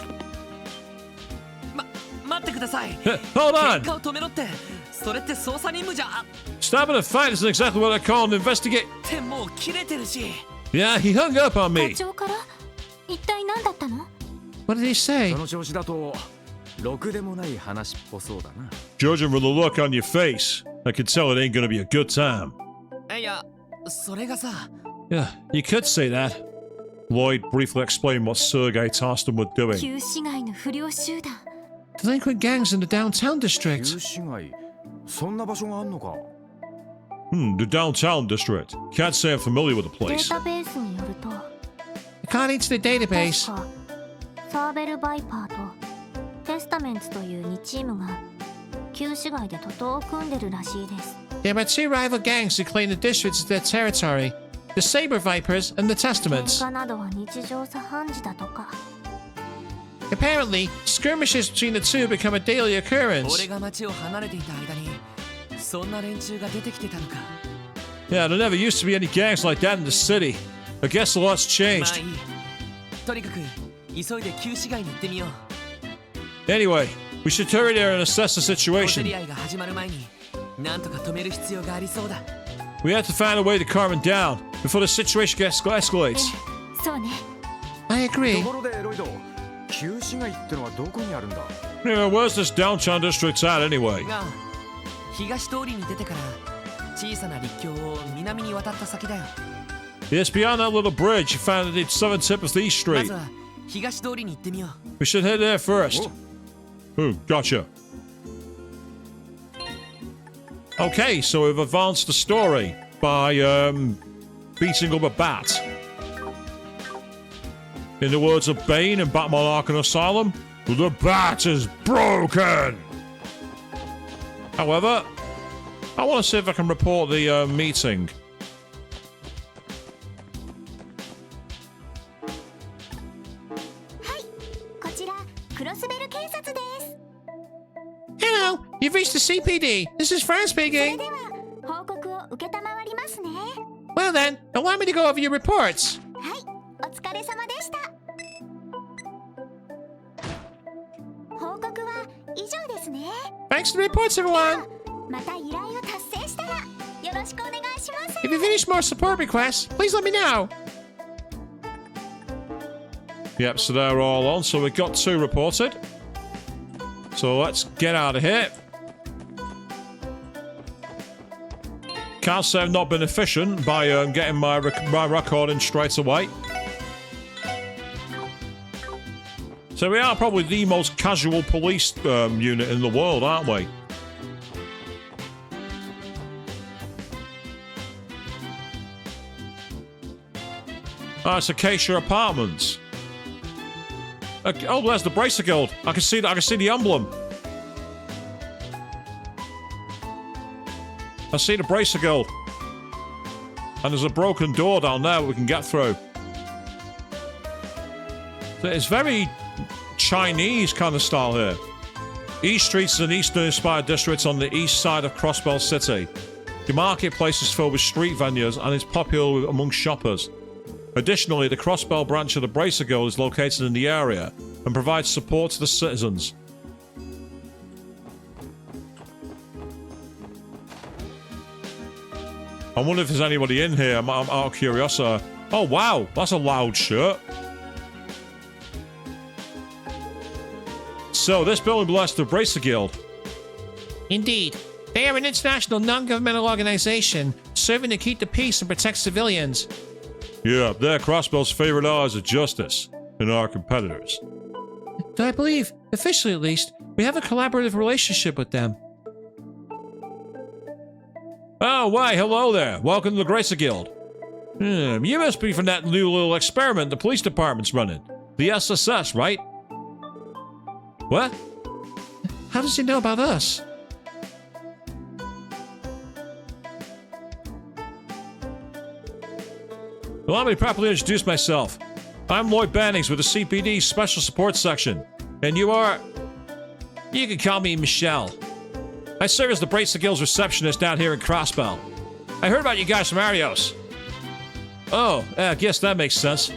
待ってください
Hold
喧
on!
嘩を止めろってそれって捜査任務じゃ
Stopping a fight isn't exactly what I call an investigate.
ってもう切れてるし
Yeah, he hung up on
課
me.
長から一体何だったの
What did he say?
その調子だとろくでもない話っぽそうだな。
Judging from the look on your face, I can tell it ain't gonna be a good time.
いやそれがさ
Yeah, you could say that. Lloyd briefly explained what Sergei tasked him with doing.
旧市街の不良集団
Delinquent gangs in the downtown district.
旧市街そんな場所があんのか。
The downtown district. Can't say I'm familiar with the
デー
place.
タベースによると
According to the database,
確かサーベル・バイパーとテスタメンツという2チームが旧市街で徒党を組んでるらしいです
there are 2 rival gangs who claim the district as their territory. The Saber Vipers and the
喧
Testaments.
嘩などは日常茶飯事だとか
Apparently, skirmishes between the two become a daily
俺
occurrence.
が町を離れていた間にそんな連中が出てきてたのか。
Yeah, there never used to be any gangs like that in the city. I guess a lot's
まあ
changed.
いい。とにかく急いで旧市街に行ってみよう。
Anyway, we should hurry there and assess the
小競
situation.
り合いが始まる前になんとか止める必要がありそうだ。
We have to find a way to calm him down before the situation escalates.
そうね。
I
と
agree.
ころでロイド、旧市街ってのはどこにあるんだ？
Yeah, where's this downtown district at anyway?
が東通りに出てから小さな陸橋を南に渡った先だよ。
Yes, beyond that little bridge, you found at the southern tip of the East
ま
Street.
ずは東通りに行ってみよう。
We should head there first. Oh, gotcha. Okay, so we've advanced the story by beating up a bat. In the words of Bane in Batman Arkham Asylum, the bat is broken. However, I want to see if I can report the meeting.
Hello, you've reached the CPD. This is Fran speaking.
では報告を承りますね。
Well then, allow me to go over your reports.
はい、お疲れ様でした。報告は以上ですね。
Thanks for the reports, everyone.
また依頼を達成したらよろしくお願いします。
If you finish more support requests, please let me know.
Yep, so they're all on. So we've got 2 reported. So let's get out of here. Can't say I've not been efficient by getting my record in straight away. So we are probably the most casual police unit in the world, aren't we? Ah, it's Acacia Apartments. Oh, there's the Bracer Guild. I can see that. I can see the emblem. I see the Bracer Guild. And there's a broken door down there we can get through. It's very Chinese kind of style here. East Street is an Eastern-inspired district on the east side of Crossbell City. The marketplace is filled with street vendors and is popular among shoppers. Additionally, the Crossbell branch of the Bracer Guild is located in the area and provides support to the citizens. I wonder if there's anybody in here. I'm out of curiosity. Oh, wow. That's a loud shirt. So, this building belongs to the Bracer Guild.
Indeed. They are an international non-governmental organization serving to keep the peace and protect civilians.
Yeah, they're Crossbell's favorite allies of justice and our competitors.
Though I believe, officially at least, we have a collaborative relationship with them.
Oh, why, hello there. Welcome to the Bracer Guild. You must be from that new little experiment the police department's running. The SSS, right? What?
How does he know about us?
Allow me to properly introduce myself. I'm Lloyd Bannings with the CPD Special Support Section. And you are... You can call me Michelle. I serve as the Bracer Guild's receptionist down here in Crossbell. I heard about you guys from Arios. Oh, I guess that makes sense.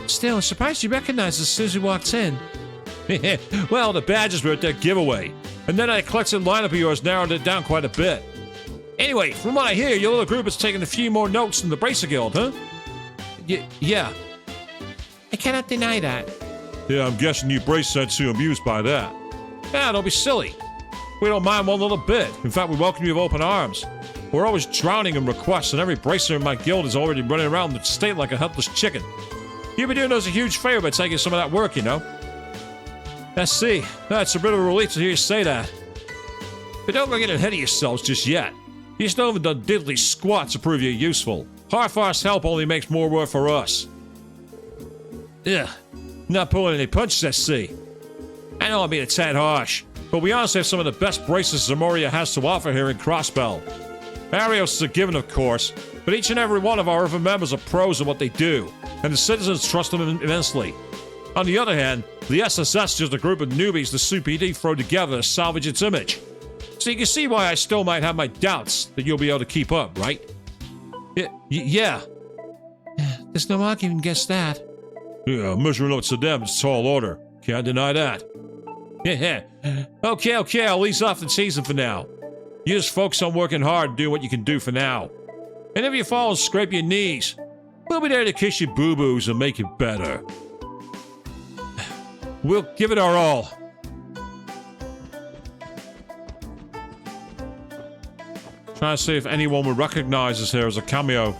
Still, I'm surprised you recognized us as soon as we walked in.
Well, the badges were at their giveaway. And then I collected the lineup of yours, narrowed it down quite a bit. Anyway, from what I hear, your little group has taken a few more notes than the Bracer Guild, huh? Yeah.
I cannot deny that.
Yeah, I'm guessing you Bracer aren't too amused by that. Yeah, don't be silly. We don't mind one little bit. In fact, we welcome you with open arms. We're always drowning in requests, and every Bracer in my guild is already running around the state like a helpless chicken. You've been doing us a huge favor by taking some of that work, you know. I see. That's a bit of a relief to hear you say that. But don't get ahead of yourselves just yet. You still haven't done diddly squat to prove you're useful. Half-arsed help only makes more work for us. Ugh. Not pulling any punches, I see. I know I'm being a tad harsh, but we honestly have some of the best braces Zamoria has to offer here in Crossbell. Arios is a given, of course, but each and every one of our other members are pros at what they do, and the citizens trust them immensely. On the other hand, the SSS is just a group of newbies the CPD throw together to salvage its image. So you can see why I still might have my doubts that you'll be able to keep up, right? Yeah.
There's no arguing against that.
Yeah, measuring up to them is tall order. Can't deny that. Yeah. Okay, I'll ease off the teasing for now. You just focus on working hard and do what you can do for now. And if you fall and scrape your knees, we'll be there to kiss your boo-boos and make it better. We'll give it our all. Trying to see if anyone would recognize us here as a cameo.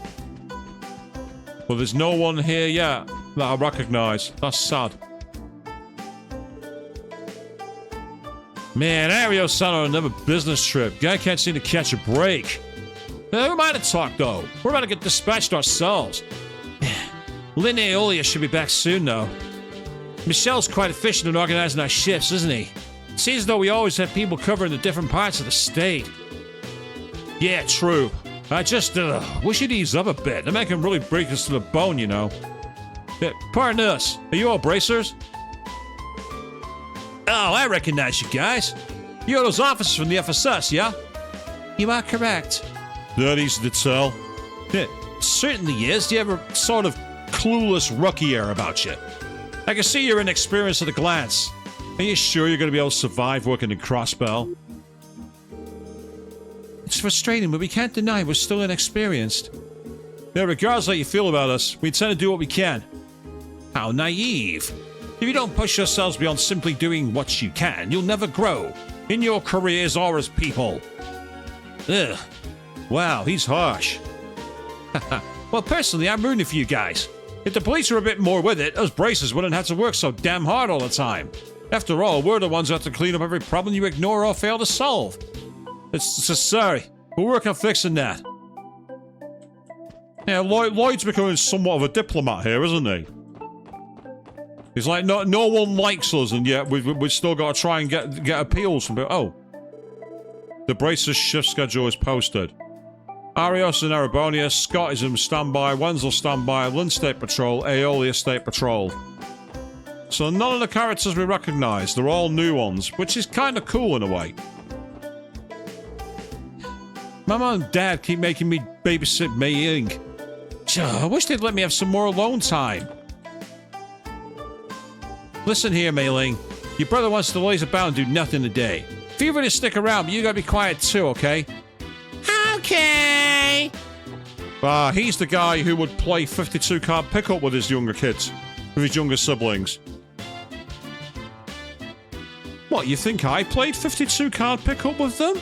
Well, there's no one here yet that I recognize. That's sad. Man, Ario's sent on another business trip. Guy can't seem to catch a break. Now, who am I to talk, though? We're about to get dispatched ourselves. Lynn Aeolia should be back soon, though. Michelle's quite efficient in organizing our shifts, isn't he? Seems as though we always have people covering the different parts of the state. Yeah, true. I just, wish you'd ease up a bit. They're making really break us to the bone, you know. Pardon us. Are you all bracers? Oh, I recognize you guys. You're those officers from the FSS, yeah?
You are correct.
That easy to tell. It certainly is. You have a sort of clueless rookie air about you. I can see you're inexperienced at a glance. Are you sure you're going to be able to survive working in Crossbell?
It's frustrating, but we can't deny we're still inexperienced.
Yeah, regardless how you feel about us, we intend to do what we can.
How naive. If you don't push yourselves beyond simply doing what you can, you'll never grow. In your careers or as people.
Ugh. Wow, he's harsh.
Well, personally, I'm rooting for you guys. If the police were a bit more with it, us bracers wouldn't have to work so damn hard all the time. After all, we're the ones who have to clean up every problem you ignore or fail to solve.
It's so sorry. We'll work on fixing that. Yeah, Lloyd's becoming somewhat of a diplomat here, isn't he? He's like, no one likes us, and yet we've still got to try and get appeals from people. Oh. The Bracers' shift schedule is posted. Arios and Arabonia, Scott is in standby, Wenzel standby, Lynn State Patrol, Aeolia State Patrol. So none of the characters we recognise, they're all new ones, which is kind of cool in a way. My mum and dad keep making me babysit Mei Ying. I wish they'd let me have some more alone time. Listen here, Mei Ling. Your brother wants to laze about and do nothing today. Feel free to stick around, but you gotta be quiet too, okay?
Okay.
He's the guy who would play 52 card pickup with his younger kids. With his younger siblings. What, you think I played 52 card pickup with them?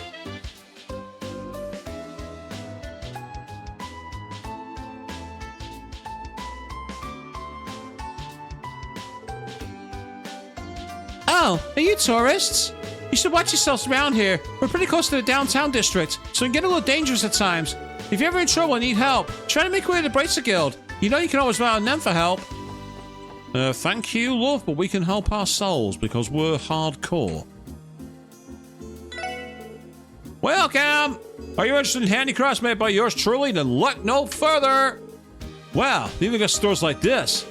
Oh, are you tourists? You should watch yourselves around here. We're pretty close to the downtown district, so it can get a little dangerous at times. If you're ever in trouble and need help, try to make your way to the Bracer Guild. You know you can always rely on them for help.
Thank you, love, but we can help ourselves because we're hardcore.
Welcome!
Are you interested in handicrafts made by yours truly? Then look no further! Wow, they even got stores like this.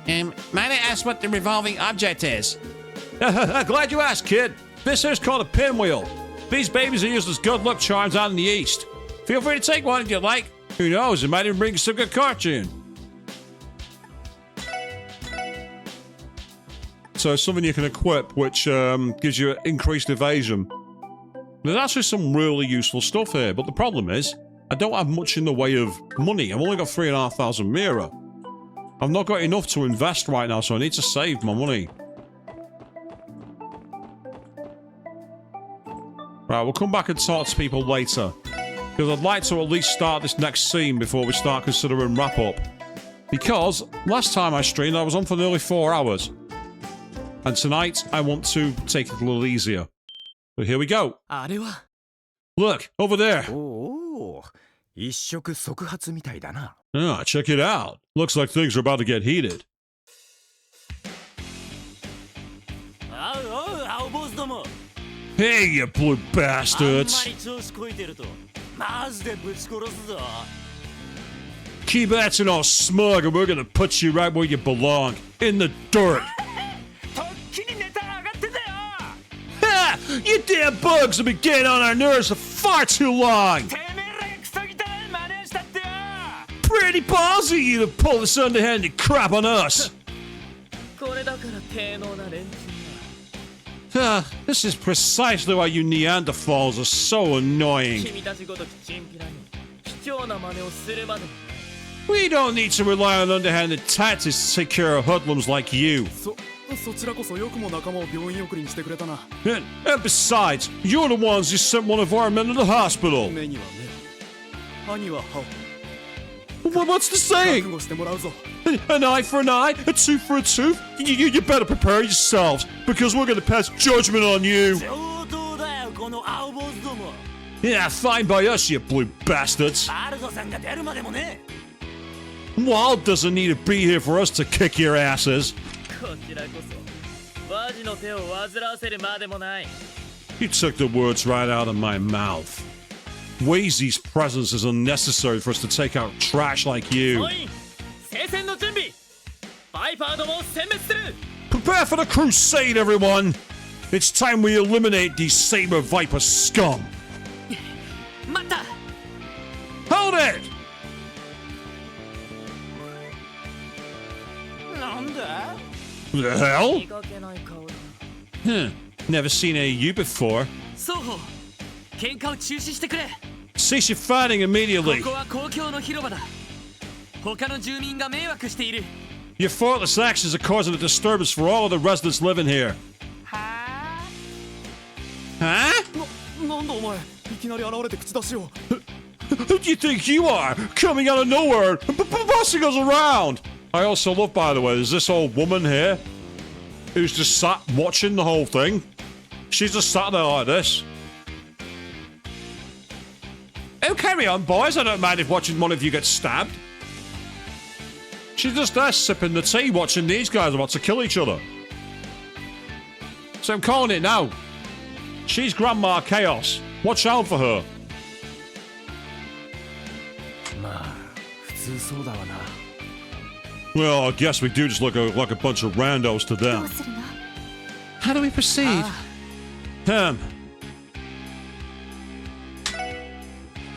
Might I ask what the revolving object is?
Glad you asked, kid. This here's called a pinwheel. These babies are used as good luck charms out in the East. Feel free to take one if you like. Who knows, it might even bring you some good fortune. So it's something you can equip which gives you increased evasion. There's actually some really useful stuff here, but the problem is, I don't have much in the way of money. I've only got 3,500 Mira. I've not got enough to invest right now, so I need to save my money. Right, we'll come back and talk to people later. Because I'd like to at least start this next scene before we start considering wrap-up. Because last time I streamed, I was on for nearly 4 hours. And tonight, I want to take it a little easier. But here we go. Look, over there. Ah, check it out. Looks like things are about to get heated. Hey, you blue bastards! Keep acting all smug and we're gonna put you right where you belong. In the dirt.
とっきにネタ上がってたよ
Ha! You damn bugs have been getting on our nerves for far too long!
てめえらがクソ汚い真似したってよ
Pretty ballsy you to pull this underhanded crap on us!
これだから低能な連中
This is precisely why you Neanderthals are so annoying.
君たちごときチンピラに卑怯な真似をするまでも
We don't need to rely on underhanded tactics to take care of hoodlums like you.
そちらこそよくも仲間を病院送りにしてくれたな。
And besides, you're the ones who sent one of our men to the hospital.
目には目、歯には歯を。
What's the
覚
saying?
悟してもらうぞ。
An eye for an eye, a tooth for a tooth? You better prepare yourselves, because we're gonna pass judgment on you.
上等だよこの青坊主ども
Yeah, fine by us, you blue bastards.
バルドさんが出るまでもね
Wald doesn't need to be here for us to kick your asses.
こちらこそバジの手を煩わせるまでもない
You took the words right out of my mouth. Wazy's presence is unnecessary for us to take out trash like you.
おい聖戦の準備バイパーどもを殲滅する
Prepare for the crusade, everyone! It's time we eliminate these Saber Viper scum.
待った
Hold it!
なんだ
The hell?
見かけない顔だ
Never seen any of you before.
双方喧嘩を中止してくれ
Cease your fighting
こ
immediately.
こは公共の広場だ他の住民が迷惑している
Your thoughtless actions are causing a disturbance for all of the residents living here.
は
Huh?
なんだお前、いきなり現れて口出しを。
Who do you think you are? Coming out of nowhere and bossing us around! I also love, by the way, there's this old woman here who's just sat watching the whole thing. She's just sat there like this. Oh, carry on, boys. I don't mind if watching one of you get stabbed. She's just there sipping the tea, watching these guys about to kill each other. So I'm calling it now. She's Grandma Chaos. Watch out for her.
まあ、普通そうだわな。
Well, I guess we do just look like a bunch of randos to
どう
them.
するの
How do we proceed?
Ahem.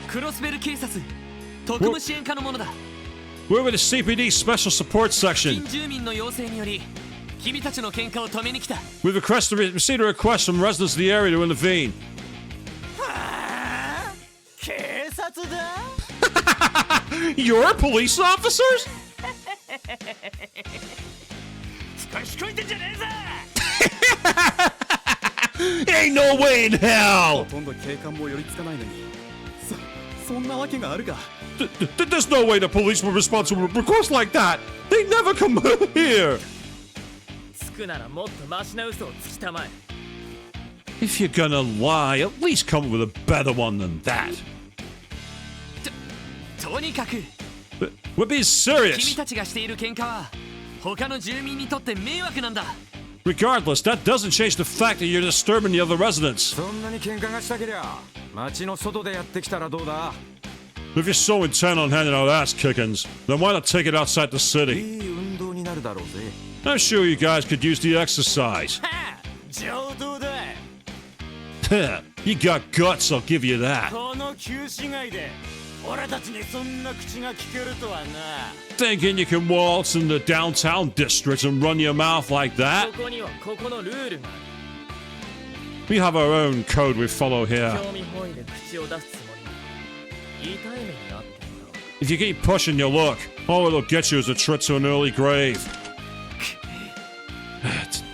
クロスベル警察特務支援課のものだ
We're with the CPD Special Support
近
Section.
住民の要請により君たちの喧嘩を止めに来た
We've received a request from residents of the area to intervene.
警察だ
You're police officers?
少しこいてんじゃねえぞ
Ain't no way in
ほ
hell!
とんど警官も寄りつかないのに。そんなわけがあるか。
There's no way the police will respond to a request like that. They never come here.
つくならもっとマシな嘘をつきたまえ
If you're gonna lie, at least come up with a better one than that.
とにかく
We're being
君
serious.
たちがしている喧嘩は他の住民にとって迷惑なんだ
Regardless, that doesn't change the fact that you're disturbing the other residents.
そんなに喧嘩がしたけりゃ、街の外でやってきたらどうだ。
If you're so intent on handing out ass kickings, then why not take it outside the
い
city?
い運動になるだろうぜ。
I'm sure you guys could use the exercise.
はあ上等だ
You got guts, I'll give you that.
この旧市街で俺たちにそんな口が聞けるとはな
Thinking you can waltz in the downtown district and run your mouth like
こ
that?
こにはここのルールがあ
We have our own code we follow
る
here.
興味本位で口を出すつもり痛い目になってんだ
If you keep pushing your luck, all it'll get you is a trip to an early grave.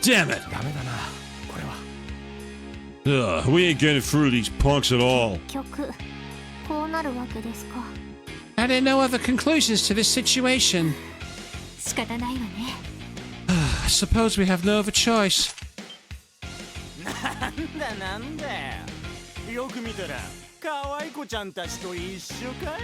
Damn it!
ダメだな、これは。
We ain't getting through these punks at all.
結局こうなるわけですか
Are there no other conclusions to this situation?
仕方ないわね
I suppose we have no other choice.
なんだよく見たら可愛い子ちゃんたちと一緒かよ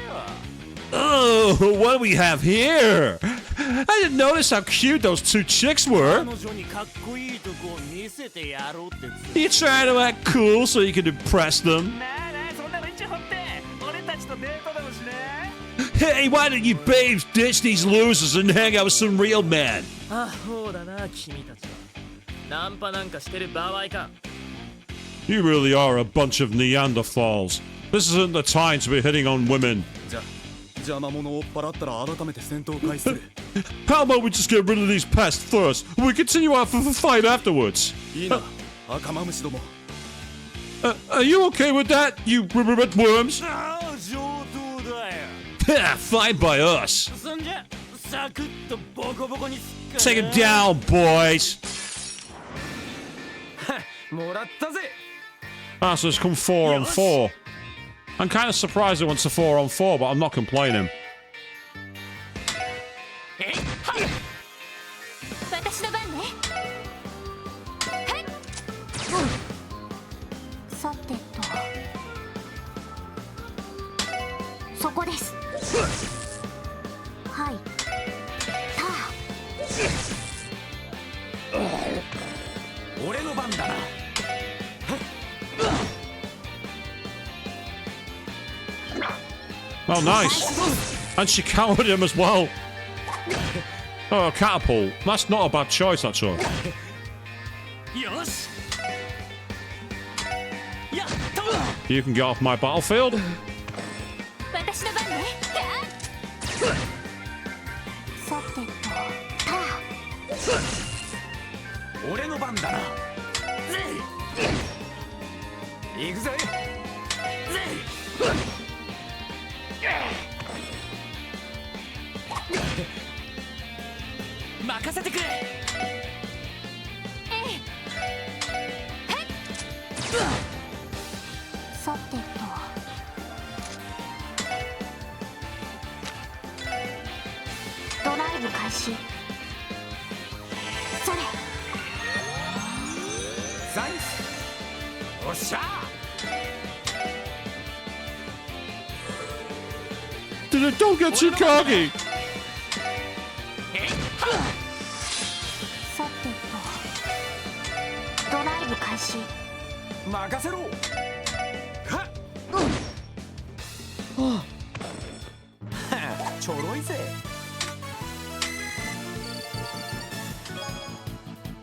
Oh, what do we have here? I didn't notice how cute those two chicks were.
彼女にかっこいいとこを見せてやろうって
You trying to act cool so you can impress them?
なあなあそんなの一応掘って俺たちとデートでもしね
Hey, why don't you babes ditch these losers and hang out with some real men?
あ、そうだな君たちはナンパなんかしてる場合か
You really are a bunch of Neanderthals. This isn't the time to be hitting on women.
邪魔者を追っ払ったら改めて戦闘開始する
How about we just get rid of these pests first? We continue our fight afterwards.
いいな赤マムシども
Are you okay with that, you worms?
ああ上等だよ
Fine by us.
そんじゃサクッとボコボコにすっか
Take him down, boys.
もらったぜ
Ah, so it's come 4 on 4. I'm kind of surprised it went to 4 on 4, but I'm not complaining.
私の番ねはいさてとそこですはい
俺の番だな
Oh, nice. And she countered him as well. Oh, catapult. That's not a bad choice, actually.
よしやった
You can get off my battlefield.
私の番ねさてと
俺の番だな行くぜ
任せてくれ
さてとドライブ開始それ
サイスおっしゃ
Don't get too cocky.
さてとドライブ開始
任せろはっちょろいぜ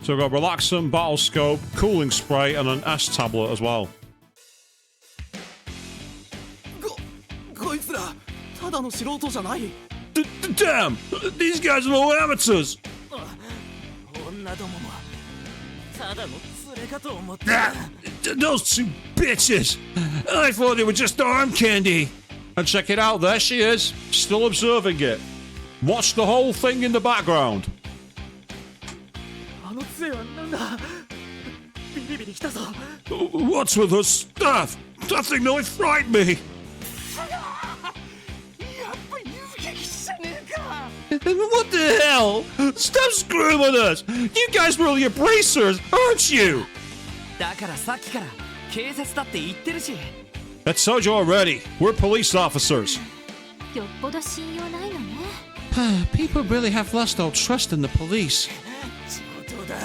So we've got Relaxant, Battle Scope, Cooling Spray, and an S tablet as well.
こいつらただの素人じゃない
Damn! These guys are all amateurs!
女どももただの連れかと思って
Those two bitches! I thought they were just arm candy! And check it out, there she is, still observing it. Watch the whole thing in the background.
あの杖はなんだビリビリきたぞ
What's with her stuff? That thing nearly frightened me!
やっぱり遊撃士じゃねえか
What the hell? Stop screwing with us! You guys were really abracers, aren't you?
だからさっきから警察だって言ってるし
I told you already, we're police officers.
よっぽど信用ないのね
People really have lost all trust in the police.
上等だ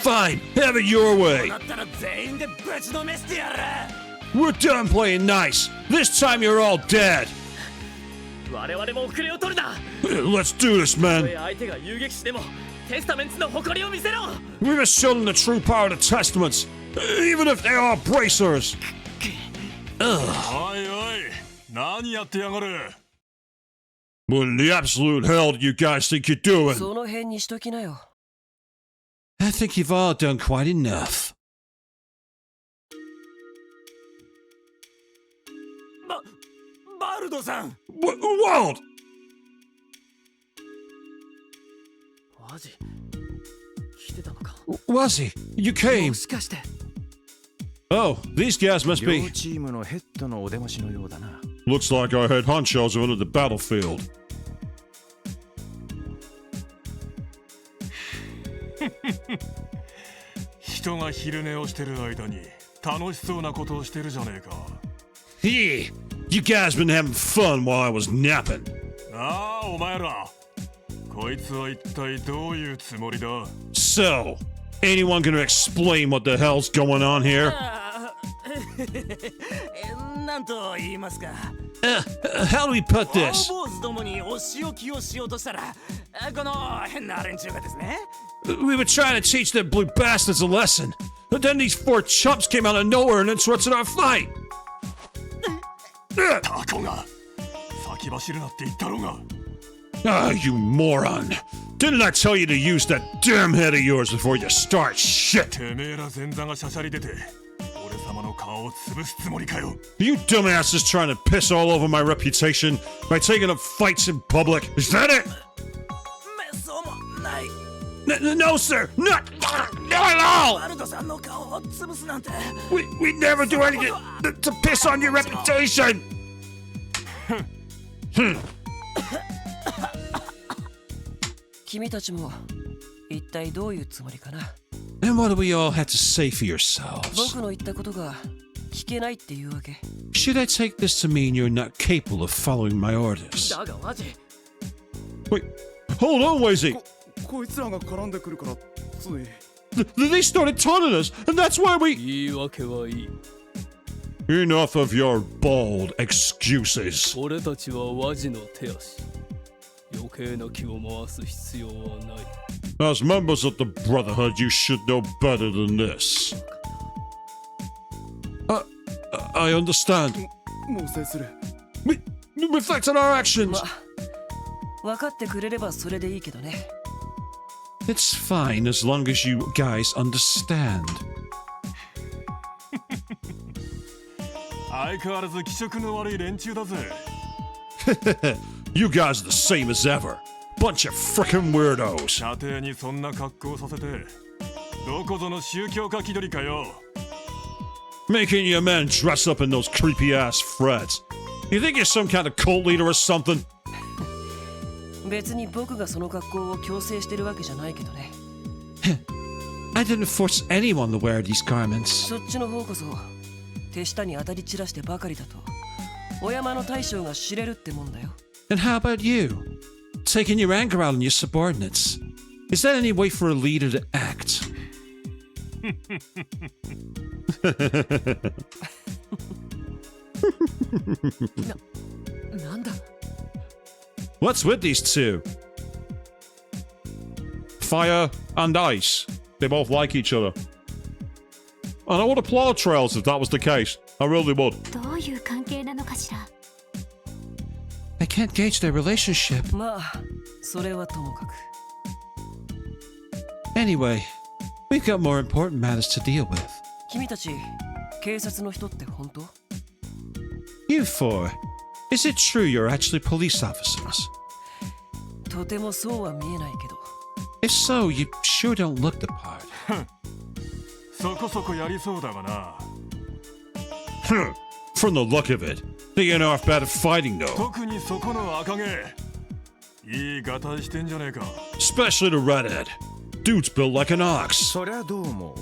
Fine, have it your way.
だったら全員でぶちのめしてやる
We're done playing nice. This time you're all dead.
我々も遅れを取るな
Let's do this,
たと
man.
え相手が遊撃士でもテスタメンツの誇りを見せろ
We must show them the true power of the Testaments, even if they are bracers.
おいおい何やってやがる
What in the absolute hell do you guys think you're doing?
その辺にしときなよ
I think you've all done quite enough.
バルドさん
Walt!
マジ来てたのか
Was he? You came.
もしかして
Oh, these guys must
両
be.
チームのヘッドのお出ましのようだな
Looks like our head honchos are under the battlefield.
人が昼寝をしてる間に楽しそうなことをしてるじゃねえか
Yeah, you guys been having fun while I was napping.
ああお前らこいつは一体どういうつもりだ
So, anyone gonna explain what the hell's going on here?
なんと言いますか。
How do we put
青
this?
坊主どもにお仕置きをしようとしたら、この変な連中がですね。
We were trying to teach them blue bastards a lesson. But then these four chumps came out of nowhere and interrupted our fight.
タコが先走るなって言ったろうが。
Ah, you moron. Didn't I tell you to use that damn head of yours before you start shit?
てめえら前座がしゃしゃり出て俺様の顔を潰すつもりかよ。
You dumbasses trying to piss all over my reputation by taking up fights in public. Is that it?
めっそうもない。
No, sir. Not at all.
ワルドさんの顔を潰すなんて。
We never do anything to piss on your reputation.
君たちも一体どういうつもりかな。
And what do we all have to say for yourselves?
僕の言ったことが聞けないっていうわけ。
Should I take this to mean you're not capable of following my orders?
だがマジ。
Wait, hold on, Wazy.
こいつらが絡んでくるからつい
They started taunting us, and that's why we.
言い訳はいい
Enough of your bald excuses.
俺たちはワジの手足余計な気を回す必要はない
As members of the Brotherhood, you should know better than this. I understand.
もう制する
We reflect on our actions.
分かってくれればそれでいいけどね。
It's fine as long as you guys understand.
相変わらず気色の悪い連中だぜ。
You guys are the same as ever. Bunch of frickin' weirdos.
射程にそんな格好させてどこぞの宗教家気取りかよ。
Making your men dress up in those creepy ass freds. You think you're some kind of cult leader or something?
別に僕がその格好を強制してるわけじゃないけどね。
I didn't force anyone to wear these garments.
そっちの方こそ手下に当たり散らしてばかりだとお山の大将が知れるってもんだよ。
And how about you? Taking your anger out on your subordinates. Is that any way for a leader to act?
なんだ
What's with these two? Fire and ice. They both like each other. And I would applaud Trails if that was the case. I really would.
どういう関係なのかしら。
I can't gauge their relationship.
まあそれはともかく。
Anyway, we've got more important matters to deal with.
君たち警察の人って本当？
You four, is it true you're actually police officers?
とてもそうは見えないけど。
If so, you sure don't look the part.
そこそこやりそうだがな。
From the look of it, they ain't half bad at fighting though.
特にそこの赤毛いいガタイしてんじゃねえか。
Especially the redhead. Dude's built like an ox.
そりゃどうも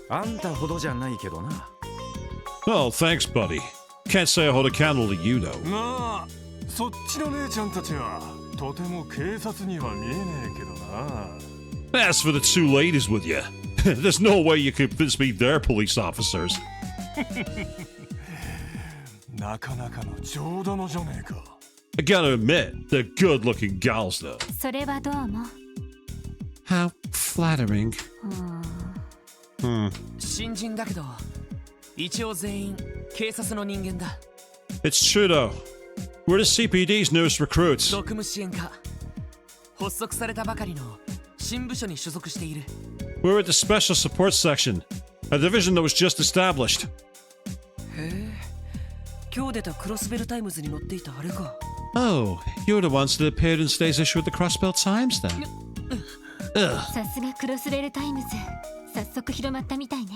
あんたほどじゃないけどな
Oh, thanks, buddy. Can't say I hold a candle to you, though.
なあそっちの姉ちゃんたちはとても警察には見えねえけどな。
As for the two ladies with you, there's no way you could convince me they're police officers.
なかなかの上玉じゃねえか。
I gotta admit, they're good-looking gals, though.
それはどうも。
How flattering.
新人だけど一応全員警察の人間だ。
It's true, though. We're the CPD's newest recruits.
職務支援課発足されたばかりの新部署に所属している。
We're at the Special Support Section, a division that was just established.
へえ今日出たクロスベルタイムズに載っていたあれか。
Oh, you're the ones that appeared in today's issue of the Crossbelt Times, then. Ugh.
さすがクロスベルタイムズ。早速広まったみたいね。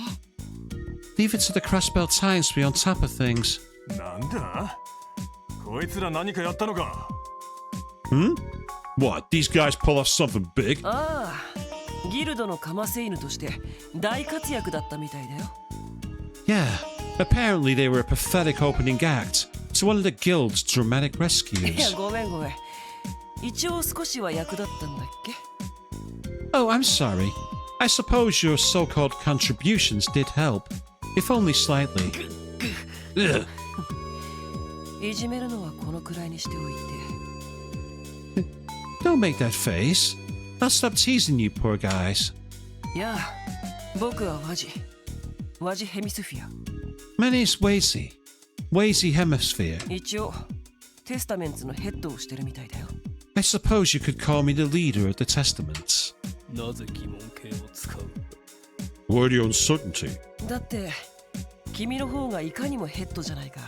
Leave it to the Crossbelt Times to be on top of things.
なんだこいつら何かやったのか。
What, these guys pull off something big?
ああギルドのカマセイヌとして大活躍だったみたいだよ。
Yeah, apparently they were a pathetic opening act to one of the guild's dramatic
いや
rescues.
ごめんごめん一応少しは役立ったんだっけ。
Oh, I'm sorry. I suppose your so-called contributions did help, if only slightly. Ugh.
いじめるのはこのくらいにしておいて。
Don't make that face. I'll stop teasing you poor guys.
いやあ、僕はワジヘミスフィア。
My name's Wazy. Wazy Hemisphere.
一応テスタメンツのヘッドをしてるみたいだよ。
I suppose you could call me the leader of the Testaments.
なぜ疑問形を使う？
Why the uncertainty?
だって君の方がいかにもヘッドじゃないか。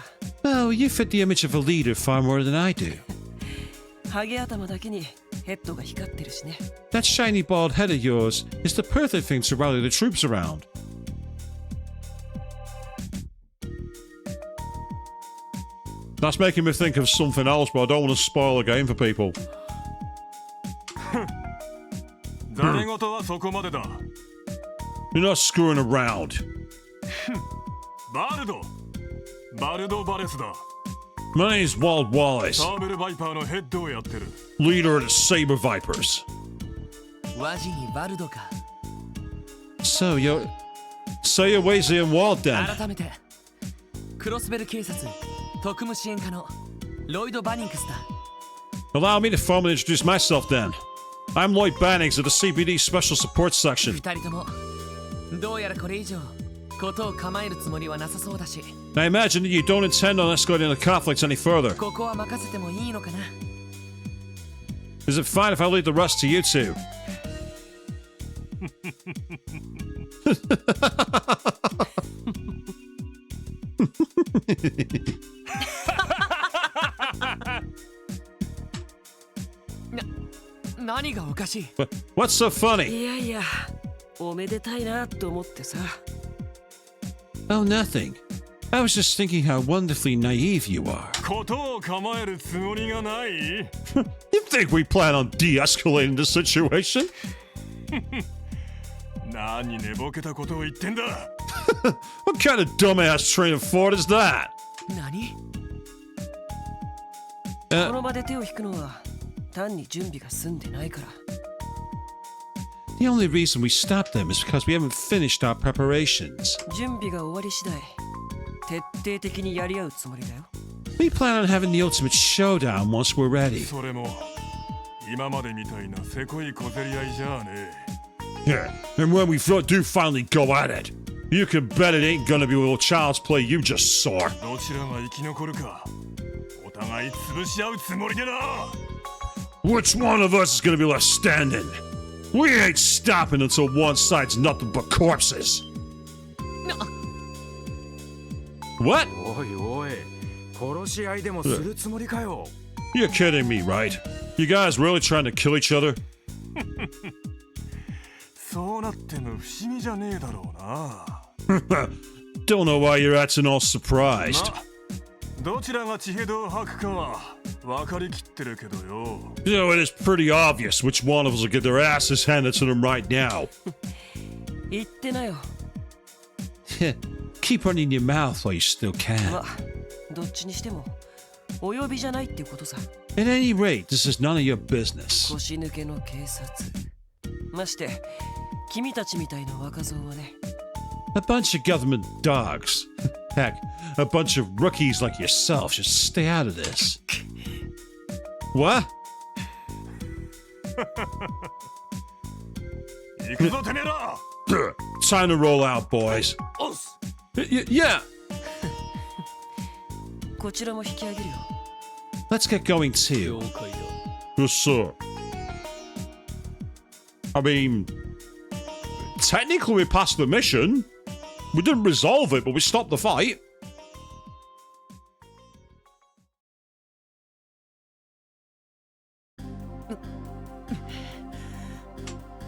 Oh, you fit the image of a leader far more than I do.
ハゲ頭だけにヘッドが光ってるしね。
That shiny bald head of yours is the perfect thing to rally the troops around.
That's making me think of something else, but I don't want to spoil the game for people.
ざれ事はそこまでだ。
You're not screwing around.
バルド・バレスだ。
My name's Wald Wallace,
サーベル・バイパーのヘッドをやってる。
leader of the Saber Vipers.
ワジにバルドか。
So you're
Say you're Wazy and Wald then.
改めてクロスベル警察特務支援課のロイド・バニンクスだ。
Allow me to formally introduce myself then. I'm Lloyd Bannings of the CBD Special Support Section.
二人ともどうやらこれ以上ことを構えるつもりはなさそうだし、
I imagine that you don't intend on escalating the conflicts any further.
ここは任せてもいいのかな。
Is it fine if I leave the rest to you two? .
何がおかしい？
What's so funny?
いやいや、おめでたいなと思ってさ。
Oh, nothing. I was just thinking how wonderfully naive you are.
ことを構えるつもりがない？
You think we plan on de-escalating the situation?
何寝ぼけたことを言ってんだ。
What kind of dumbass train of thought is that?
何？この場で手を引くのは単に準備が済んでないから。
The only reason we stopped them is because we haven't finished our preparations.
準備が終わり次第、徹底的にやり合うつもりだよ。
We plan on having the ultimate showdown once we're ready.
それも今までみたいなせこい小競り合いじゃあね。
Yeah, and when we do finally go at it, you can bet it ain't gonna be a little child's play you just saw.
どちらが生き残るか、お互い潰し合うつもりでな。
Which one of us is gonna be left standing? We ain't stopping until one side's nothing but corpses. What?
おいおい、殺し合いでもするつもりかよ。
You're kidding me, right? You guys really trying to kill each other?
そうなっても不思議じゃねえだろうな。
Don't know why you're acting all surprised.
どちらが血ヘドを吐くかは分かりきってるけどよ。
You know, it is pretty obvious which one of us will get their asses handed to them right now.
言ってなよ。
Keep running your mouth while you still can.
ま、どっちにしてもお呼びじゃないっていうことさ。
At any rate, this is none of your business.
腰抜けの警察。まして君たちみたいな若造はね。
A bunch of government dogs. Heck, a bunch of rookies like yourself should stay out of this. What?
行くぞてめえら。
Time to roll out, boys.
おっす。
Yeah.
こちらも引き上げるよ。
Let's get going too.
了解だ。
Yes, sir. I mean, technically we passed the mission. We didn't resolve it, but we stopped the fight.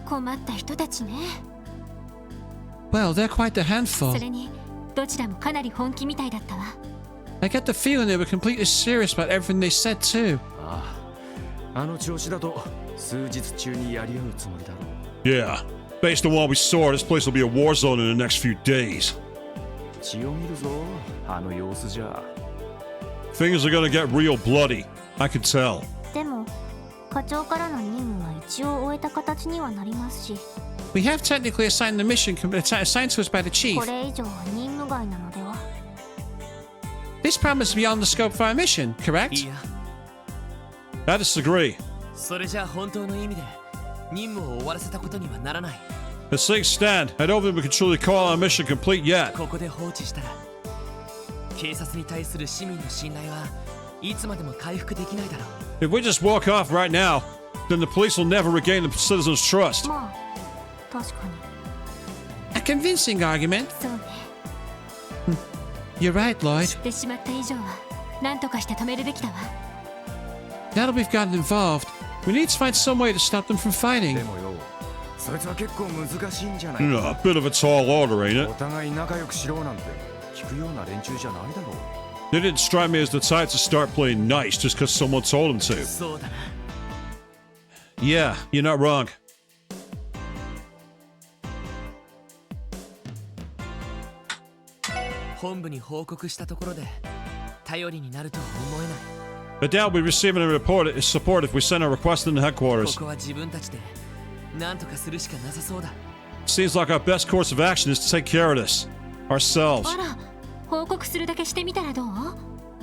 困った人たちね。
Well, they're quite the handful.
それにどちらもかなり本気みたいだったわ。
I get the feeling they were completely serious about everything they said too.
ああ、あの調子だと数日中にやり合うつもりだろう。
Yeah. Based on what we saw, this place will be a war zone in the next few days.
血を見るぞ、あの様子じゃ。
Things are gonna get real bloody. I could tell.
でも課長からの任務は一応終えた形にはなりますし、
We have technically assigned the mission assigned to us by the chief.
これ以上は任務外なのでは。
This problem is beyond the scope of our mission,
い
correct?
や
I disagree.
それじゃ本当の意味で任務を終わらせたことにはならない。
As things stand, I don't think we can truly call our mission complete yet.
ここで放置したら警察に対する市民の信頼はいつまでも回復できないだろう。
If we just walk off right now, then the police will never regain the citizens' trust.
まあ確かに
A convincing argument.
そうね
You're right, Lloyd.
知ってしまった以上は何とかして止めるべきだわ
Now that we've gotten involved, we need to find some way to stop them from fighting.
でもよそいつは結構難しいんじゃない
A
か
bit of a tall order, ain't
お
it?
互い仲良くしろなんて聞くような連中じゃないだろう
They didn't strike me as the type to start playing nice just because someone told them to.
そうだな。
Yeah, you're not wrong.
本部に報告したところで頼りになるとは思えない。
I doubt we'll be receiving a report support if we send a request into
こ
headquarters.
こは自分たちで何とかするしかなさそうだ。
Seems like our best course of action is to take care of this. Ourselves.
あら報告するだけしてみたらどう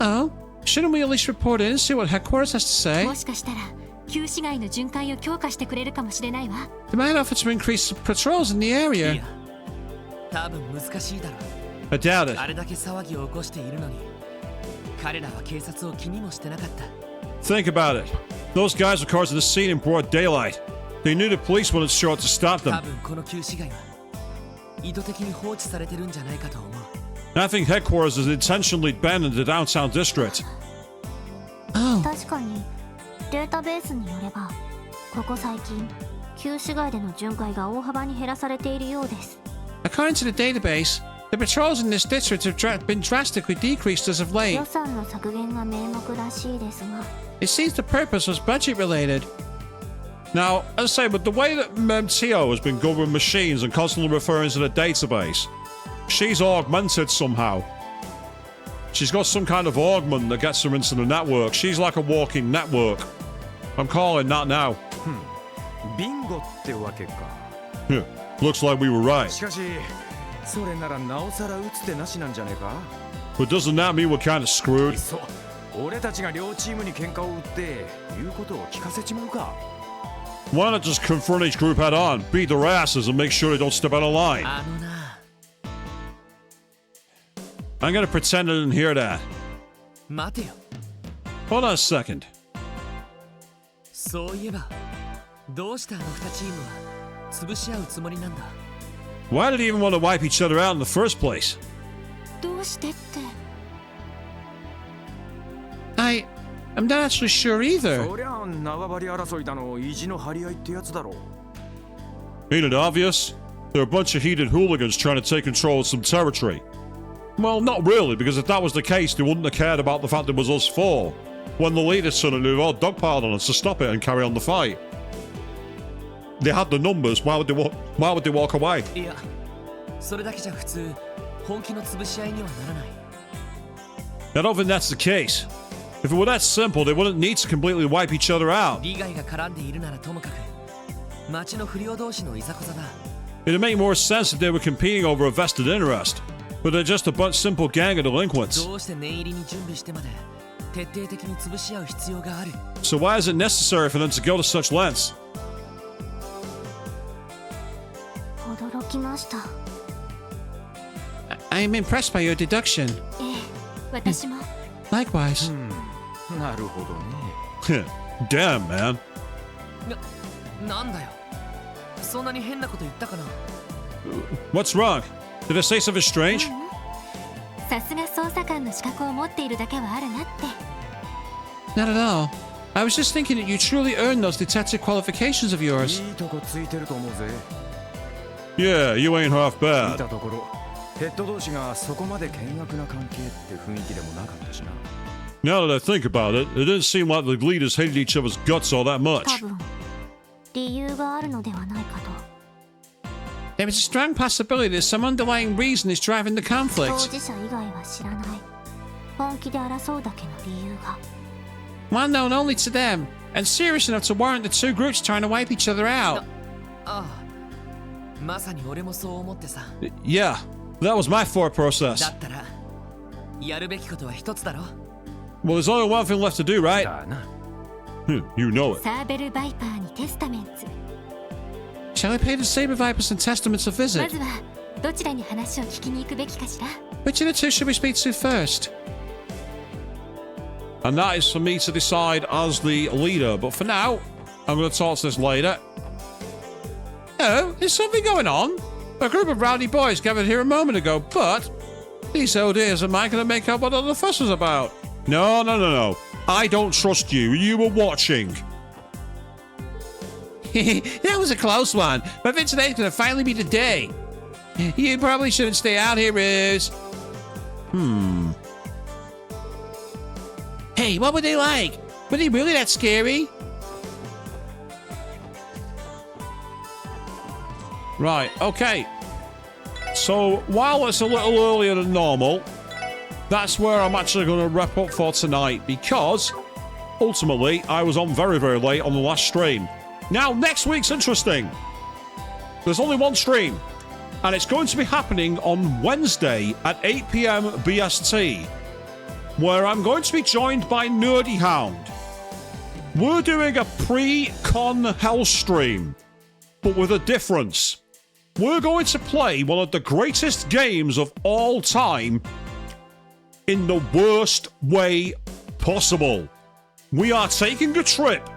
Oh, shouldn't we at least report in and see what headquarters has to say?
もしかしたら旧市街の巡回を強化してくれるかもしれないわ
They might offer to increase patrols in the
い
area.
や、多分難しいだろう。
I doubt it.
あれだけ騒ぎを起こしているのに彼らは警察を気にもしてなかった。
Think about it. Those guys were causing the scene in broad daylight. They knew the police wouldn't show up to stop
多
them.
分この旧市街は意図的に放置されてるんじゃないかと思う。
I think headquarters is intentionally abandoned the downtown district.
Oh,
確かにデータベースによればここ最近旧市街での巡回が大幅に減らされているようです
according to the database, the patrols in this district have been drastically decreased as of late.
予算の削減が名目らしいですが
It seems the purpose was budget related.
Now, as I say, with the way that Tio has been good with machines and constantly referring to the database, she's augmented somehow. She's got some kind of augment that gets her into the network. She's like a walking network. I'm calling that now.
ビンゴってわけか
Yeah, looks like we were right.
しかしそれならなおさら打つ手なしなんじゃねえか
But doesn't that mean we're kind of
いっ
screwed?
そ俺たちが両チームに喧嘩を売って言うことを聞かせちまうか
Why not just confront each group head on, beat their asses, and make sure they don't step out of line?
あのな、
I'm gonna pretend I didn't hear that.
待てよ。
Hold on a second.
そういえばどうしてあの2チームは潰し合うつもりなんだ。
Why did they even want to wipe each other out in the first place?
どうしてって
I'm not actually sure either.
そりゃ縄張り争いだの意地の張り合いってやつだろ
Ain't it obvious? They're a bunch of heated hooligans trying to take control of some territory. Well, not really, because if that was the case, they wouldn't have cared about the fact it was us four. When the leader suddenly all dogpiled on us to stop it and carry on the fight. They had the numbers, why would they walk away?
いや、それだけじゃ普通本気の潰し合いにはならない。
I don't think that's the case. If it were that simple, they wouldn't need to completely wipe each other out.
利害が絡んでいるならともかく町の不良同士のいざこざだ。
It'd make more sense if they were competing over a vested interest. But they're just a bunch simple gang of delinquents.
どうして念入りに準備してまで徹底的に潰し合う必要がある。
So why is it necessary for them to go to such lengths?
驚きました
I'm impressed by your deduction.
ええ私も
Likewise.
なるほどね
Damn, man.
なんだよ。そんなに変なこと言ったかな。
What's wrong? Did I say something strange?
さすが捜査官の資格を持っているだけはあるなって
Not at all. I was just thinking that you truly earned those detective qualifications of yours.
いいとこついてると思うぜ
Yeah, you ain't half
見
bad.
たところヘッド同士がそこまで険悪な関係って雰囲気でもなかったしな
Now that I think about it, it didn't seem like the leaders hated each other's guts all that
多
much.
分理由があるのではないかと
There is a strong possibility that some underlying reason is driving the
当
conflict.
事者以外は知らない本気で争うだけの理由が
One known only to them, and serious enough to warrant the two groups trying to wipe each other out.
ああ、まさに俺もそう思ってさ。
Yeah, that was my thought
だ
process.
ったらやるべきことは一つだろ。
Well, there's only one thing left to do, right?
だな。
You know it.
サーベルバイパーにテスタメンツ。
Shall I pay the Saber Vipers and Testaments a
ま
visit?
ずはどちらに話を聞きに行くべきかしら。
Which of the two should we speak to first?
And that is for me to decide as the leader. But for now, I'm going to talk to this later.
Oh, is something going on? A group of rowdy boys gathered here a moment ago, but these old ears of mine going to make out what all the fuss was about.
No. I don't trust you. You were watching.
That was a close one, but then today's going to finally be the day. You probably shouldn't stay out here, Riz. Hey, what were they like? Were they really that scary?
Right, okay. So, while it's a little earlier than normal, that's where I'm actually going to wrap up for tonight because, ultimately, I was on very, very late on the last stream. Now, next week's interesting. There's only one stream, and it's going to be happening on Wednesday at 8 PM BST, where I'm going to be joined by Nerdy Hound. We're doing a pre-con hell stream, but with a difference. We're going to play one of the greatest games of all time in the worst way possible. We are taking a trip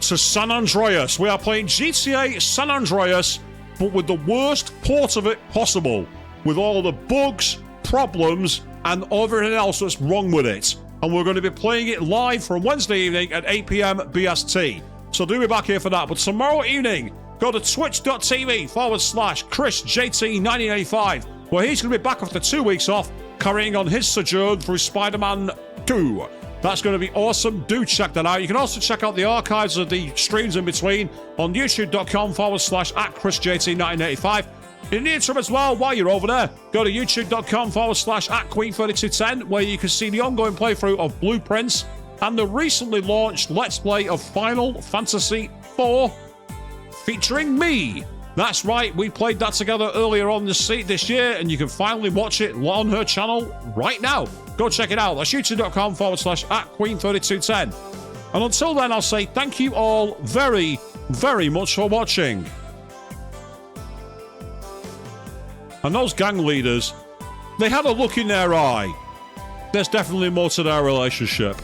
to San Andreas. We are playing GTA San Andreas, but with the worst port of it possible, with all the bugs, problems, and everything else that's wrong with it. And we're going to be playing it live from Wednesday evening at 8 PM BST. So do be back here for that. But tomorrow evening, go to twitch.tv/ChrisJT1985, where he's going to be back after 2 weeks off, carrying on his sojourn through Spider-Man 2. That's going to be awesome. Do check that out. You can also check out the archives of the streams in between on youtube.com/ChrisJT1985. In the interim as well, while you're over there, go to youtube.com/Queen3210, where you can see the ongoing playthrough of Blueprints and the recently launched Let's Play of Final Fantasy IV, featuring me. That's right, we played that together earlier on this year, and you can finally watch it on her channel right now. Go check it out. That's youtube.com/Queen3210. And until then, I'll say thank you all very, very much for watching. And those gang leaders, they had a look in their eye. There's definitely more to their relationship.